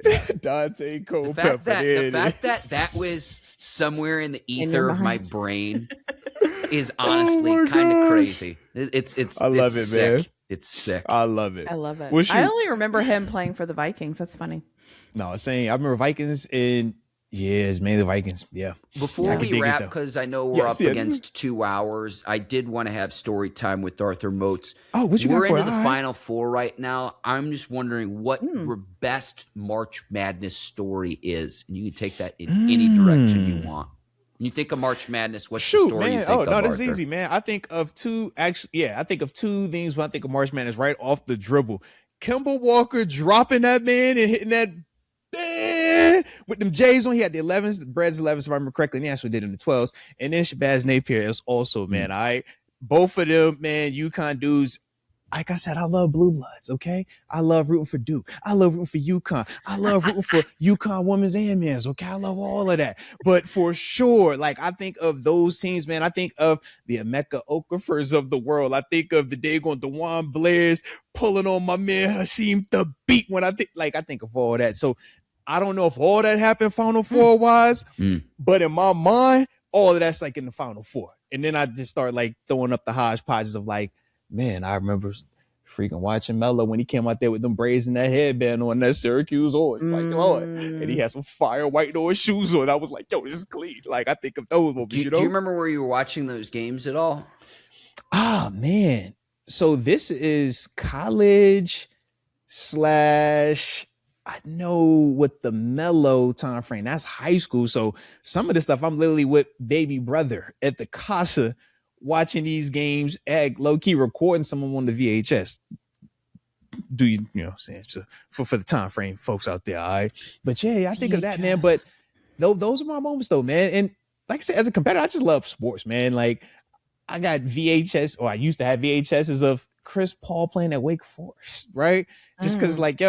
Dante Culpepper. The fact that was somewhere in the ether of my brain is honestly kind of crazy. I love it, sick. man. It's sick. I love it. I love it. I only remember him playing for the Vikings. That's funny. No, saying I remember Vikings and it's mainly the Vikings. Yeah. Before we wrap, because I know we're up against 2 hours, I did want to have story time with Arthur Moats. Oh, what you We're got for into the Final Four right now. I'm just wondering what your best March Madness story is, and you can take that in any direction you want. When you think of March Madness, what's the story man. you think of, no, this Arthur? is easy, man. I think of two things when I think of March Madness right off the dribble. Kemba Walker dropping that man and hitting that with them J's on. He had the 11s, Brad's 11s, if I remember correctly, and he actually did in the 12s. And then Shabazz Napier is also, man, both of them, man, UConn dudes. Like I said, I love Blue Bloods, okay? I love rooting for Duke. I love rooting for UConn. I love rooting for UConn women's and men's, okay? I love all of that. But for sure, like, I think of those teams, man. I think of the Emeka Okafors of the world. I think of the Dagon DeJuan Blairs pulling on my man Hasheem the beat when I think of all that. So I don't know if all that happened Final Four-wise, but in my mind, all of that's like in the Final Four. And then I just start like throwing up the hodgepodges of like, man, I remember freaking watching Melo when he came out there with them braids and that headband on that Syracuse orange. Like, Lord. And he had some fire white noise shoes on. I was like, yo, this is clean. Like, I think of those moments, Do you remember where you were watching those games at all? Ah, man. So this is college / I know what the Melo time frame. That's high school. So some of this stuff, I'm literally with baby brother at the Casa watching these games, low-key recording someone on the VHS. Do you know what I'm saying? So for the time frame folks out there, all right? But yeah, I think of that, man. But those are my moments, though, man. And like I said, as a competitor, I just love sports, man. Like, I got VHS, or I used to have VHSs of Chris Paul playing at Wake Forest, right? Just because, like,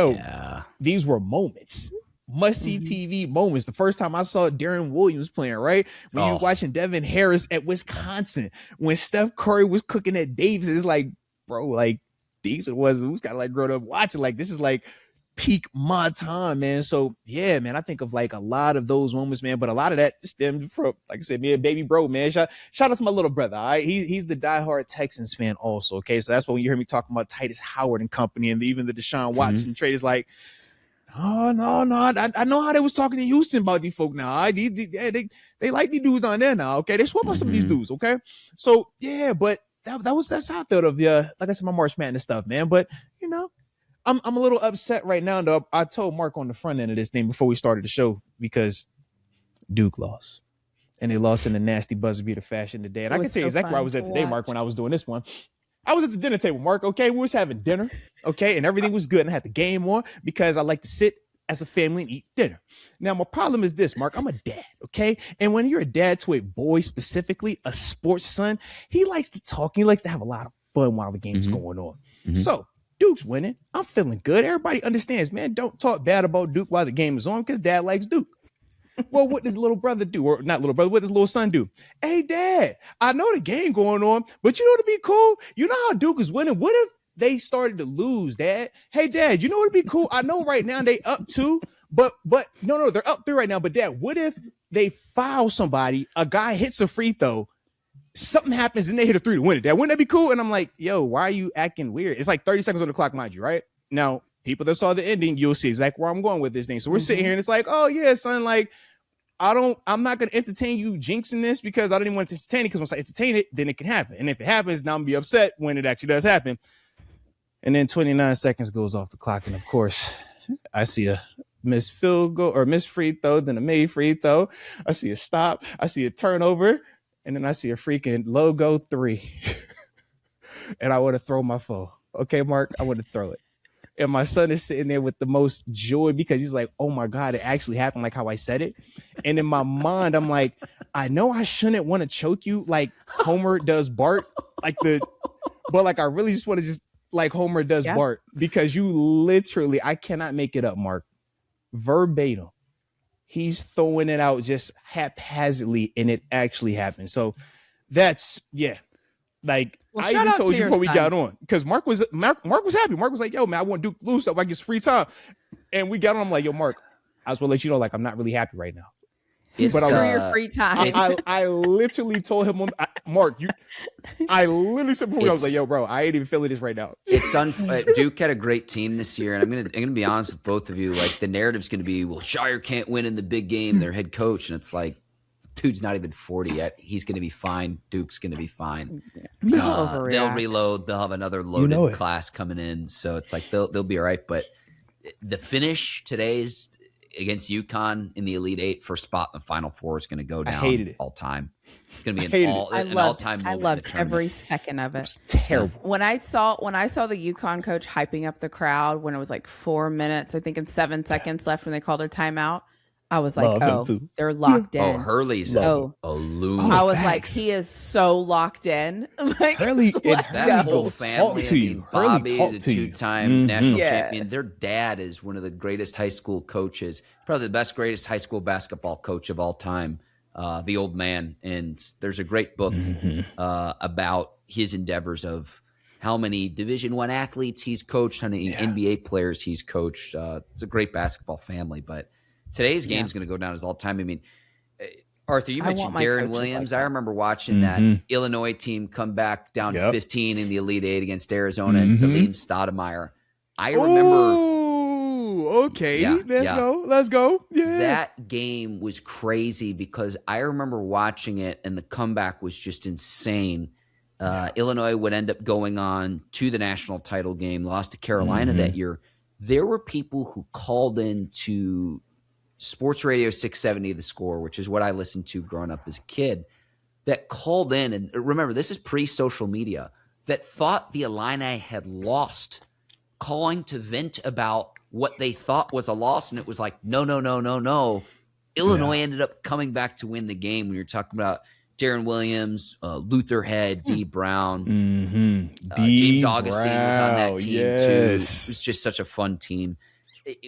these were moments. Must-see TV moments. The first time I saw Darren Williams playing, right? When you were watching Devin Harris at Wisconsin, when Steph Curry was cooking at Davis, it's like, bro, like, these are the ones who's got like grown up watching. Like, this is like peak my time, man. So yeah, man, I think of like a lot of those moments, man. But a lot of that stemmed from, like I said, me and baby bro, man. Shout out to my little brother. All right, he's the diehard Texans fan also. Okay, so that's why when you hear me talking about Titus Howard and company, and even the Deshaun Watson trade is like, oh no, I know how they was talking in Houston about these folk now. Right? They like these dudes down there now. Okay, they swap on some of these dudes. Okay, so yeah, but that's how I thought of like I said, my March Madness stuff, man. But you know, I'm a little upset right now, though. I told Mark on the front end of this thing before we started the show because Duke lost. And they lost in the nasty buzzer beater fashion today. And I can tell you exactly where I was at today, Mark, when I was doing this one. I was at the dinner table, Mark, okay? We was having dinner, okay? And everything was good. And I had the game on because I like to sit as a family and eat dinner. Now, my problem is this, Mark. I'm a dad, okay? And when you're a dad to a boy specifically, a sports son, he likes to talk. He likes to have a lot of fun while the game's going on. So Duke's winning. I'm feeling good. Everybody understands, man, don't talk bad about Duke while the game is on because dad likes Duke. Well, what does little brother do? Or not little brother, what does little son do? Hey, dad, I know the game going on, but you know what'd be cool? You know how Duke is winning? What if they started to lose, dad? Hey, dad, you know what'd be cool? I know right now they up 2, but no, they're up 3 right now. But dad, what if they foul somebody, a guy hits a free throw, something happens and they hit a 3 to win it? Dad, wouldn't that be cool? And I'm like, yo, why are you acting weird? It's like 30 seconds on the clock, mind you, right? Now, people that saw the ending, you'll see exactly where I'm going with this thing. So we're sitting here and it's like, oh yeah, son, like, I'm not going to entertain you jinxing this because I don't even want to entertain it, because once I entertain it, then it can happen. And if it happens, now I'm going to be upset when it actually does happen. And then 29 seconds goes off the clock. And of course, I see a missed field goal or missed free throw, then a made free throw. I see a stop. I see a turnover. And then I see a freaking logo 3. And I want to throw my phone. Okay, Mark, I want to throw it. And my son is sitting there with the most joy because he's like, oh my God, it actually happened like how I said it. And in my mind, I'm like, I know I shouldn't want to choke you like Homer does Bart, but like I really just want to just like Homer does Bart, because you literally, I cannot make it up, Mark. Verbatim, he's throwing it out just haphazardly, and it actually happened. So that's like, I even told you before we got on, because Mark was happy. Mark was like, "Yo, man, I want Duke to lose so I get free time," and we got on. I'm like, "Yo, Mark, I just want to let you know, like, I'm not really happy right now." It's your free time. I literally told him, Mark, I literally said before, I was like, "Yo, bro, I ain't even feeling this right now." It's Duke had a great team this year, and I'm gonna be honest with both of you. Like, the narrative's gonna be, well, Shire can't win in the big game, their head coach, and it's like, dude's not even 40 yet. He's gonna be fine. Duke's gonna be fine. They'll reload. They'll have another loaded class coming in, so it's like they'll be all right. But the finish today's against UConn in the Elite Eight for spot in the Final Four is going to go down all time. It's going to be an all-time moment. I loved every second of it. It was terrible. When I saw the UConn coach hyping up the crowd when it was like 4 minutes, I think, and 7 seconds left when they called their timeout, I was like, they're locked in. Oh, Hurley's a loon. I was like, he is so locked in. Like, Hurley, that whole family. I mean, Bobby is a two-time national champion. Their dad is one of the greatest high school coaches, probably the greatest high school basketball coach of all time, the old man. And there's a great book about his endeavors of how many Division I athletes he's coached, how many NBA players he's coached. It's a great basketball family, but today's game is going to go down as all time. I mean, Arthur, you mentioned Darren Williams. I remember watching that Illinois team come back down 15 in the Elite Eight against Arizona and Salim Stoudemire. I remember. Okay, let's go. Yeah, that game was crazy because I remember watching it, and the comeback was just insane. Illinois would end up going on to the national title game, lost to Carolina that year. There were people who called in to Sports Radio 670 The Score, which is what I listened to growing up as a kid, that called in, and remember, this is pre-social media, that thought the Illini had lost, calling to vent about what they thought was a loss, and it was like, no. Illinois ended up coming back to win the game. We were talking about Darren Williams, Luther Head, D. Brown. James Augustine was on that team too. It was just such a fun team.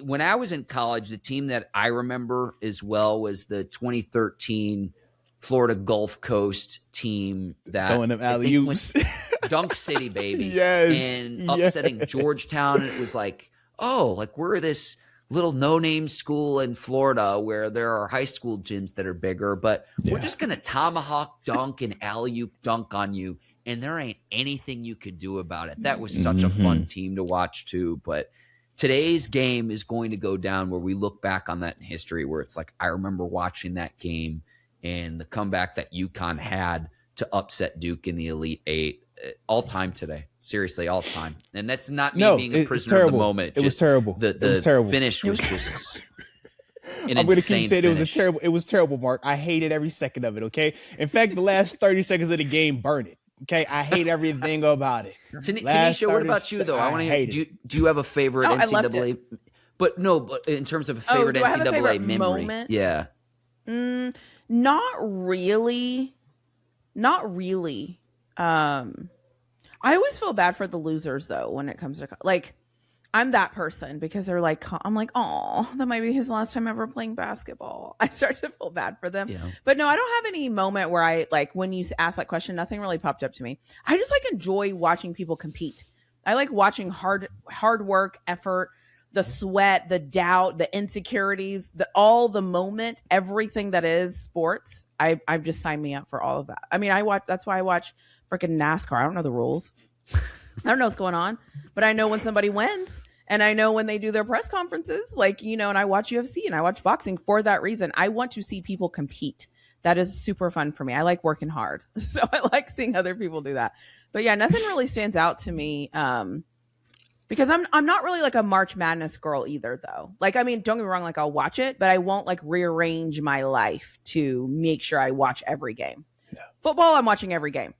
When I was in college, the team that I remember as well was the 2013 Florida Gulf Coast team that throwing them alley-oops. Dunk City, baby. And upsetting Georgetown. And it was like, we're this little no-name school in Florida where there are high school gyms that are bigger, but we're just going to tomahawk dunk and alley-oop dunk on you, and there ain't anything you could do about it. That was such a fun team to watch too, but today's game is going to go down where we look back on that in history, where it's like, I remember watching that game and the comeback that UConn had to upset Duke in the Elite Eight. All time today. Seriously, all time. And that's not me being a prisoner of the moment. It was terrible. The was terrible. finish was just an I'm going to keep saying finish. it was terrible, Mark. I hated every second of it, okay? In fact, the last 30 seconds of the game, burn it. Okay, I hate everything about it. TaNeisha, what about you though? I want to hear. Do you have a favorite NCAA? But in terms of a favorite NCAA memory, moment? Yeah. Not really. I always feel bad for the losers though when it comes to I'm that person because they're like, I'm like, oh, that might be his last time ever playing basketball. I start to feel bad for them. Yeah. But no, I don't have any moment where I when you ask that question, nothing really popped up to me. I just enjoy watching people compete. I like watching hard work, effort, the sweat, the doubt, the insecurities, all the moment, everything that is sports. I've just signed me up for all of that. I mean, that's why I watch freaking NASCAR. I don't know the rules. I don't know what's going on, but I know when somebody wins, and I know when they do their press conferences, and I watch UFC and I watch boxing for that reason. I want to see people compete. That is super fun for me. I like working hard. So I like seeing other people do that. But yeah, nothing really stands out to me. Because I'm not really a March Madness girl either though. Don't get me wrong, I'll watch it, but I won't rearrange my life to make sure I watch every game. Yeah. Football, I'm watching every game.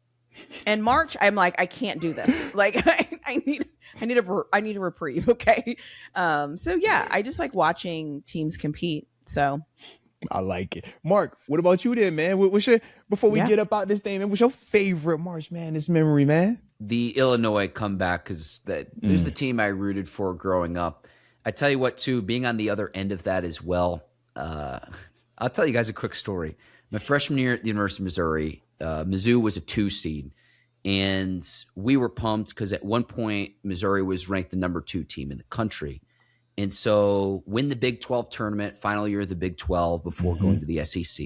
In March, I'm I can't do this. I need a reprieve. Okay. So yeah, I just like watching teams compete. So I like it. Mark, what about you then, man? What's your, before we get up out this thing, man, what's your favorite March Madness memory, man? The Illinois comeback, because there's the team I rooted for growing up. I tell you what, too, being on the other end of that as well, I'll tell you guys a quick story. My freshman year at the University of Missouri, Mizzou was a 2 seed, and we were pumped because at one point Missouri was ranked the number 2 team in the country. And so win the Big 12 tournament, final year of the Big 12 before going to the SEC.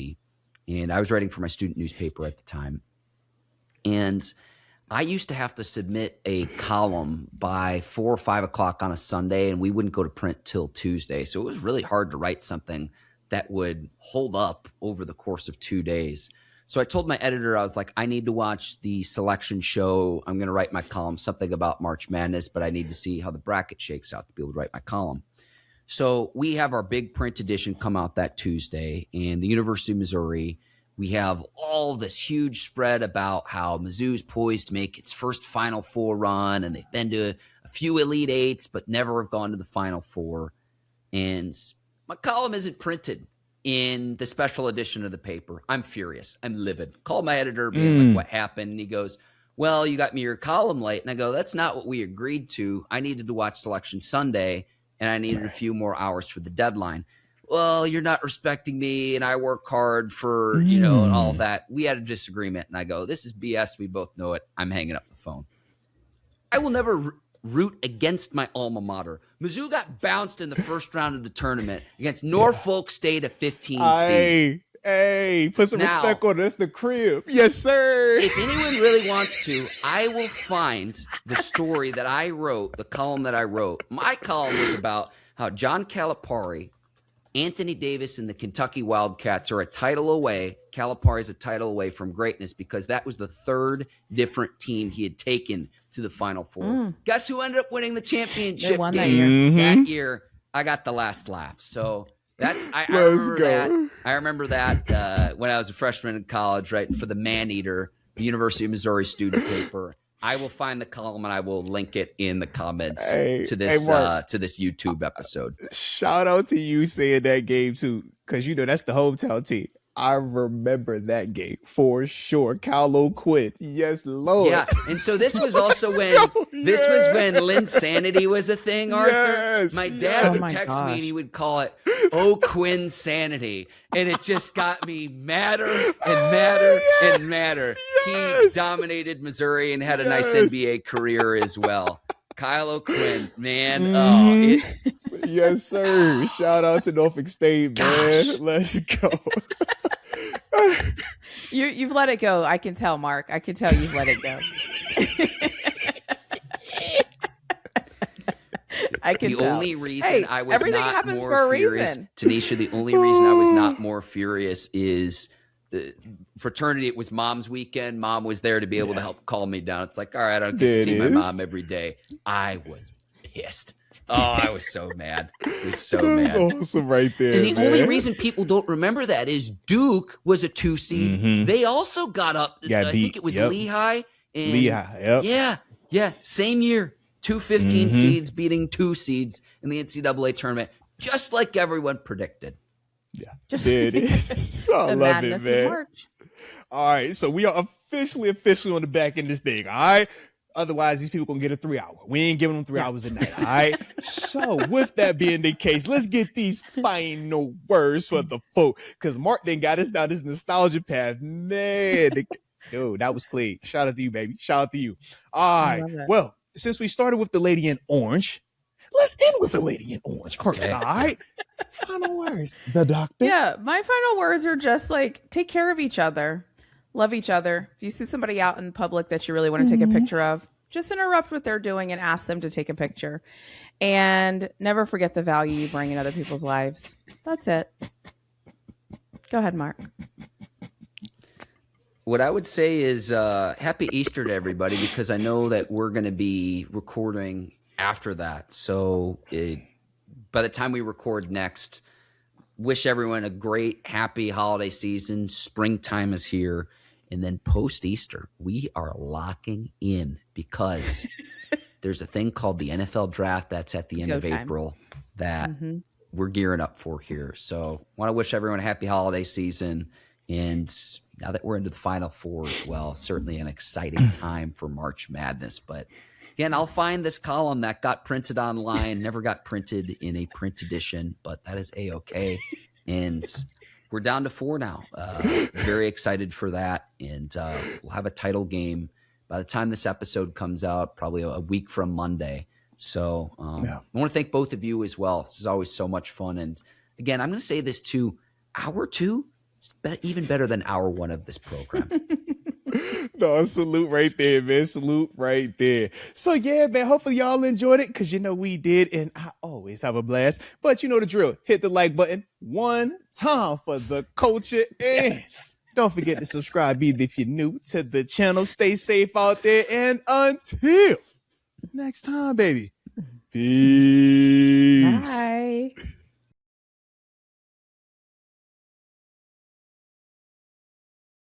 And I was writing for my student newspaper at the time. And I used to have to submit a column by 4 or 5 o'clock on a Sunday, and we wouldn't go to print till Tuesday. So it was really hard to write something that would hold up over the course of 2 days. So I told my editor, I was like, I need to watch the selection show. I'm going to write my column, something about March Madness, but I need to see how the bracket shakes out to be able to write my column. So we have our big print edition come out that Tuesday, and the University of Missouri, we have all this huge spread about how Mizzou's poised to make its first Final Four run, and they've been to a few Elite Eights, but never have gone to the Final Four. And my column isn't printed in the special edition of the paper. I'm furious. I'm livid. Called my editor, being like, what happened? And he goes, well, you got me your column late. And I go, that's not what we agreed to. I needed to watch Selection Sunday, and I needed a few more hours for the deadline. Well, you're not respecting me, and I work hard for, and all of that. We had a disagreement, and I go, this is BS. We both know it. I'm hanging up the phone. I will never root against my alma mater. Mizzou got bounced in the first round of the tournament against Norfolk State, a 15 seed. Hey, put some respect on this. The crib. Yes, sir. If anyone really wants to, I will find the story that I wrote, the column that I wrote. My column was about how John Calipari, Anthony Davis, and the Kentucky Wildcats are a title away. Calipari is a title away from greatness because that was the 3rd different team he had taken to the Final Four. Guess who ended up winning the championship game that year? I got the last laugh. So that's I remember that when I was a freshman in college, right, for the Man-Eater, the University of Missouri student paper. I will find the column and I will link it in the comments to this YouTube episode. Shout out to you saying that game too, because that's the hometown team. I remember that game for sure. Callo quit. Yes, Lord. Yeah, and so this was also this was when Linsanity was a thing, Arthur. Yes, my dad would text me and he would call it Quinn Sanity. And it just got me madder and madder and madder. He dominated Missouri and had a nice NBA career as well. Kyle O'Quinn, man. Yes, sir. Shout out to Norfolk State, man. Let's go. You've let it go. I can tell, Mark. I can tell you've let it go. I can tell. Only reason I was everything not happens more for a furious, reason. TaNeisha, the only reason I was not more furious is the fraternity. It was Mom's weekend. Mom was there to be able to help calm me down. It's like, all right, I don't get to see my mom every day. I was pissed. Oh, I was so mad. I was so mad. That's awesome right there. And the only reason people don't remember that is Duke was a 2 seed. They also got up. I think it was Lehigh. And Lehigh, Yeah. Same year. 2 15 seeds beating 2 seeds in the NCAA tournament, just like everyone predicted. Yeah, there it is. I love it, man. All right, so we are officially on the back end of this thing, all right? Otherwise, these people going to get a 3 hour. We ain't giving them 3 hours a night, all right? So with that being the case, let's get these final words for the folk, because Mark then got us down this nostalgia path. Man, dude, that was clean. Shout out to you, baby. Shout out to you. All right, well, since we started with the lady in orange, let's end with the lady in orange first, all right? Final words. The doctor. Yeah, my final words are just like, take care of each other. Love each other. If you see somebody out in public that you really want to take a picture of, just interrupt what they're doing and ask them to take a picture. And never forget the value you bring in other people's lives. That's it. Go ahead, Mark. What I would say is happy Easter to everybody, because I know that we're going to be recording after that. So by the time we record next, wish everyone a great, happy holiday season. Springtime is here. And then post-Easter, we are locking in because there's a thing called the NFL draft that's at the end of April that we're gearing up for here. So want to wish everyone a happy holiday season. And now that we're into the Final Four as well, certainly an exciting time for March Madness. But again, I'll find this column that got printed online, never got printed in a print edition, but that is A-okay. And we're down to 4 now. Very excited for that. And we'll have a title game by the time this episode comes out, probably a week from Monday. So I want to thank both of you as well. This is always so much fun. And again, I'm going to say this too, hour 2, it's even better than hour 1 of this program. No, salute right there, man. Salute right there. So yeah, man, hopefully y'all enjoyed it because you know we did, and I always have a blast. But you know the drill. Hit the like button one time for the culture. And don't forget to subscribe either if you're new to the channel. Stay safe out there, and until next time, baby. Peace. Bye.